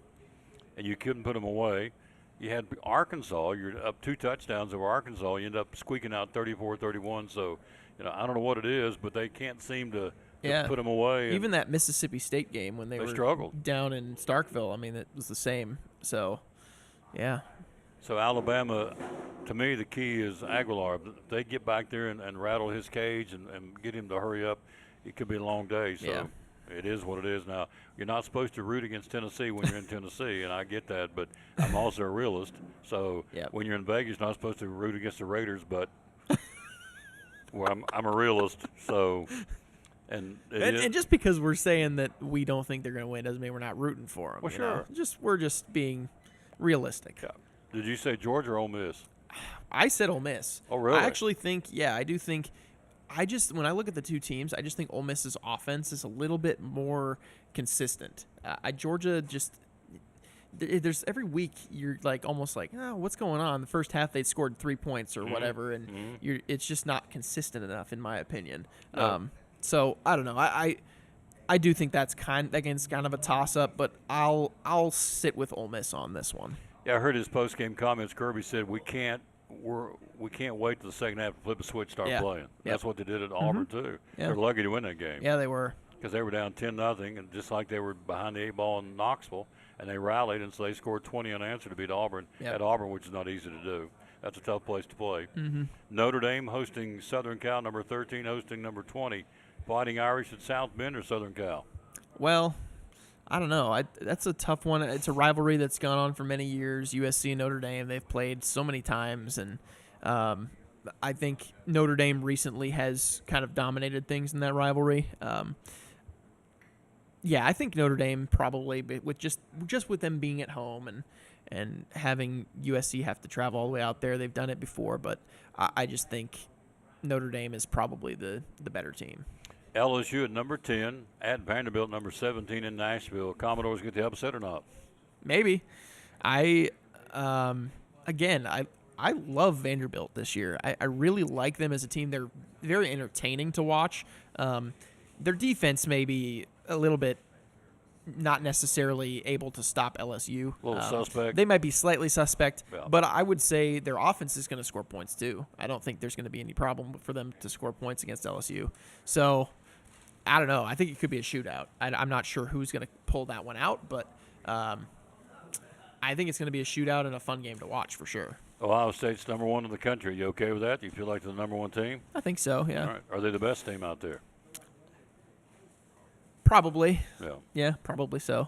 and you couldn't put them away. You had Arkansas. You're up 2 touchdowns over Arkansas. You end up squeaking out 34-31. So, I don't know what it is, but they can't seem to put them away. Even that Mississippi State game when they were struggled down in Starkville, I mean, it was the same. So, yeah. So Alabama, to me, the key is Aguilar. If they get back there and rattle his cage and get him to hurry up, it could be a long day. So it is what it is now. You're not supposed to root against Tennessee when you're in Tennessee, and I get that, but I'm also a realist. So when you're in Vegas, you're not supposed to root against the Raiders, but I'm a realist. So, and just because we're saying that we don't think they're going to win doesn't mean we're not rooting for them. Well, sure. We're just being realistic. Yeah. Did you say Georgia or Ole Miss? I said Ole Miss. Oh, really? I actually think, I do think. When I look at the two teams, I just think Ole Miss's offense is a little bit more consistent. Georgia there's every week you're like almost like, what's going on? The first half they scored 3 points or whatever, and it's just not consistent enough in my opinion. No. So I don't know. I do think that's kind of a toss up, but I'll sit with Ole Miss on this one. Yeah, I heard his post game comments. Kirby said we can't wait till the second half to flip a switch, start playing. That's what they did at Auburn too. Yeah. They're lucky to win that game. Yeah, they were. Because they were down 10-0, and just like they were behind the 8 ball in Knoxville, and they rallied, and so they scored 20 unanswered to beat Auburn at Auburn, which is not easy to do. That's a tough place to play. Notre Dame hosting Southern Cal, number 13 hosting number 20. Fighting Irish at South Bend or Southern Cal? Well, I don't know. That's a tough one. It's a rivalry that's gone on for many years. USC and Notre Dame, they've played so many times, and I think Notre Dame recently has kind of dominated things in that rivalry. Yeah, I think Notre Dame probably, with just with them being at home and having USC have to travel all the way out there, they've done it before, but I just think Notre Dame is probably the better team. LSU at number 10, at Vanderbilt number 17 in Nashville. Commodores get the upset or not? Maybe. I love Vanderbilt this year. I really like them as a team. They're very entertaining to watch. Their defense may be a little bit not necessarily able to stop LSU. A little suspect. They might be slightly suspect, Yeah. but I would say their offense is going to score points too. I don't think there's going to be any problem for them to score points against LSU. So, I don't know. I think it could be a shootout. I'm not sure who's going to pull that one out, but I think it's going to be a shootout and a fun game to watch for sure. Ohio State's number 1 in the country. You okay with that? Do you feel like they're the number 1 team? I think so, yeah. All right. Are they the best team out there? Probably. Yeah. Yeah, probably so.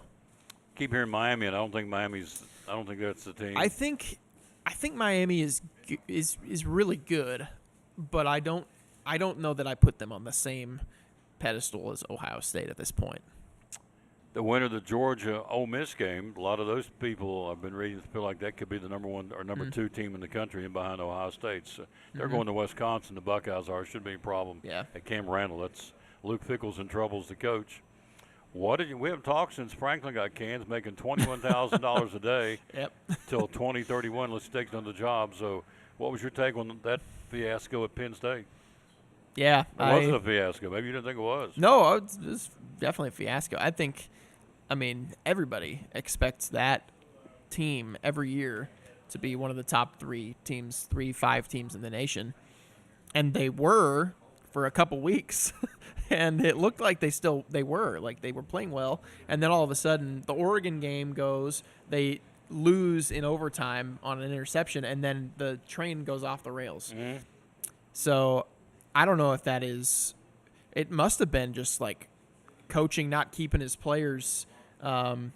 Keep hearing Miami, and I don't think that's the team. I think Miami is really good, but I don't know that I put them on the same pedestal as Ohio State at this point. The winner of the Georgia-Ole Miss game, a lot of those people I've been reading feel like that could be the number 1 or number 2 team in the country and behind Ohio State. So they're going to Wisconsin. The Buckeyes are. Shouldn't be a problem at Cam Randall. That's Luke Fickell's in trouble as the coach. We haven't talked since Franklin got canned, making $21,000 a day till 2031. Let's take another job. So what was your take on that fiasco at Penn State? Yeah. It wasn't a fiasco. Maybe you didn't think it was. No, it was definitely a fiasco. Everybody expects that team every year to be one of the top 5 teams in the nation. And they were for a couple weeks. And it looked like they were playing well. And then all of a sudden, the Oregon game goes, they lose in overtime on an interception, and then the train goes off the rails. Mm-hmm. So I don't know if that is – it must have been just like coaching not keeping his players in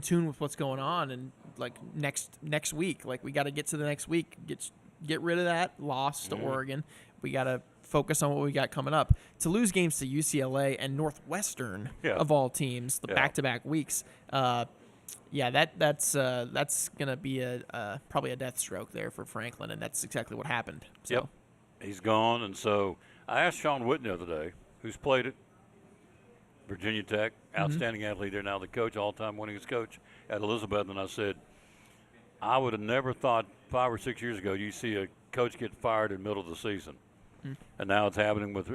tune with what's going on. And like next week, like we got to get to the next week, get rid of that loss to Oregon. We got to focus on what we got coming up. To lose games to UCLA and Northwestern, of all teams, the back-to-back weeks, that's going to be probably a death stroke there for Franklin, and that's exactly what happened. So. Yep. He's gone, and so I asked Sean Witten the other day, who's played at Virginia Tech, outstanding athlete there, now the coach, all-time winningest coach at Elizabethton, and I said, I would have never thought 5 or 6 years ago you see a coach get fired in the middle of the season. And now it's happening with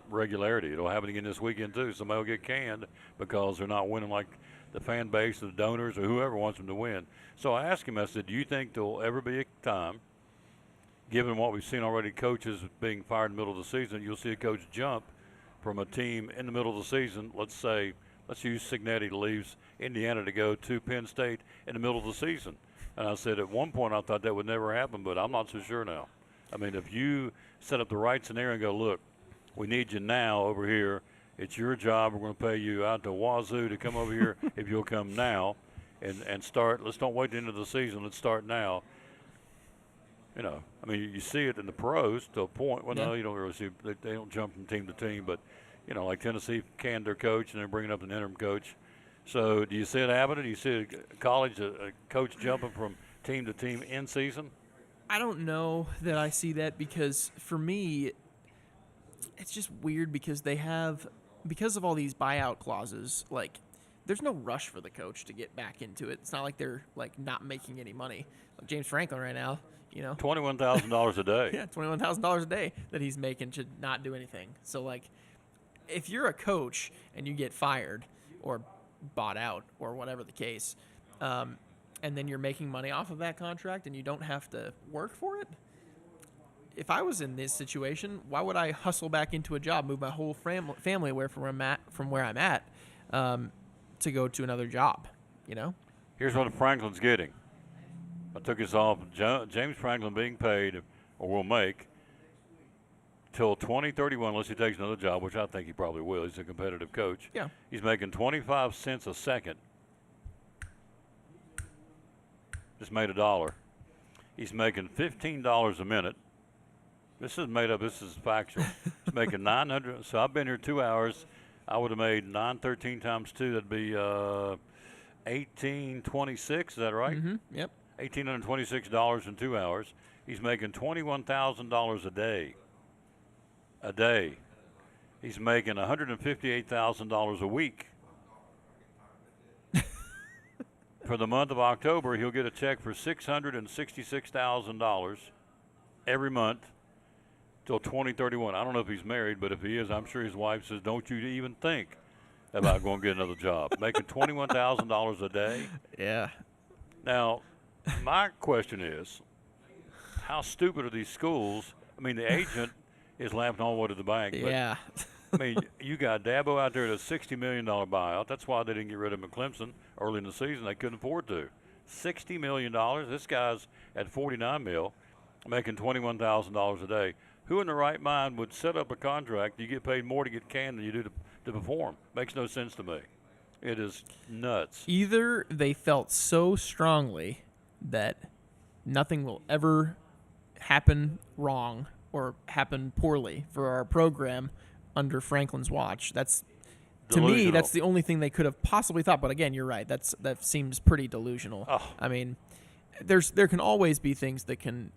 regularity. It'll happen again this weekend, too. Somebody will get canned because they're not winning like the fan base, the donors, or whoever wants them to win. So I asked him, I said, do you think there will ever be a time, given what we've seen already, coaches being fired in the middle of the season, you'll see a coach jump from a team in the middle of the season, let's use Signetti leaves Indiana to go to Penn State in the middle of the season. And I said, at one point I thought that would never happen, but I'm not so sure now. I mean, if you set up the right scenario and go, look, we need you now over here. It's your job. We're going to pay you out to Wazoo to come over here if you'll come now and start. Let's don't wait the end of the season. Let's start now. You see it in the pros to a point. Well, no, you don't really see – they don't jump from team to team. But, like Tennessee canned their coach and they're bringing up an interim coach. So do you see it happening? Do you see a college, a coach jumping from team to team in season? I don't know that I see that because for me, it's just weird because because of all these buyout clauses, like there's no rush for the coach to get back into it. It's not like they're like not making any money. Like James Franklin right now, $21,000 a day. Yeah, $21,000 a day that he's making should not do anything. So like, if you're a coach and you get fired or bought out or whatever the case, and then you're making money off of that contract and you don't have to work for it. If I was in this situation, why would I hustle back into a job, move my whole family away from where I'm at, to go to another job, Here's what Franklin's getting. I took this off. James Franklin being paid or will make till 2031, unless he takes another job, which I think he probably will. He's a competitive coach. Yeah. He's making 25 cents a second. Just made $1. He's making $15 a minute. This is made up. This is factual. He's making 900. So I've been here 2 hours. I would have made 913 times 2. That'd be 1826. Is that right? Mm-hmm. Yep. $1,826 in 2 hours. He's making $21,000 a day. A day. He's making $158,000 a week. For the month of October, he'll get a check for $666,000 every month till 2031. I don't know if he's married, but if he is, I'm sure his wife says, don't you even think about going to get another job. Making $21,000 a day. Yeah. Now, my question is, how stupid are these schools? I mean, the agent is laughing all the way to the bank. But, Yeah. I mean, you got Dabo out there at a $60 million buyout. That's why they didn't get rid of him at Clemson early in the season. They couldn't afford to. $60 million. This guy's at $49 million, making $21,000 a day. Who in the right mind would set up a contract? You get paid more to get canned than you do to perform. Makes no sense to me. It is nuts. Either they felt so strongly that nothing will ever happen wrong or happen poorly for our program under Franklin's watch. That's Delusional. To me, that's the only thing they could have possibly thought. But again, you're right. That seems pretty delusional. Oh. I mean, there can always be things that can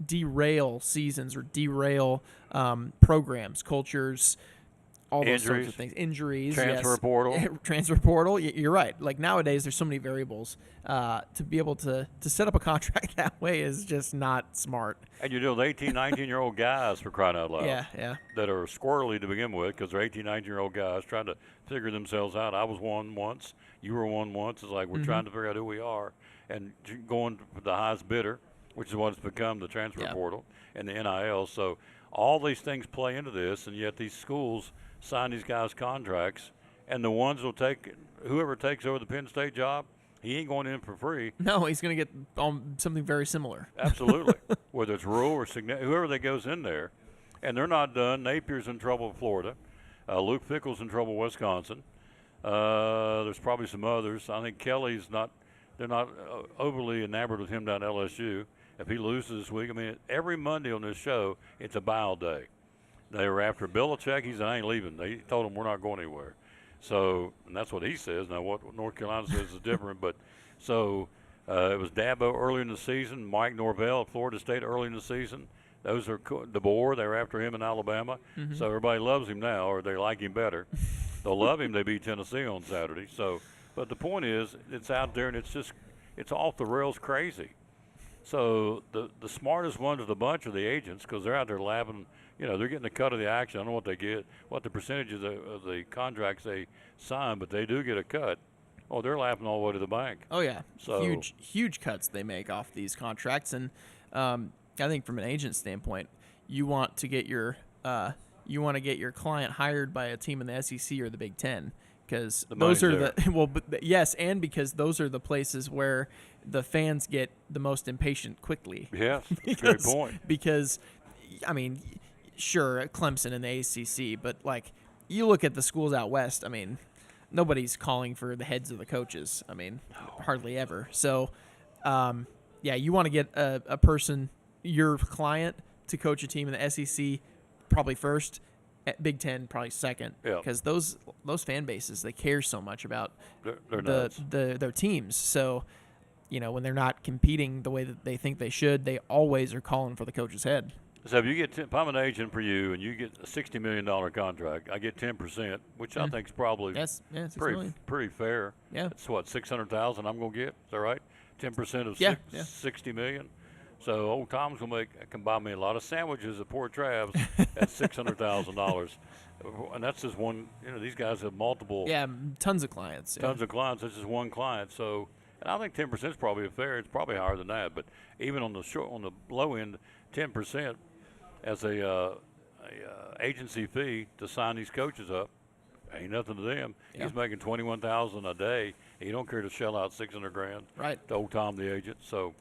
derail seasons or derail programs, cultures, all those sorts of things. Injuries, transfer yes. portal. Transfer portal. You're right. Like nowadays, there's so many variables. To be able to set up a contract that way is just not smart. And you're dealing with 18, 19-year-old guys, for crying out loud. Yeah. That are squirrely to begin with because they're 18, 19-year-old guys trying to figure themselves out. I was one once. You were one once. It's like we're trying to figure out who we are and going for the highest bidder, which is what it's become, the transfer portal and the NIL. So all these things play into this, and yet these schools sign these guys' contracts, and the ones will take whoever takes over the Penn State job, he ain't going in for free. No, he's going to get something very similar. Absolutely. Whether it's rural or whoever that goes in there. And they're not done. Napier's in trouble with Florida. Luke Fickell's in trouble with Wisconsin. There's probably some others. I think Kelly's not – they're not overly enamored with him down at LSU. If he loses this week, I mean, every Monday on this show, it's a bile day. They were after Belichick. He said, I ain't leaving. They told him we're not going anywhere. So, and that's what he says. Now, what North Carolina says is different. But so it was Dabo early in the season, Mike Norvell at Florida State early in the season. Those are DeBoer. They were after him in Alabama. So everybody loves him now, or they like him better. They'll love him. They beat Tennessee on Saturday. So, but the point is, it's out there, and it's off the rails crazy. So the smartest ones of the bunch are the agents because they're out there laughing. You know, they're getting the cut of the action. I don't know what they get, what the percentage of the contracts they sign, but they do get a cut. Oh, they're laughing all the way to the bank. Oh yeah, So huge cuts they make off these contracts, and I think from an agent standpoint, you want to get your client hired by a team in the SEC or the Big Ten because those are yes, and because those are the places where the fans get the most impatient quickly. Yes, that's a great point. Because, I mean, sure, Clemson and the ACC, but like you look at the schools out west, I mean, nobody's calling for the heads of the coaches. I mean, hardly ever. So, yeah, you want to get a person, your client, to coach a team in the SEC probably first, at Big Ten probably second, because those fan bases, they care so much about their teams. So, you know, when they're not competing the way that they think they should, they always are calling for the coach's head. So if you get, if I'm an agent for you and you get a $60 million contract, I get 10%, which I think is probably pretty fair. Yeah. It's what, $600,000 I'm going to get? Is that right? 10% of $60 million. So old Tom's going to can buy me a lot of sandwiches at Port Trav's at $600,000. And that's just one, you know, these guys have multiple. Yeah, tons of clients. Tons of clients. This is one client. So, and I think 10% is probably fair. It's probably higher than that. But even on the low end, 10% as a agency fee to sign these coaches up ain't nothing to them. Yeah. He's making $21,000 a day. He don't care to shell out $600,000 to old Tom the agent. So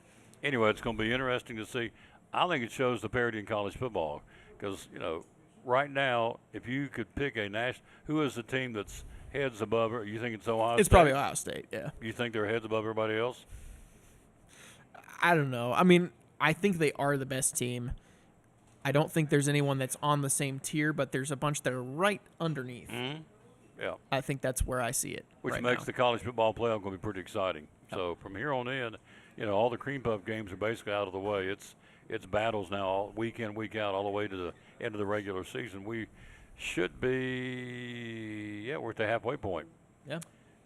anyway, it's going to be interesting to see. I think it shows the parity in college football Because, right now, if you could pick who is the team that's heads above her? You think it's Ohio State? It's probably Ohio State, yeah. You think they're heads above everybody else? I don't know. I mean, I think they are the best team. I don't think there's anyone that's on the same tier, but there's a bunch that are right underneath. Mm-hmm. Yeah. I think that's where I see it. Which right makes now. the college football playoff going to be pretty exciting. So from here on in, all the cream puff games are basically out of the way. It's battles now, all week in, week out, all the way to the end of the regular season. We should be, we're at the halfway point. Yeah.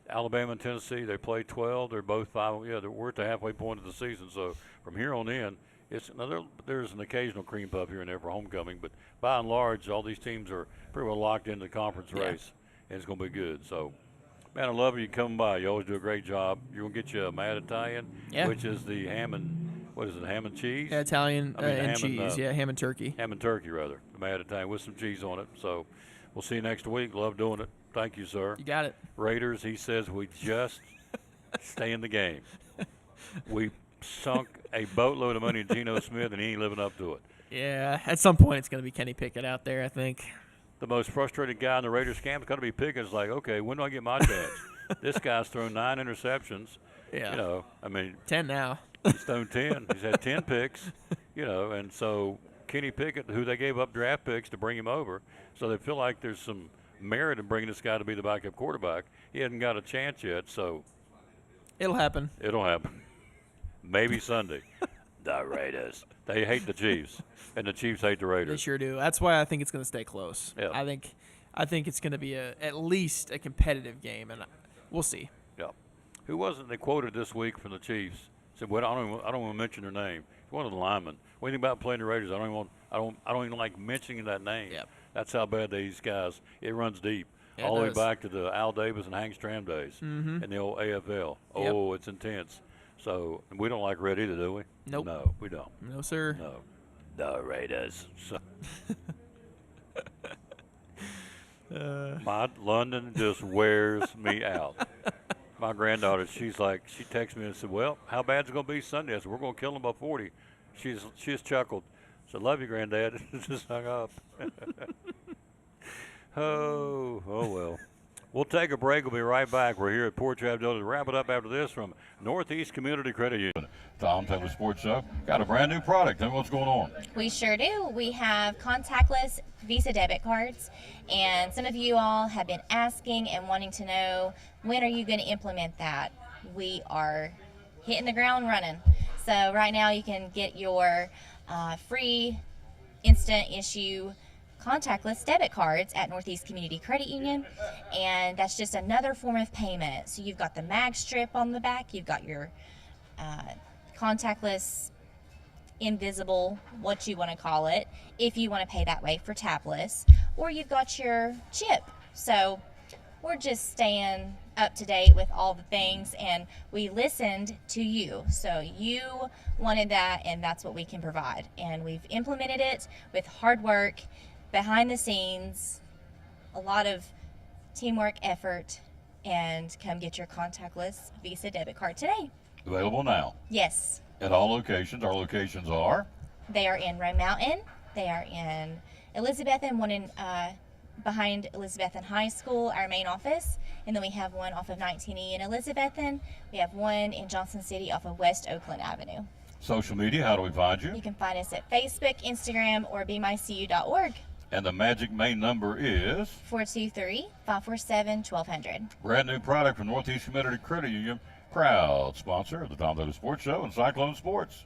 Alabama and Tennessee, they play 12. They're both 5. Yeah, we're at the halfway point of the season. So from here on in, there's an occasional cream puff here and there for homecoming, but by and large, all these teams are pretty well locked into the conference race, and it's going to be good. So, man, I love you coming by. You always do a great job. You're going to get you a Mad Italian, which is the ham and cheese? Yeah, Italian and ham cheese. Ham and turkey. Ham and turkey, rather. The Mad Italian with some cheese on it. So we'll see you next week. Love doing it. Thank you, sir. You got it. Raiders, he says we just stay in the game. We sunk a boatload of money in Geno Smith, and he ain't living up to it. Yeah, at some point it's going to be Kenny Pickett out there, I think. The most frustrated guy in the Raiders camp is going to be Pickett. It's like, okay, when do I get my chance? This guy's thrown 9 interceptions. Yeah. 10 now. He's thrown 10. He's had 10 picks, and so Kenny Pickett, who they gave up draft picks to bring him over, so they feel like there's some merit in bringing this guy to be the backup quarterback. He hasn't got a chance yet, so. It'll happen. It'll happen. Maybe Sunday. The Raiders. They hate the Chiefs, and the Chiefs hate the Raiders. They sure do. That's why I think it's going to stay close. Yeah. I think it's going to be at least a competitive game, and we'll see. Yeah. Who wasn't they quoted this week from the Chiefs? Said, "Well, I don't want to mention their name. It's one of the linemen. What do you think about playing the Raiders? I don't even like mentioning that name. Yep. That's how bad these guys. It runs deep, Yeah, all the way does. back to the Al Davis and Hank Stram days, Mhm. and the old AFL. Yep. Oh, it's intense. So we don't like red either, do we? Nope. No, we don't. No, sir. No, the Raiders. So. My London just wears me out. My granddaughter, she texted me and said, "Well, how bad's it gonna be Sunday?" I said, "We're gonna kill them by 40." She just chuckled. Said, "Love you, Granddad." Just hung up. Oh well. We'll take a break. We'll be right back. We're here at Port Travis to wrap it up after this from Northeast Community Credit Union. Tom Taylor Sports Show got a brand new product. Tell me what's going on. We sure do. We have contactless Visa debit cards, and some of you all have been asking and wanting to know, when are you going to implement that? We are hitting the ground running. So right now you can get your free instant issue contactless debit cards at Northeast Community Credit Union, and that's just another form of payment. So you've got the mag strip on the back, you've got your contactless, invisible, what you want to call it, if you want to pay that way for tabless, or you've got your chip. So we're just staying up to date with all the things, and we listened to you. So you wanted that, and that's what we can provide, and we've implemented it with hard work behind the scenes, a lot of teamwork, effort, and come get your contactless Visa debit card today. Available now. Yes. At all locations. Our locations are? They are in Rome Mountain. They are in Elizabethton, one in behind Elizabethton High School, our main office. And then we have one off of 19E in Elizabethton. We have one in Johnson City off of West Oakland Avenue. Social media, how do we find you? You can find us at Facebook, Instagram, or bemycu.org. And the magic main number is? 423-547-1200. Brand new product from Northeast Community Credit Union. Proud sponsor of the Tom Taylor Sports Show and Cyclone Sports.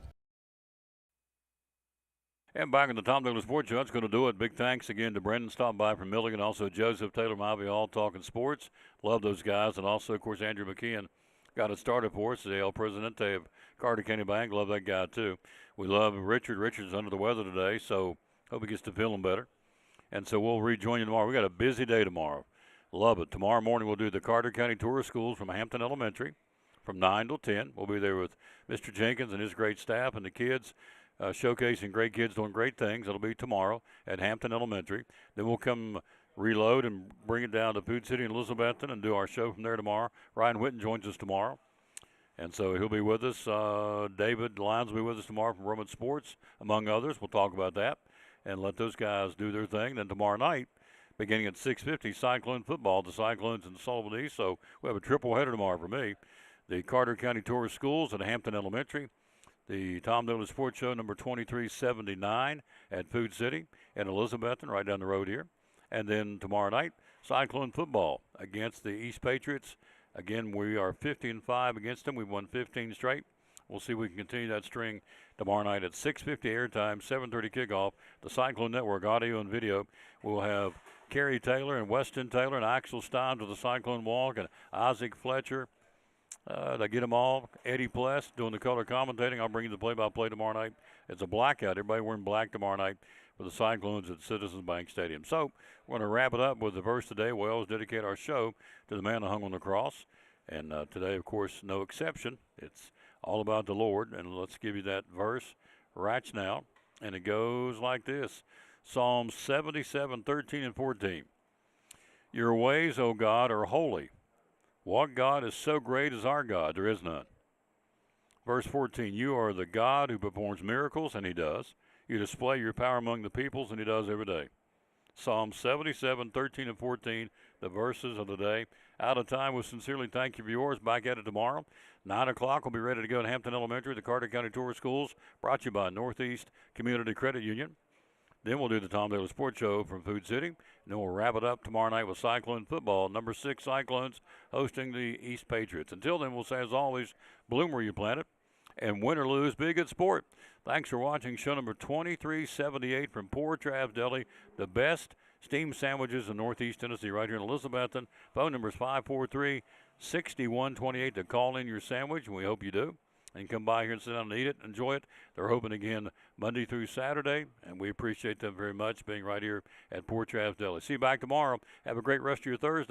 And back in the Tom Taylor Sports Show, that's going to do it. Big thanks again to Brendan stopping by from Milligan, also Joseph Taylor Mivey, all talking sports. Love those guys. And also, of course, Andrew McKeon got it started for us, the El Presidente of Carter County Bank. Love that guy, too. We love Richard. Richard's under the weather today, so hope he gets to feeling better. And so we'll rejoin you tomorrow. We got a busy day tomorrow. Love it. Tomorrow morning we'll do the Carter County Tour of Schools from Hampton Elementary from 9 till 10. We'll be there with Mr. Jenkins and his great staff and the kids, showcasing great kids doing great things. It'll be tomorrow at Hampton Elementary. Then we'll come reload and bring it down to Food City in Elizabethton and do our show from there tomorrow. Ryan Whitten joins us tomorrow. And so he'll be with us. David Lyons will be with us tomorrow from Roman Sports, among others. We'll talk about that. and let those guys do their thing. Then tomorrow night, beginning at 6:50, Cyclone football. The Cyclones in Sullivan East. So we have a triple header tomorrow for me. The Carter County Tourist Schools at Hampton Elementary. The Tom Dillon Sports Show number 2379 at Food City in Elizabethton, right down the road here. And then tomorrow night, Cyclone football against the East Patriots. Again, we are 50-5 against them. We've won 15 straight. We'll see if we can continue that string tomorrow night at 6:50 airtime, 7:30 kickoff. The Cyclone Network audio and video. We'll have Kerry Taylor and Weston Taylor and Axel Stein to the Cyclone Walk and Isaac Fletcher. They get them all. Eddie Pless doing the color commentating. I'll bring you the play-by-play tomorrow night. It's a blackout. Everybody wearing black tomorrow night for the Cyclones at Citizens Bank Stadium. So we're going to wrap it up with the verse today. We always dedicate our show to the man who hung on the cross. And today, of course, no exception. It's all about the Lord. And let's give you that verse right now. And it goes like this. Psalm 77, 13 and 14. Your ways, O God, are holy. What God is so great as our God? There is none. Verse 14, you are the God who performs miracles, and he does. You display your power among the peoples, and he does every day. Psalm 77, 13 and 14, the verses of the day. Out of time, we sincerely thank you for yours. Back at it tomorrow. 9 o'clock, we'll be ready to go to Hampton Elementary, the Carter County Tourist Schools, brought to you by Northeast Community Credit Union. Then we'll do the Tom Dillon Sports Show from Food City. And then we'll wrap it up tomorrow night with Cyclone football. Number 6 Cyclones hosting the East Patriots. Until then, we'll say, as always, bloom where you plant it. And win or lose, be a good sport. Thanks for watching show number 2378 from Poor Trav's Deli. The best steamed sandwiches in Northeast Tennessee, right here in Elizabethton. Phone number is 543-6128 to call in your sandwich, and we hope you do. And come by here and sit down and eat it, enjoy it. They're open again Monday through Saturday, and we appreciate them very much being right here at Poor Trav's Deli. See you back tomorrow. Have a great rest of your Thursday.